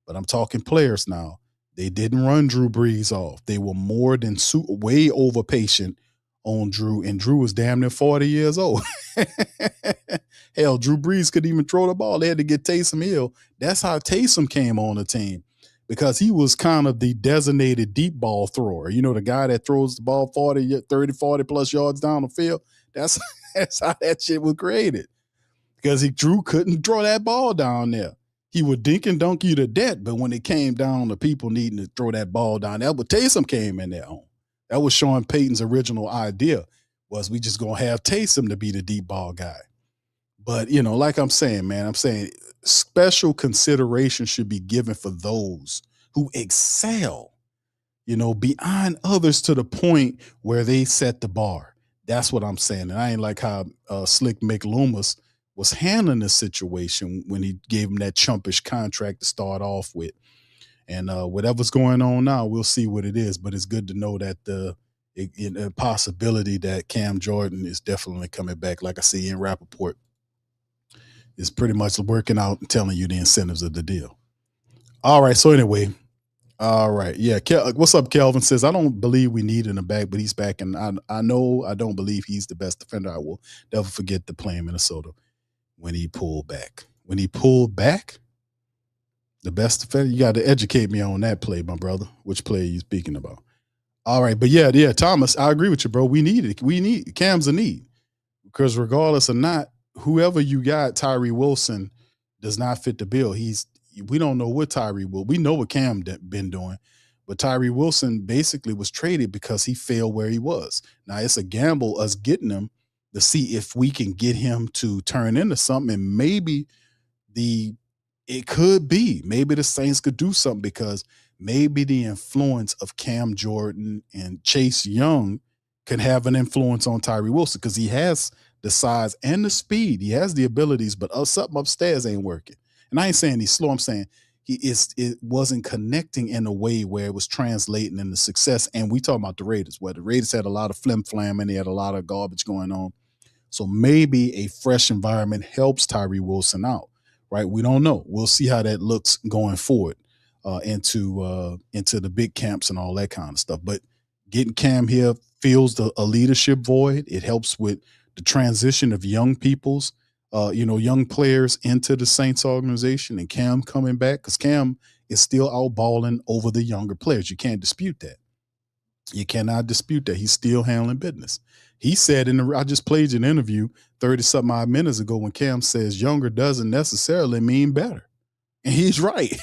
but I'm talking players now. They didn't run Drew Brees off. They were more than way over patient on Drew, and Drew was damn near 40 years old. Hell, Drew Brees couldn't even throw the ball. They had to get Taysom Hill. That's how Taysom came on the team, because he was kind of the designated deep ball thrower. The guy that throws the ball 30, 40 plus yards down the field. That's how that shit was created, because Drew couldn't throw that ball down there. He would dink and dunk you to death, but when it came down to people needing to throw that ball down, that what Taysom came in there on. That was Sean Payton's original idea, was we just going to have Taysom to be the deep ball guy. But, like I'm saying, man, special consideration should be given for those who excel, beyond others to the point where they set the bar. That's what I'm saying. And I ain't like how Slick Mick Loomis was handling the situation when he gave him that chumpish contract to start off with. And whatever's going on now, we'll see what it is. But it's good to know that the possibility that Cam Jordan is definitely coming back. Like I see in Rappaport, is pretty much working out and telling you the incentives of the deal. All right. So anyway, all right. Yeah. What's up, Kelvin? Says, I don't believe we need him back, but he's back. And I know I don't believe he's the best defender. I will never forget the play in Minnesota when he pulled back. When he pulled back, the best defender, you got to educate me on that play, my brother. Which play are you speaking about? All right. But yeah, Thomas, I agree with you, bro. We need it. Cam's a need. Because regardless or not, whoever you got, Tyree Wilson does not fit the bill. We don't know what Tyree will. We know what Cam been doing, but Tyree Wilson basically was traded because he failed where he was. Now it's a gamble us getting him to see if we can get him to turn into something, and maybe it could be. Maybe the Saints could do something, because maybe the influence of Cam Jordan and Chase Young can have an influence on Tyree Wilson, because he has the size and the speed. He has the abilities, but something upstairs ain't working. And I ain't saying he's slow. I'm saying it wasn't connecting in a way where it was translating into success. And we talking about the Raiders, where the Raiders had a lot of flim-flam and they had a lot of garbage going on. So maybe a fresh environment helps Tyree Wilson out, right? We don't know. We'll see how that looks going forward into the big camps and all that kind of stuff. But getting Cam here fills a leadership void. It helps with the transition of young young players into the Saints organization, and Cam coming back, because Cam is still outballing over the younger players. You can't dispute that. You cannot dispute that. He's still handling business. He said I just played an interview 30-something odd minutes ago when Cam says younger doesn't necessarily mean better. And he's right.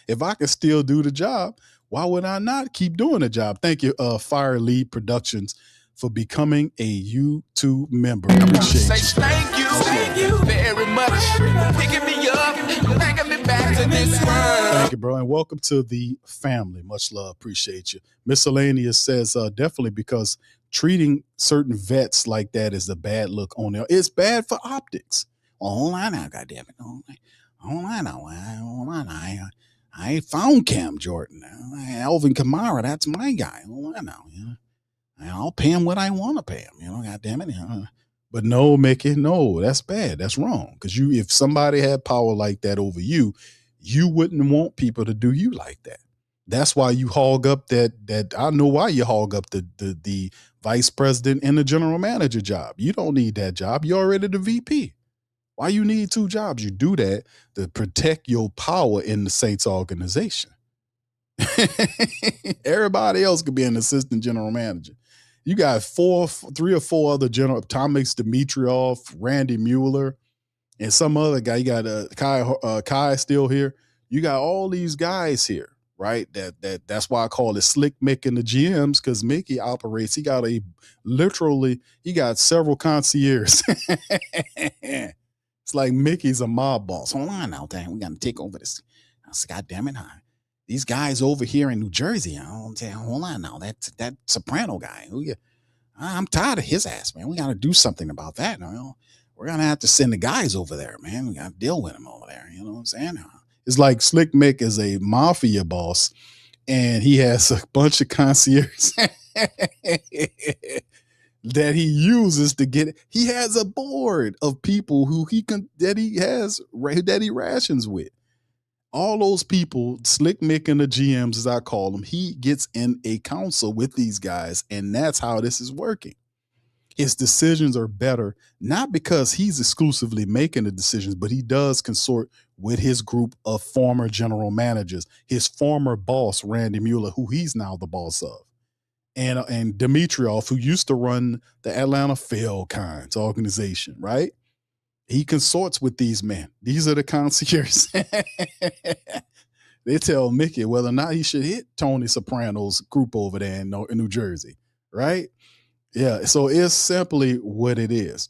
If I can still do the job, why would I not keep doing the job? Thank you, Fire Lead Productions, for becoming a YouTube member. Appreciate you. Thank you very much for picking me up, bringing me back to this world. Thank you, bro, and welcome to the family. Much love. Appreciate you. Miscellaneous says, definitely, because treating certain vets like that is a bad look on there. It's bad for optics. Well, hold on now, goddammit. Hold on now. I ain't found Cam Jordan. Alvin Kamara, that's my guy. Hold on now. I'll pay him what I want to pay him. God damn it. But no, Mickey, no, that's bad. That's wrong. Because if somebody had power like that over you, you wouldn't want people to do you like that. That's why you hog up that I know why you hog up the vice president and the general manager job. You don't need that job. You're already the VP. Why you need two jobs? You do that to protect your power in the Saints organization. Everybody else could be an assistant general manager. You got 3 or 4 other general, Thomas Dimitrov, Randy Mueller, and some other guy. You got Kai still here. You got all these guys here, right? That's why I call it Slick Mick and the GMs, because Mickey operates. He got several concierges. It's like Mickey's a mob boss. Hold on now, dang, we got to take over this. God damn it, these guys over here in New Jersey. Hold on now, that Soprano guy. I'm tired of his ass, man. We got to do something about that. We're gonna have to send the guys over there, man. We got to deal with them over there. You know what I'm saying? It's like Slick Mick is a mafia boss, and he has a bunch of concierges that he uses to get it. He has a board of people that he rations with. All those people, Slick Mick and the GMs, as I call them, he gets in a council with these guys, and that's how this is working. His decisions are better, not because he's exclusively making the decisions, but he does consort with his group of former general managers, his former boss, Randy Mueller, who he's now the boss of, and Dimitrov, who used to run the Atlanta Falcons organization, right? He consorts with these men. These are the concierges. They tell Mickey whether or not he should hit Tony Soprano's group over there in New Jersey, right? Yeah, so it's simply what it is.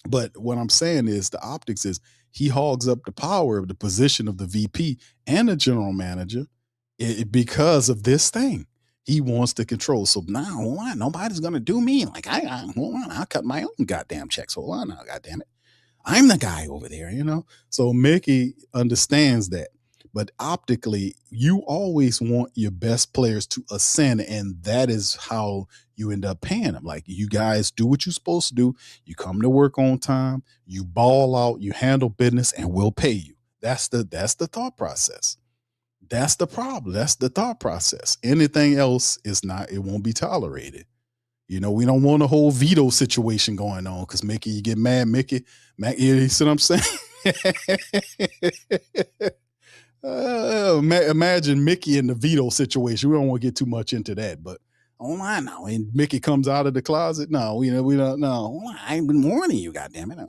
But what I'm saying is the optics is he hogs up the power of the position of the VP and the general manager because of this thing. He wants to control. So now, hold on, nobody's going to do me. Like, hold on, I'll cut my own goddamn checks. Hold on now, goddamn it. I'm the guy over there, So Mickey understands that. But optically, you always want your best players to ascend, and that is how you end up paying them. Like, you guys do what you're supposed to do. You come to work on time, you ball out, you handle business, and we'll pay you. That's the thought process. That's the problem. That's the thought process. Anything else is not, it won't be tolerated. We don't want a whole veto situation going on because Mickey, you get mad, Mickey. You see what I'm saying? Imagine Mickey in the veto situation. We don't want to get too much into that, but hold on now. And Mickey comes out of the closet. No, we don't know. I ain't been warning you, goddammit.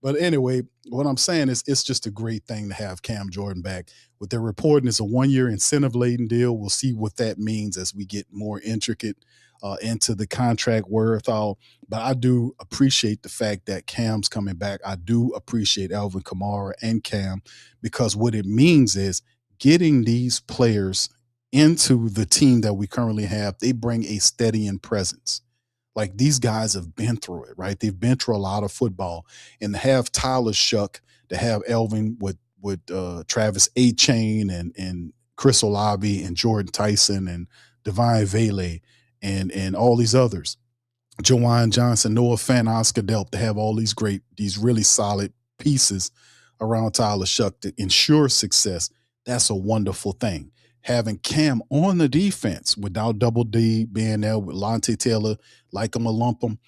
But anyway, what I'm saying is it's just a great thing to have Cam Jordyn back. What they're reporting is a 1-year incentive-laden deal. We'll see what that means as we get more intricate into the contract wherewithal. But I do appreciate the fact that Cam's coming back. I do appreciate Alvin Kamara and Cam, because what it means is getting these players into the team that we currently have, they bring a steadying presence. Like, these guys have been through it, right? They've been through a lot of football. And to have Tyler Shough, to have Alvin with Travis Etienne and Chris Olave and Jordyn Tyson and Divine Vele and all these others, Jawan Johnson, Noah Fant, Oscar Delp, to have all these really solid pieces around Tyler Shough to ensure success, that's a wonderful thing. Having Cam on the defense without Double D being there, with Lonte Taylor, like him or lump him,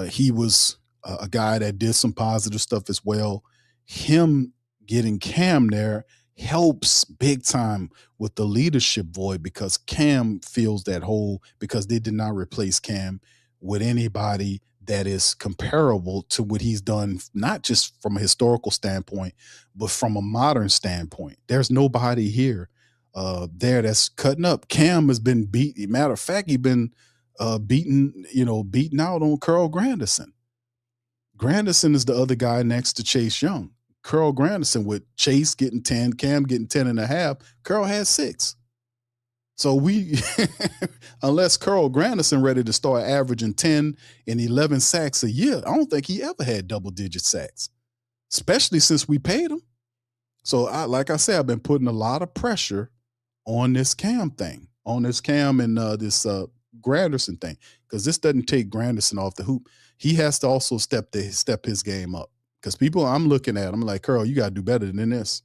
he was a guy that did some positive stuff as well. Him getting Cam there helps big time with the leadership void, because Cam feels that hole, because they did not replace Cam with anybody that is comparable to what he's done, not just from a historical standpoint, but from a modern standpoint. There's nobody here there that's cutting up. Cam has been beat. Matter of fact, he's been beaten out on Carl Granderson. Granderson is the other guy next to Chase Young. Carl Granderson, with Chase getting 10, Cam getting 10.5, Carl has 6. So unless Carl Granderson ready to start averaging 10 and 11 sacks a year, I don't think he ever had double-digit sacks, especially since we paid him. So like I said, I've been putting a lot of pressure on this Cam thing, on this Cam and this Granderson thing, because this doesn't take Granderson off the hoop. He has to also step his game up, because people I'm looking at, I'm like, Carl, you got to do better than this.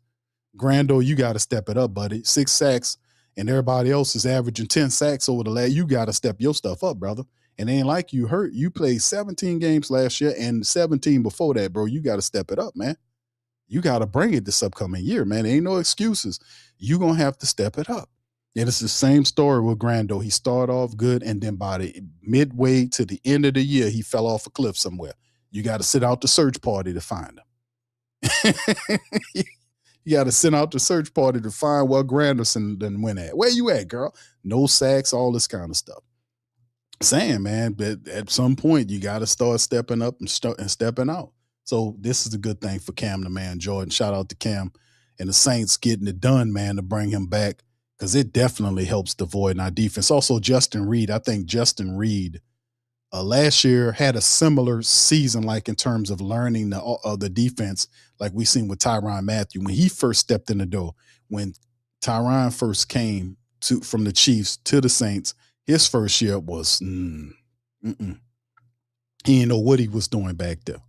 Grando, you got to step it up, buddy. 6 sacks, and everybody else is averaging 10 sacks over the last. You got to step your stuff up, brother. And it ain't like you hurt. You played 17 games last year and 17 before that, bro. You got to step it up, man. You got to bring it this upcoming year, man. There ain't no excuses. You're going to have to step it up. And it's the same story with Grando. He started off good, and then by the midway to the end of the year, he fell off a cliff somewhere. You got to sit out the search party to find him. You got to send out the search party to find where Granderson done went at. Where you at, girl? No sacks, all this kind of stuff. Saying, man, but at some point you got to start stepping up and stepping out. So this is a good thing for Cam, the man, Jordyn. Shout out to Cam and the Saints getting it done, man, to bring him back, because it definitely helps the void in our defense. Also, Justin Reed. I think Justin Reed last year had a similar season, like in terms of learning the defense, like we seen with Tyrann Mathieu when he first stepped in the door. When Tyrann first came from the Chiefs to the Saints, his first year was he didn't know what he was doing back there.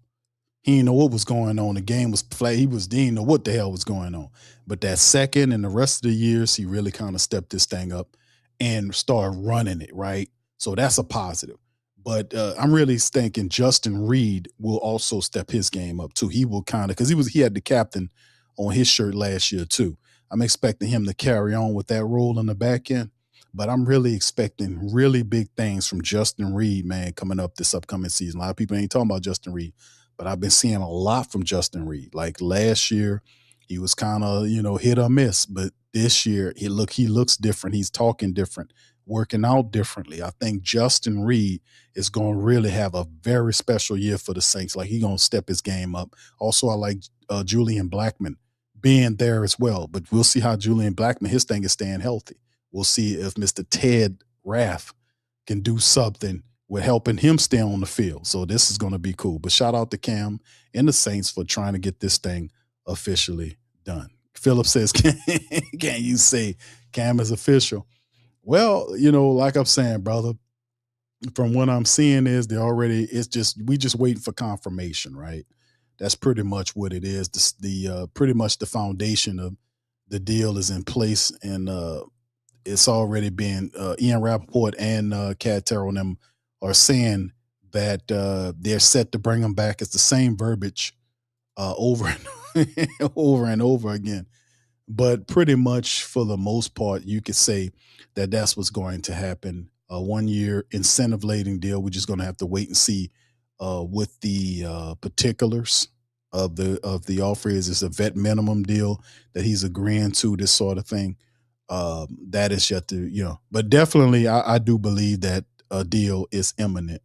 He didn't know what was going on. The game was flat. He didn't know what the hell was going on. But that second and the rest of the years, he really kind of stepped this thing up and started running it, right? So that's a positive. But I'm really thinking Justin Reed will also step his game up too. He will kind of, because he had the captain on his shirt last year too. I'm expecting him to carry on with that role in the back end. But I'm really expecting really big things from Justin Reed, man, coming up this upcoming season. A lot of people ain't talking about Justin Reed, but I've been seeing a lot from Justin Reed. Like last year, he was kind of, hit or miss. But this year, he looks different. He's talking different, working out differently. I think Justin Reed is going to really have a very special year for the Saints. Like, he's going to step his game up. Also, I like Julian Blackmon being there as well. But we'll see how Julian Blackmon, his thing is staying healthy. We'll see if Mr. Ted Rath can do something with helping him stay on the field. So this is going to be cool. But shout out to Cam and the Saints for trying to get this thing officially done. Philip says, can you say Cam is official? Well, like I'm saying, brother, from what I'm seeing is we just waiting for confirmation, right? That's pretty much what it is. Pretty much the foundation of the deal is in place, and it's already been Ian Rappaport and Cat Terrell and them are saying that they're set to bring them back. It's the same verbiage over and over again. But pretty much for the most part, you could say that that's what's going to happen. A 1-year incentive-laden deal. We're just going to have to wait and see what the particulars of the offer is. It's a vet minimum deal that he's agreeing to, this sort of thing. That is yet to, but definitely I do believe that a deal is imminent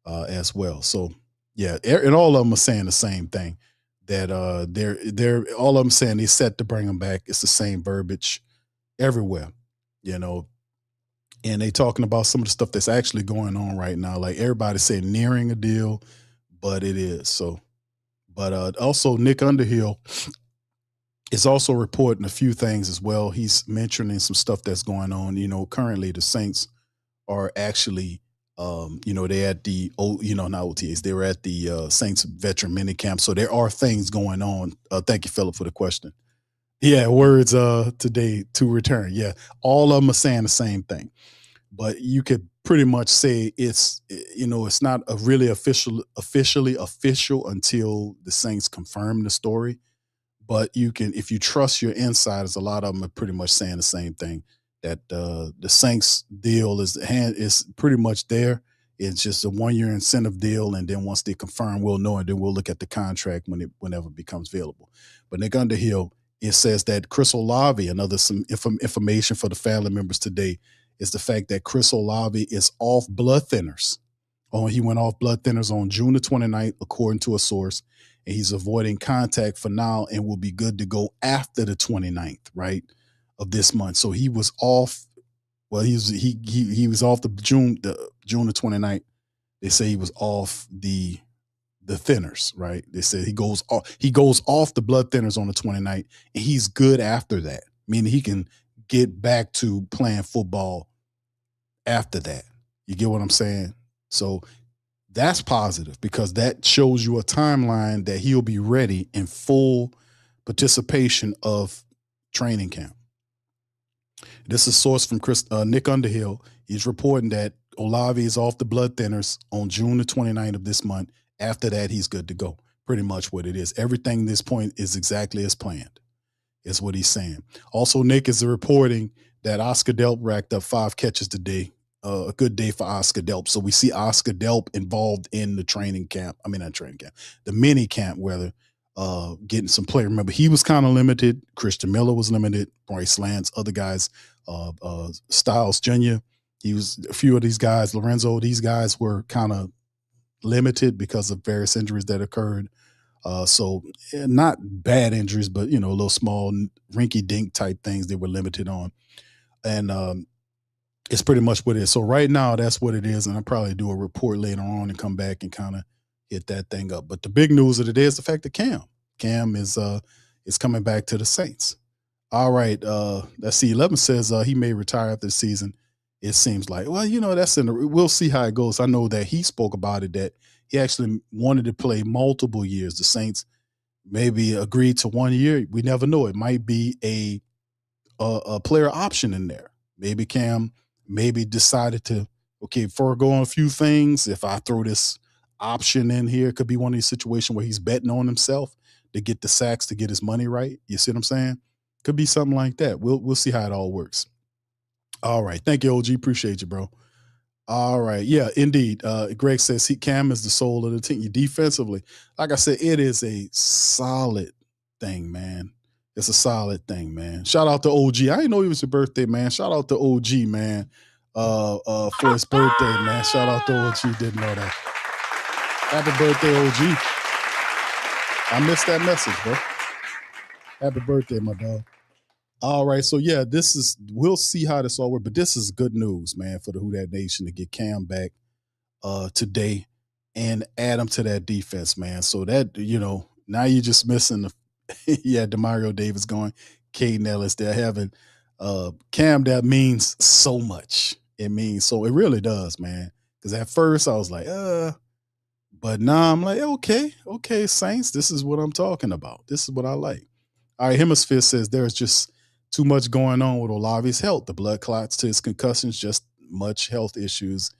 as well. So yeah, and all of them are saying the same thing, that they're all of them saying they're set to bring them back. It's the same verbiage everywhere, and they talking about some of the stuff that's actually going on right now. Like everybody saying nearing a deal, but it is so. But also Nick Underhill is also reporting a few things as well. He's mentioning some stuff that's going on. Currently the Saints are actually, they're at the, not OTAs, they were at the Saints veteran minicamp. So there are things going on. Thank you, Philip, for the question. Yeah, words today to return. Yeah, all of them are saying the same thing. But you could pretty much say it's not a really officially official until the Saints confirm the story. But you can, if you trust your insiders, a lot of them are pretty much saying the same thing, that the Saints deal is pretty much there. It's just a 1-year incentive deal, and then once they confirm, we'll know, and then we'll look at the contract whenever it becomes available. But Nick Underhill, it says that Chris Olave, some information for the family members today, is the fact that Chris Olave is off blood thinners. He went off blood thinners on June the 29th, according to a source, and he's avoiding contact for now and will be good to go after the 29th, right, of this month. So he was off. Well, he was off the June the 29th. They say he was off the thinners, right? They said he goes off the blood thinners on the 29th, and he's good after that, meaning he can get back to playing football after that. You get what I'm saying? So that's positive, because that shows you a timeline that he'll be ready in full participation of training camp. This is a source from Nick Underhill. He's reporting that Olave is off the blood thinners on June the 29th of this month. After that, he's good to go. Pretty much what it is. Everything at this point is exactly as planned, is what he's saying. Also, Nick is reporting that Oscar Delp racked up 5 catches today. A good day for Oscar Delp. So we see Oscar Delp involved in the training camp. I mean, not training camp, the mini camp, whether getting some play. Remember, he was kind of limited. Christian Miller was limited. Bryce Lance, other guys, Styles Jr. He was a few of these guys. Lorenzo, these guys were kind of limited because of various injuries that occurred. So not bad injuries, but, you know, a little small rinky-dink type things they were limited on. And it's pretty much what it is. So right now, that's what it is. And I'll probably do a report later on and come back and kind of hit that thing up. But the big news of the day is the fact that Cam is coming back to the Saints. All right. Let's see. 11 says he may retire after the season. It seems like, well, you know, we'll see how it goes. I know that he spoke about it, that he actually wanted to play multiple years. The Saints maybe agreed to 1 year. We never know. It might be a player option in there. Maybe Cam decided to, okay, forego on a few things. If I throw this option in here, it could be one of these situations where he's betting on himself to get the sacks, to get his money right. You see what I'm saying? Could be something like that. We'll see how it all works. All right. Thank you, OG. Appreciate you, bro. All right. Yeah, indeed. Greg says Cam is the soul of the team. Defensively, like I said, it is a solid thing, man. It's a solid thing, man. Shout out to OG. I didn't know it was your birthday, man. Shout out to OG, man. For his birthday, man. Shout out to OG. Didn't know that. Happy birthday, OG. I missed that message, bro. Happy birthday, my dog. All right, so yeah, we'll see how this all works, but this is good news, man, for the Who Dat Nation to get Cam back today and add him to that defense, man. So that, you know, now you're just missing Demario Davis going, Caden Ellis. They're having Cam. That means so much. It really does, man. Because at first I was like, but now I'm like, okay, Saints, this is what I'm talking about. This is what I like. All right, Hemisphere says there's just too much going on with Olave's health. The blood clots to his concussions, just much health issues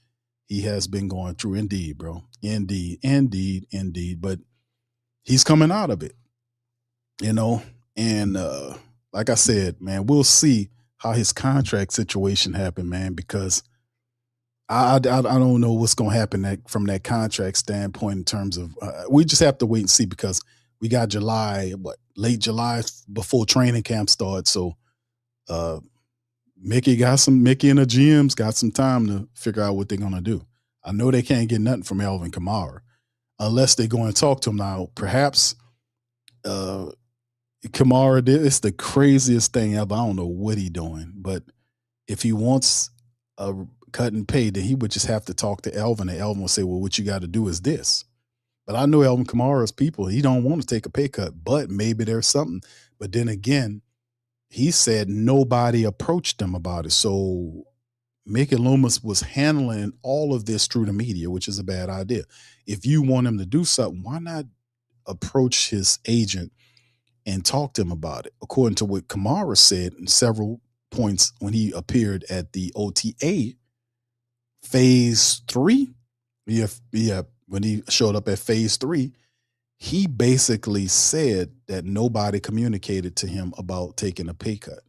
he has been going through. Indeed, bro. Indeed. But he's coming out of it, you know. And like I said, man, we'll see how his contract situation happened, man, because I don't know what's going to happen from that contract standpoint in terms of we just have to wait and see, because we got late July before training camp starts. So Mickey and the GMs got some time to figure out what they're going to do. I know they can't get nothing from Alvin Kamara unless they go and talk to him now. Perhaps Kamara did. It's the craziest thing ever. I don't know what he's doing, but if he wants a cut and pay, then he would just have to talk to Alvin, and Alvin will say, well, what you got to do is this. But I know Alvin Kamara's people. He don't want to take a pay cut, but maybe there's something. But then again, he said nobody approached him about it. So Mickey Loomis was handling all of this through the media, which is a bad idea. If you want him to do something, why not approach his agent and talk to him about it? According to what Kamara said in several points when he appeared at the OTA phase 3. Yeah. When he showed up at phase 3, he basically said that nobody communicated to him about taking a pay cut.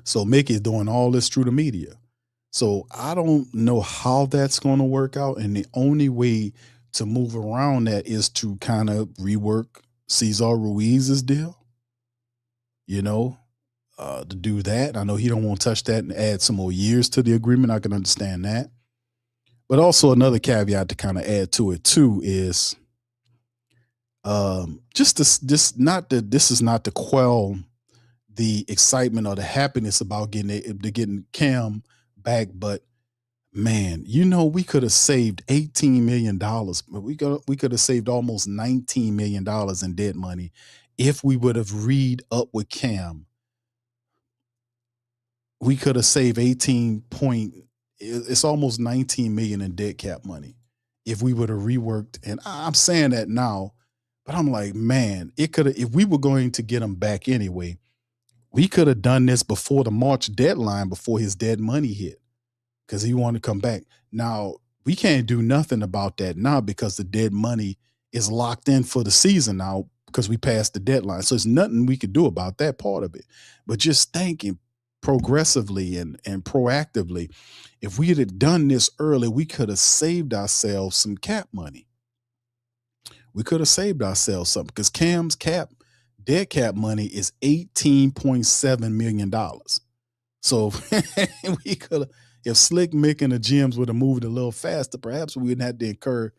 So Mickey's doing all this through the media. So I don't know how that's going to work out. And the only way to move around that is to kind of rework Cesar Ruiz's deal, you know, to do that. I know he don't want to touch that and add some more years to the agreement. I can understand that. But also another caveat to kind of add to it too is this is not to quell the excitement or the happiness about getting Cam back, but man, you know, we could have saved $18 million, but we could have saved almost $19 million in dead money if we would have read up with Cam. We could have saved it's almost 19 million in dead cap money if we would have reworked. And I'm saying that now, but I'm like, man, if we were going to get him back anyway, we could have done this before the March deadline, before his dead money hit, because he wanted to come back. Now, we can't do nothing about that now because the dead money is locked in for the season now because we passed the deadline. So there's nothing we could do about that part of it. But just thinking, progressively and proactively. If we had done this early, we could have saved ourselves some cap money. We could have saved ourselves something because Cam's dead cap money is $18.7 million. So we could have, if Slick Mick and the GMs would have moved a little faster, perhaps we wouldn't have to incur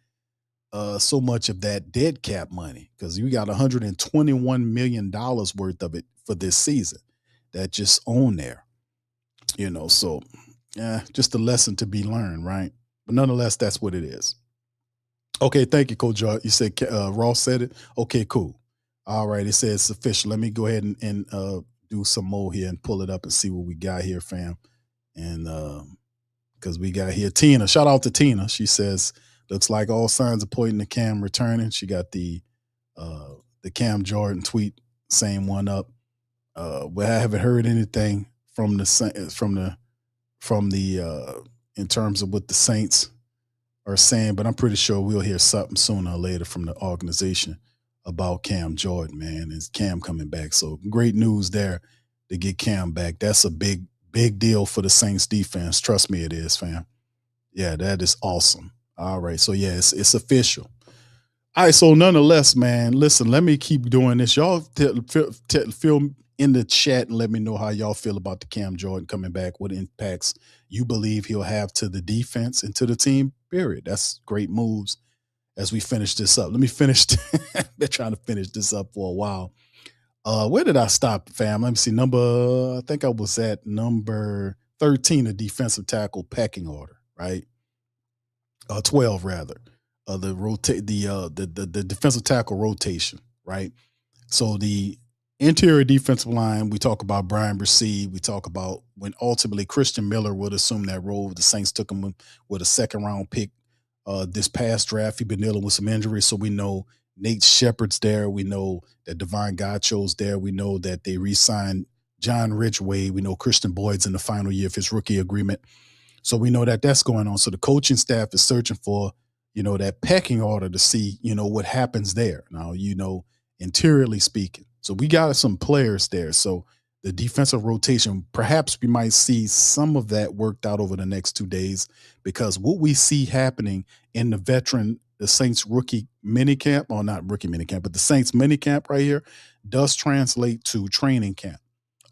so much of that dead cap money, because we got $121 million worth of it for this season that just on there, so just a lesson to be learned, right? But nonetheless, that's what it is. Okay, thank you, Coach George. You said Ross said it. Okay, cool. All right, it says it's official. Let me go ahead and do some more here and pull it up and see what we got here, fam. And because we got here Tina. Shout out to Tina. She says, looks like all signs are pointing to Cam returning. She got the Cam Jordyn tweet, same one up. But I haven't heard anything from the in terms of what the Saints are saying, but I'm pretty sure we'll hear something sooner or later from the organization about Cam Jordyn, man. Is Cam coming back? So great news there to get Cam back. That's a big deal for the Saints defense. Trust me, it is, fam. Yeah, that is awesome. All right, so yeah, it's official. All right, so nonetheless, man, listen, let me keep doing this. Y'all feel in the chat and let me know how y'all feel about the Cam Jordyn coming back, what impacts you believe he'll have to the defense and to the team, period. That's great moves as we finish this up. Let me finish. They're trying to finish this up for a while. Where did I stop, fam? Let me see. I think I was at number 13, the defensive tackle pecking order, right? 12 rather. The defensive tackle rotation, right? So the interior defensive line, we talk about Brian Bresee. We talk about when ultimately Christian Miller would assume that role. The Saints took him with a second-round pick this past draft. He'd been dealing with some injuries, so we know Nate Shepard's there. We know that Devon Gotcho's there. We know that they re-signed John Ridgway. We know Christian Boyd's in the final year of his rookie agreement. So we know that that's going on. So the coaching staff is searching for, that pecking order to see, what happens there. Now, interiorly speaking. So we got some players there. So the defensive rotation, perhaps we might see some of that worked out over the next 2 days, because what we see happening in the Saints rookie minicamp, or not rookie minicamp, but the Saints minicamp right here does translate to training camp.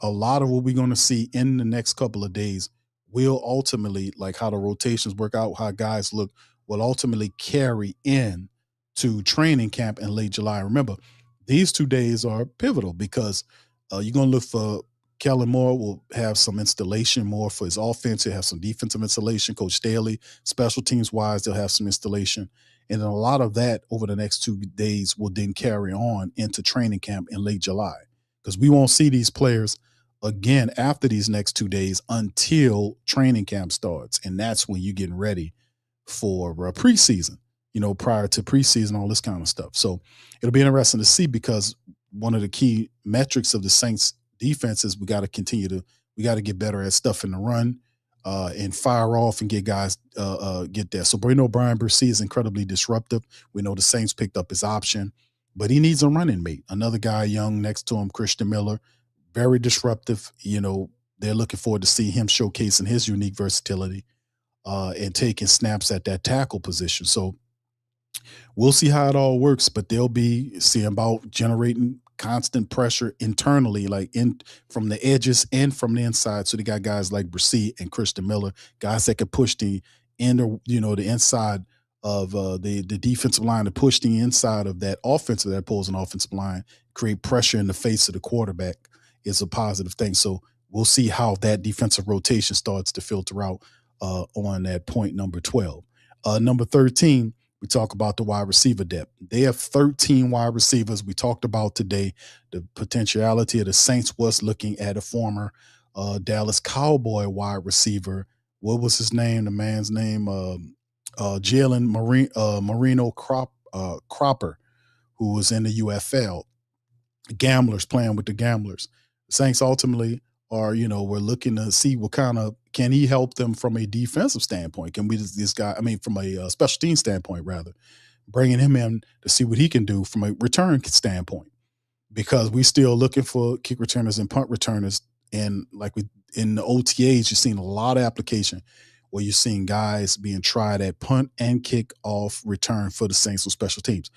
A lot of what we're going to see in the next couple of days will ultimately, like how the rotations work out, how guys look, will ultimately carry in to training camp in late July. Remember, these 2 days are pivotal because you're going to look for Kellen Moore will have some installation more for his offense. He'll have some defensive installation. Coach Staley, special teams wise, they'll have some installation. And then a lot of that over the next 2 days will then carry on into training camp in late July, because we won't see these players again after these next 2 days until training camp starts. And that's when you're getting ready for preseason, prior to preseason, all this kind of stuff. So it'll be interesting to see, because one of the key metrics of the Saints defense is we got to get better at stuff in the run and fire off and get guys get there. So Brian Bresee is incredibly disruptive. We know the Saints picked up his option, but he needs a running mate. Another guy young next to him, Christian Miller, very disruptive. They're looking forward to see him showcasing his unique versatility and taking snaps at that tackle position. So we'll see how it all works, but they'll be seeing about generating constant pressure internally, like from the edges and from the inside. So they got guys like Bresee and Christian Miller, guys that can push the inside of the defensive line, to push the inside of that opposing offensive line, create pressure in the face of the quarterback is a positive thing. So we'll see how that defensive rotation starts to filter out on that point number 12. Number 13, we talk about the wide receiver depth. They have 13 wide receivers. We talked about today the potentiality of the Saints was looking at a former Dallas Cowboy wide receiver. What was his name? The man's name, Jalen Marino Cropper, who was in the UFL. Gamblers, playing with the Gamblers. The Saints ultimately are, we're looking to see what kind of, can he help them from a defensive standpoint? Can we, from a special team standpoint, rather, bringing him in to see what he can do from a return standpoint, because we still looking for kick returners and punt returners. And like we in the OTAs, you're seeing a lot of application where you're seeing guys being tried at punt and kick off return for the Saints with special teams.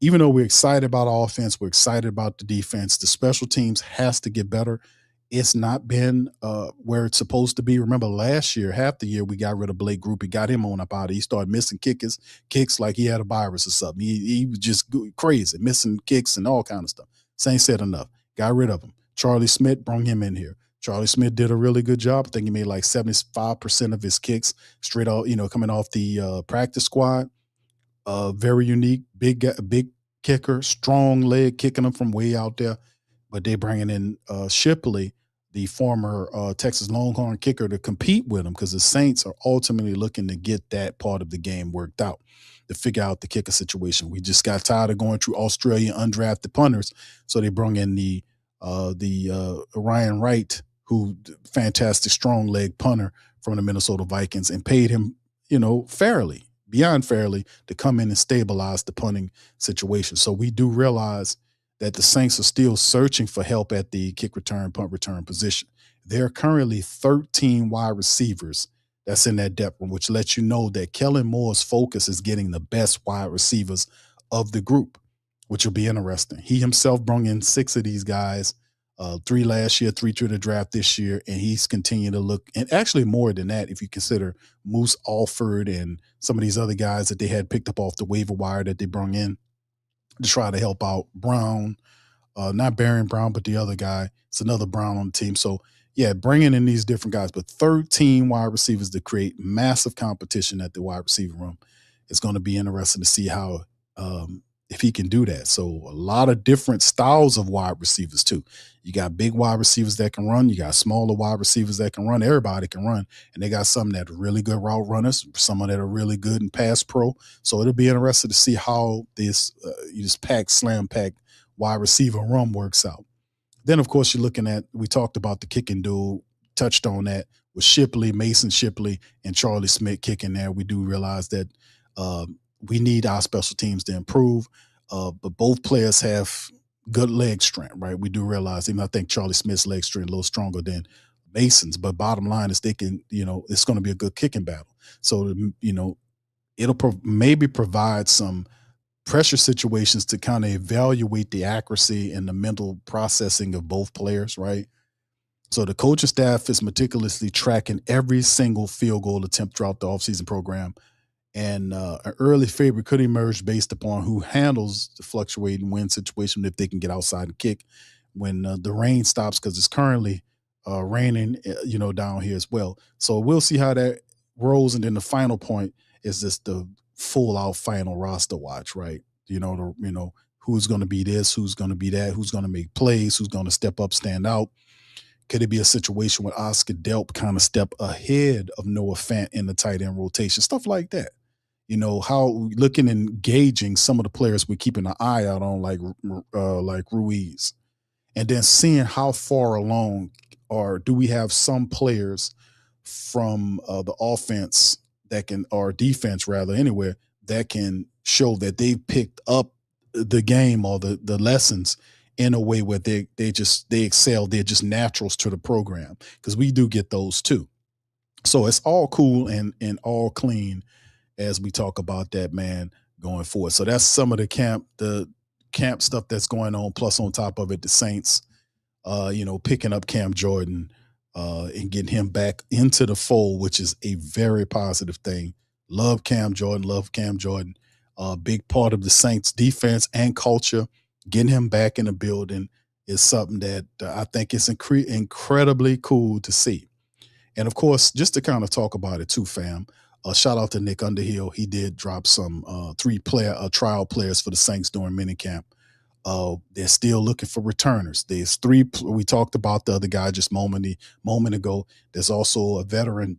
Even though we're excited about offense, we're excited about the defense, the special teams has to get better. It's not been where it's supposed to be. Remember last year, half the year, we got rid of Blake Group and got him on up out. He started missing kicks like he had a virus or something. He was just crazy, missing kicks and all kind of stuff. Saints said enough. Got rid of him. Charlie Smith, brought him in here. Charlie Smith did a really good job. I think he made like 75% of his kicks straight out, coming off the practice squad. Very unique, big kicker, strong leg, kicking them from way out there. But they bringing in Shipley, the former Texas Longhorn kicker, to compete with him because the Saints are ultimately looking to get that part of the game worked out, to figure out the kicker situation. We just got tired of going through Australian undrafted punters, so they brought in the Ryan Wright, who fantastic strong leg punter from the Minnesota Vikings, and paid him, fairly, beyond fairly, to come in and stabilize the punting situation. So we do realize that the Saints are still searching for help at the kick return, punt return position. There are currently 13 wide receivers that's in that depth room, which lets you know that Kellen Moore's focus is getting the best wide receivers of the group, which will be interesting. He himself brought in 6 of these guys, 3 last year, 3 through the draft this year, and he's continuing to look, and actually more than that if you consider Moose Alford and some of these other guys that they had picked up off the waiver wire that they brought in to try to help out Brown, not Barron Brown, but the other guy. It's another Brown on the team. So, yeah, bringing in these different guys, but 13 wide receivers to create massive competition at the wide receiver room. It's going to be interesting to see how if he can do that. So a lot of different styles of wide receivers too. You got big wide receivers that can run. You got smaller wide receivers that can run. Everybody can run. And they got some that are really good route runners, some that are really good in pass pro. So it'll be interesting to see how this slam pack wide receiver room works out. Then, of course, you're looking at, we talked about the kicking duel, touched on that with Shipley, Mason Shipley, and Charlie Smith kicking there. We do realize that we need our special teams to improve, but both players have good leg strength, right? We do realize, even I think Charlie Smith's leg strength a little stronger than Mason's, but bottom line is they can, it's going to be a good kicking battle. So, it'll maybe provide some pressure situations to kind of evaluate the accuracy and the mental processing of both players, right? So the coaching staff is meticulously tracking every single field goal attempt throughout the offseason program. And an early favorite could emerge based upon who handles the fluctuating wind situation, if they can get outside and kick when the rain stops, because it's currently raining, down here as well. So we'll see how that rolls. And then the final point is just the full out final roster watch, right? Who's going to be this, who's going to be that, who's going to make plays, who's going to step up, stand out. Could it be a situation where Oscar Delp kind of step ahead of Noah Fant in the tight end rotation? Stuff like that. How looking and engaging some of the players we're keeping an eye out on, like Ruiz. And then seeing how far along, or do we have some players from the offense that can, or defense rather, anywhere, that can show that they've picked up the game or the lessons in a way where they excel. They're just naturals to the program, because we do get those too. So it's all cool and all clean as we talk about that, man, going forward. So that's some of the camp stuff that's going on. Plus, on top of it, the Saints, picking up Cam Jordyn and getting him back into the fold, which is a very positive thing. Love Cam Jordyn. Big part of the Saints defense and culture. Getting him back in the building is something that I think is incredibly cool to see. And of course, just to kind of talk about it too, fam, shout out to Nick Underhill. He did drop some 3 trial players for the Saints during minicamp. They're still looking for returners. There's 3. We talked about the other guy just moment ago. There's also a veteran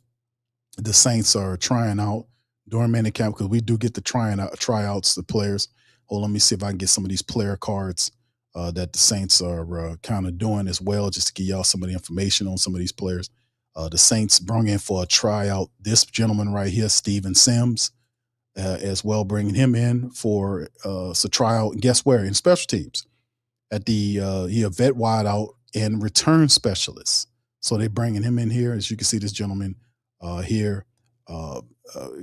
the Saints are trying out during minicamp, because we do get the tryouts, the players. Let me see if I can get some of these player cards that the Saints are kind of doing as well, just to give y'all some of the information on some of these players. The Saints brought in for a tryout this gentleman right here, Steven Sims, as well, bringing him in for a tryout. And guess where? In special teams at the he a vet wideout and return specialist. So they're bringing him in here. As you can see, this gentleman here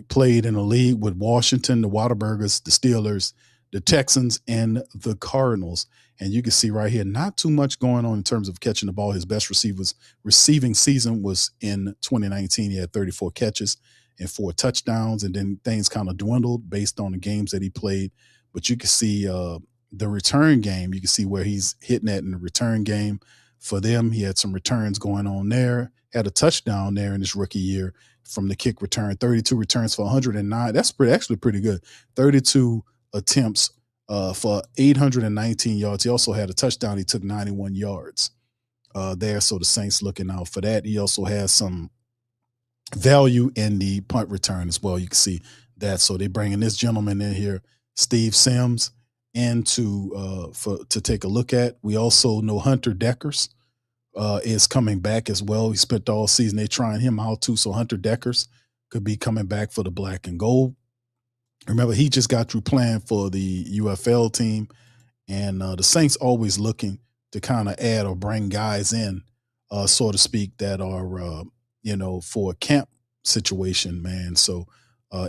played in a league with Washington, the Whataburgers, the Steelers, the Texans, and the Cardinals. And you can see right here, not too much going on in terms of catching the ball. His best receiving season was in 2019. He had 34 catches and 4 touchdowns, and then things kind of dwindled based on the games that he played. But you can see the return game. You can see where he's hitting at in the return game. For them, he had some returns going on there. Had a touchdown there in his rookie year from the kick return. 32 returns for 109. That's actually pretty good. 32 attempts for 819 yards. He also had a touchdown. He took 91 yards there. So the Saints looking out for that. He also has some value in the punt return as well. You can see that. So they're bringing this gentleman in here, Steve Sims, in to take a look at. We also know Hunter Deckers is coming back as well. He spent all season. They're trying him out too. So Hunter Deckers could be coming back for the black and gold. Remember, he just got through playing for the UFL team, and the Saints always looking to kind of add or bring guys in, so to speak, that are, for a camp situation, man. So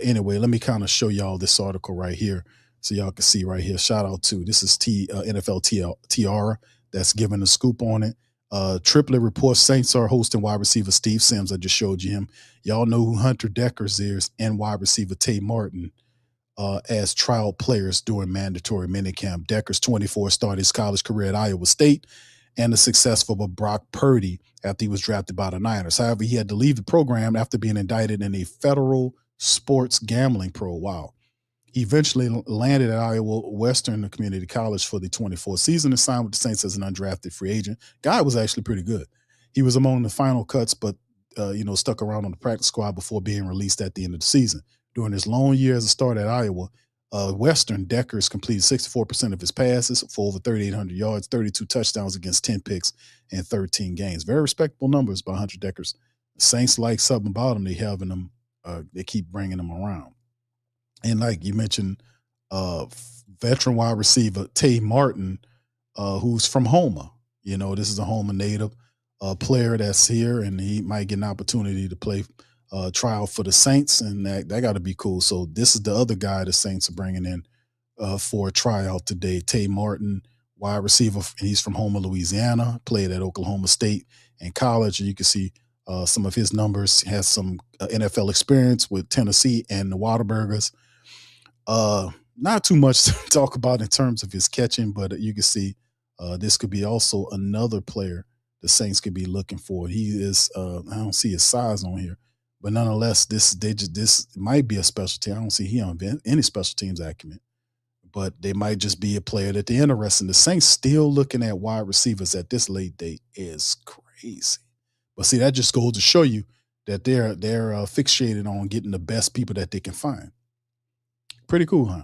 anyway, let me kind of show y'all this article right here so y'all can see right here. Shout out to, this is NFL Tiara that's giving a scoop on it. Triplet reports Saints are hosting wide receiver Steve Sims. I just showed you him. Y'all know who Hunter Deckers is, and wide receiver Tay Martin as trial players during mandatory minicamp. Deckers, 24, started his college career at Iowa State, and the successful Brock Purdy after he was drafted by the Niners. However, he had to leave the program after being indicted in a federal sports gambling probe. Wow. He eventually landed at Iowa Western Community College for the 24 season and signed with the Saints as an undrafted free agent. Guy was actually pretty good. He was among the final cuts, but stuck around on the practice squad before being released at the end of the season. During his long year as a starter at Iowa Western, Deckers completed 64% of his passes for over 3,800 yards, 32 touchdowns against 10 picks and 13 games. Very respectable numbers by Hunter Deckers. The Saints like something about him. They having him. They keep bringing him around. And like you mentioned, veteran wide receiver Tay Martin, who's from Houma. This is a Houma native player that's here, and he might get an opportunity to play trial for the Saints, and that got to be cool. So this is the other guy the Saints are bringing in for a tryout today. Tay Martin, wide receiver. He's from Houma, Louisiana, played at Oklahoma State in college, and you can see some of his numbers. He has some NFL experience with Tennessee and the Whataburgers. Not too much to talk about in terms of his catching, but you can see this could be also another player the Saints could be looking for. He is, I don't see his size on here, but nonetheless, this might be a special team. I don't see him on any special teams acumen, but they might just be a player that they're interested in. The Saints still looking at wide receivers at this late date is crazy. But see, that just goes to show you that they're fixated on getting the best people that they can find. Pretty cool, huh?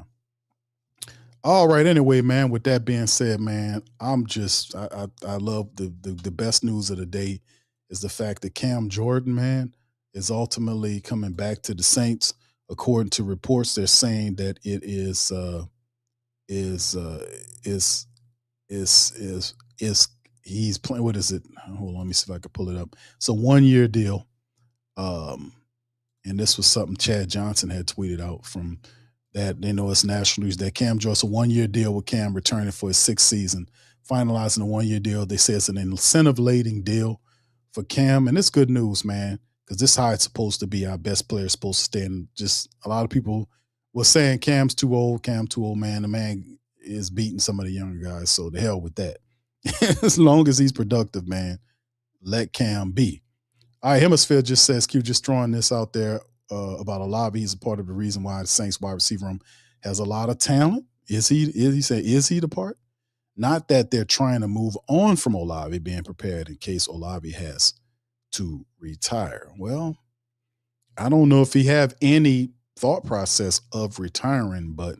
All right. Anyway, man, with that being said, man, I love the best news of the day is the fact that Cam Jordan, man, is ultimately coming back to the Saints. According to reports, they're saying that it is he's playing. What is it? Hold on, let me see if I can pull it up. It's a 1-year deal. And this was something Chad Johnson had tweeted out from that. They know it's national news that Cam Jordan's a 1-year deal with Cam returning for his 6th season, finalizing a 1-year deal. They say it's an incentive-laden deal for Cam, and it's good news, man, because this is how it's supposed to be. Our best player is supposed to stay. And just a lot of people were saying Cam's too old, man. The man is beating some of the younger guys, so the hell with that. As long as he's productive, man, let Cam be. All right, Hemisphere just says, Q, just throwing this out there about Olave. He's a part of the reason why the Saints wide receiver room has a lot of talent. Is he the part? Not that they're trying to move on from Olave, being prepared in case Olave has to retire. Well, I don't know if he have any thought process of retiring, but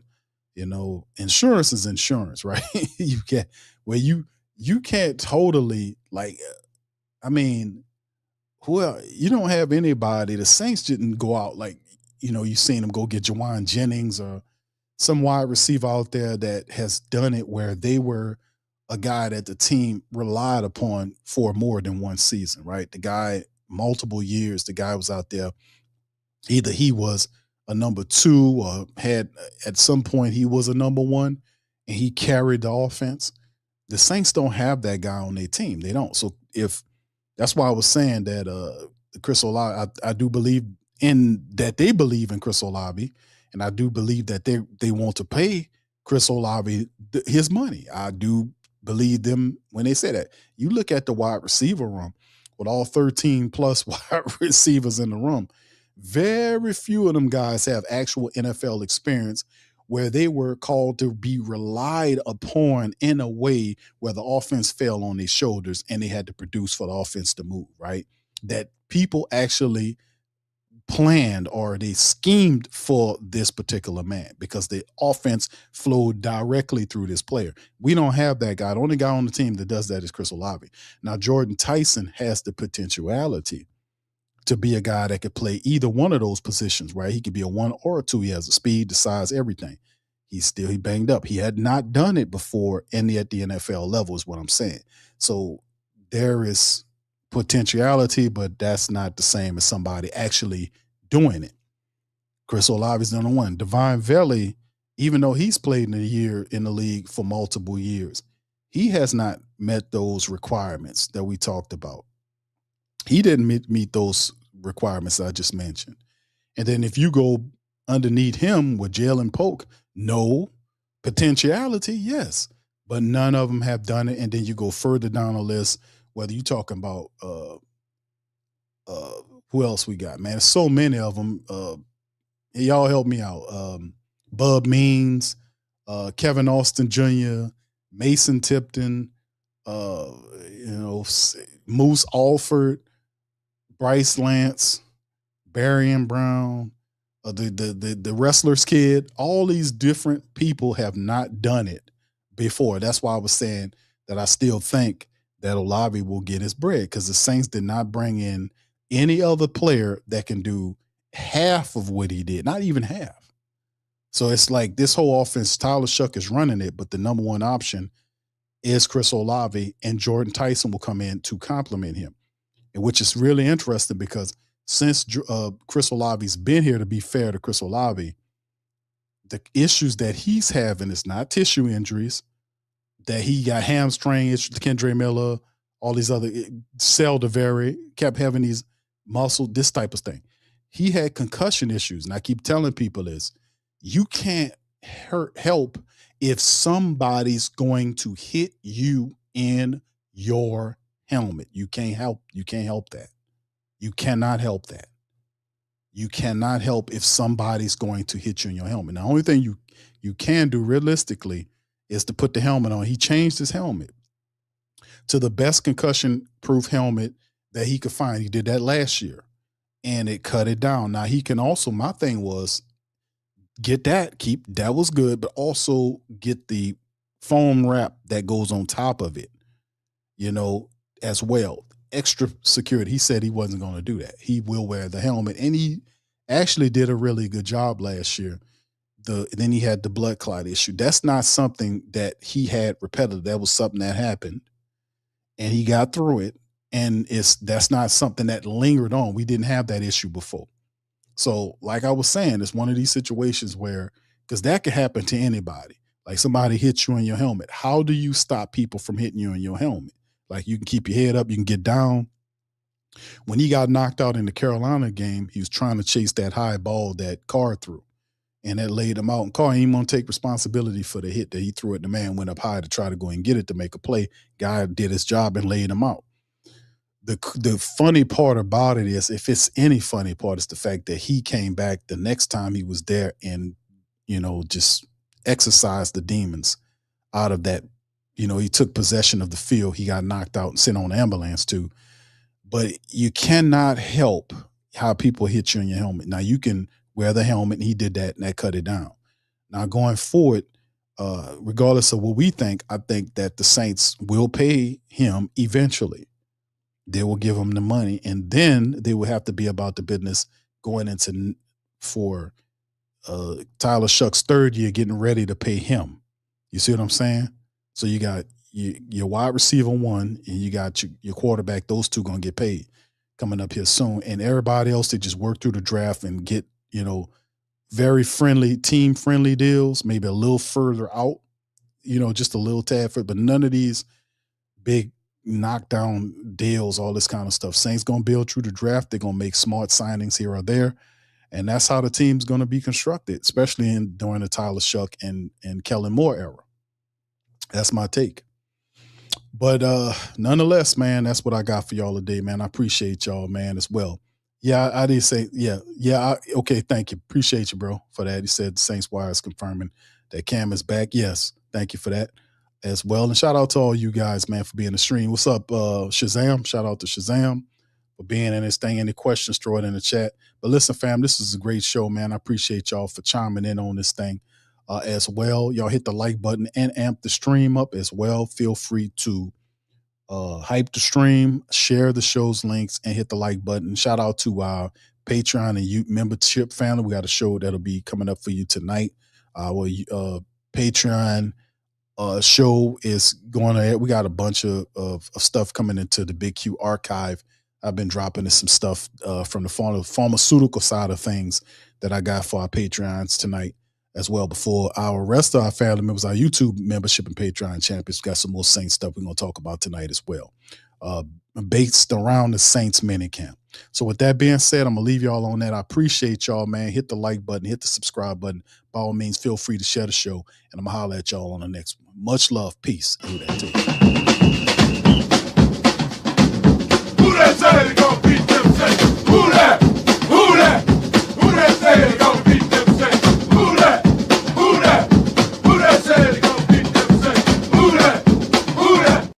insurance is insurance, right? You can't totally you don't have anybody. The Saints didn't go out you seen them go get Jawan Jennings or some wide receiver out there that has done it where they were a guy that the team relied upon for more than one season, right? The guy, multiple years, the guy was out there. Either he was a number 2 or had at some point he was a number 1 and he carried the offense. The Saints don't have that guy on their team. They don't. So that's why I was saying that Chris Olave, I do believe they believe in Chris Olave, and I do believe that they want to pay Chris Olave his money. I do believe them when they say that. You look at the wide receiver room with all 13 plus wide receivers in the room, very few of them guys have actual NFL experience where they were called to be relied upon in a way where the offense fell on their shoulders and they had to produce for the offense to move, right? That people actually planned or they schemed for this particular man because the offense flowed directly through this player. We don't have that guy. The only guy on the team that does that is Chris Olave. Now, Jordyn Tyson has the potentiality to be a guy that could play either one of those positions, right? He could be a 1 or a 2. He has the speed, the size, everything. He banged up. He had not done it before at the NFL level is what I'm saying. So there is potentiality, but that's not the same as somebody actually doing it. Chris Olave's done one. Divine Valley, even though he's played in a year in the league for multiple years, he has not met those requirements that we talked about. He didn't meet those requirements I just mentioned. And then if you go underneath him with Jalen Polk, no. Potentiality, yes. But none of them have done it. And then you go further down the list, whether you're talking about who else we got, man. There's so many of them. Y'all help me out. Bub Means, Kevin Austin Jr., Mason Tipton, Moose Alford, Bryce Lance, Barrion Brown, the wrestler's kid. All these different people have not done it before. That's why I was saying that I still think that Olave will get his bread because the Saints did not bring in any other player that can do half of what he did, not even half. So it's like this whole offense, Tyler Shough is running it, but the number one option is Chris Olave, and Jordyn Tyson will come in to complement him, and which is really interesting because since Chris Olave's been here, to be fair to Chris Olave, the issues that he's having is not tissue injuries, that he got hamstring issues, Kendre Miller, all these other, Seldaveri, kept having these muscle, this type of thing. He had concussion issues, and I keep telling people this, you can't help if somebody's going to hit you in your helmet. You can't help that. You cannot help that. You cannot help if somebody's going to hit you in your helmet. The only thing you can do realistically is to put the helmet on. He changed his helmet to the best concussion-proof helmet that he could find. He did that last year, and it cut it down. Now, he can also, my thing was, get that, that was good, but also get the foam wrap that goes on top of it, as well. Extra security. He said he wasn't going to do that. He will wear the helmet, and he actually did a really good job last year. Then he had the blood clot issue. That's not something that he had repetitive. That was something that happened, and he got through it, and that's not something that lingered on. We didn't have that issue before. So, like I was saying, it's one of these situations where, because that could happen to anybody. Like somebody hits you in your helmet. How do you stop people from hitting you in your helmet? Like you can keep your head up, you can get down. When he got knocked out in the Carolina game, he was trying to chase that high ball that Carr threw, and that laid him out. And Carr ain't going to take responsibility for the hit that he threw it. The man went up high to try to go and get it to make a play. Guy did his job and laid him out. The funny part about it is, if it's any funny part, is the fact that he came back the next time he was there and, just exorcised the demons out of that. He took possession of the field. He got knocked out and sent on an ambulance too. But you cannot help how people hit you in your helmet. Now, you can wear the helmet, and he did that, and that cut it down. Now, going forward, regardless of what we think, I think that the Saints will pay him eventually. They will give him the money, and then they will have to be about the business going into for Tyler Shough's third year, getting ready to pay him. You see what I'm saying? So you got your wide receiver 1 and you got your quarterback. Those two going to get paid coming up here soon. And everybody else, they just work through the draft and get, very friendly, team-friendly deals, maybe a little further out, just a little tad further. But none of these big knockdown deals, all this kind of stuff. Saints going to build through the draft. They're going to make smart signings here or there. And that's how the team's going to be constructed, especially during the Tyler Shough and Kellen Moore era. That's my take. But nonetheless, man, that's what I got for y'all today, man. I appreciate y'all, man, as well. Yeah, I did say, okay, thank you. Appreciate you, bro, for that. He said the Saints Wire is confirming that Cam is back. Yes, thank you for that as well. And shout out to all you guys, man, for being in the stream. What's up, Shazam? Shout out to Shazam for being in this thing. Any questions, throw it in the chat. But listen, fam, this is a great show, man. I appreciate y'all for chiming in on this thing as well. Y'all hit the like button and amp the stream up as well. Feel free to hype the stream, share the show's links, and hit the like button. Shout out to our Patreon and YouTube membership family. We got a show that'll be coming up for you tonight. Our Patreon show is going ahead. We got a bunch of stuff coming into the Big Q archive. I've been dropping some stuff from the pharmaceutical side of things that I got for our Patreons tonight as well. Before our rest of our family members, our YouTube membership and Patreon champions, we got some more Saints stuff we're going to talk about tonight as well, based around the Saints minicamp. So with that being said, I'm going to leave y'all on that. I appreciate y'all, man. Hit the like button, hit the subscribe button. By all means, feel free to share the show, and I'm going to holler at y'all on the next one. Much love. Peace. Do that too. Who that say they gonna beat them Saints? Who that? Who that? Who that say they gonna beat them Saints? Who that? Who that? Who that say they gonna beat them Saints? Who that? Who that?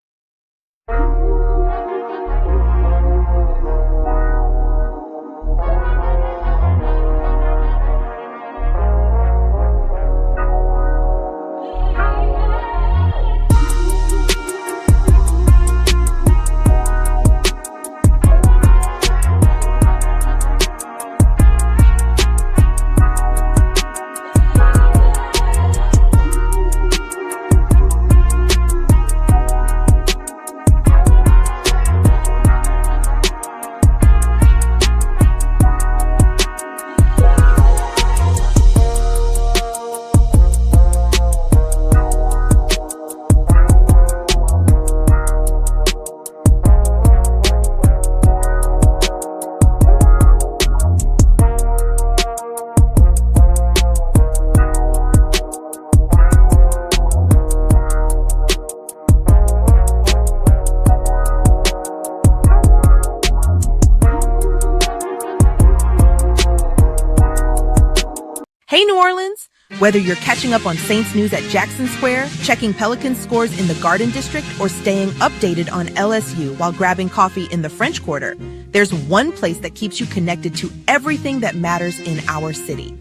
Hey, New Orleans! Whether you're catching up on Saints news at Jackson Square, checking Pelicans scores in the Garden District, or staying updated on LSU while grabbing coffee in the French Quarter, there's one place that keeps you connected to everything that matters in our city.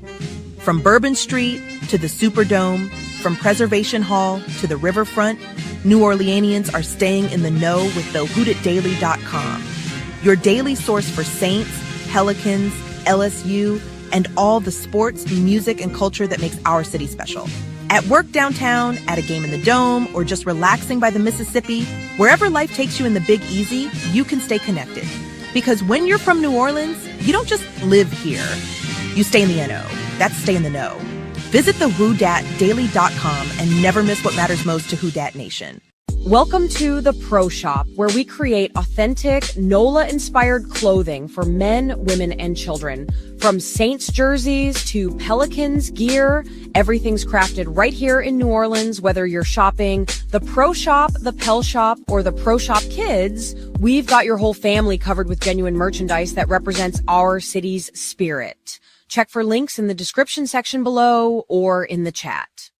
From Bourbon Street to the Superdome, from Preservation Hall to the Riverfront, New Orleanians are staying in the know with thewhodatdaily.com. Your daily source for Saints, Pelicans, LSU, and all the sports, music, and culture that makes our city special. At work downtown, at a game in the Dome, or just relaxing by the Mississippi, wherever life takes you in the Big Easy, you can stay connected. Because when you're from New Orleans, you don't just live here. You stay in the NO. That's stay in the know. Visit thewhodatdaily.com and never miss what matters most to Who Dat Nation. Welcome to the Pro Shop, where we create authentic NOLA-inspired clothing for men, women, and children. From Saints jerseys to Pelicans gear, everything's crafted right here in New Orleans. Whether you're shopping the Pro Shop, the Pel Shop, or the Pro Shop Kids, we've got your whole family covered with genuine merchandise that represents our city's spirit. Check for links in the description section below or in the chat.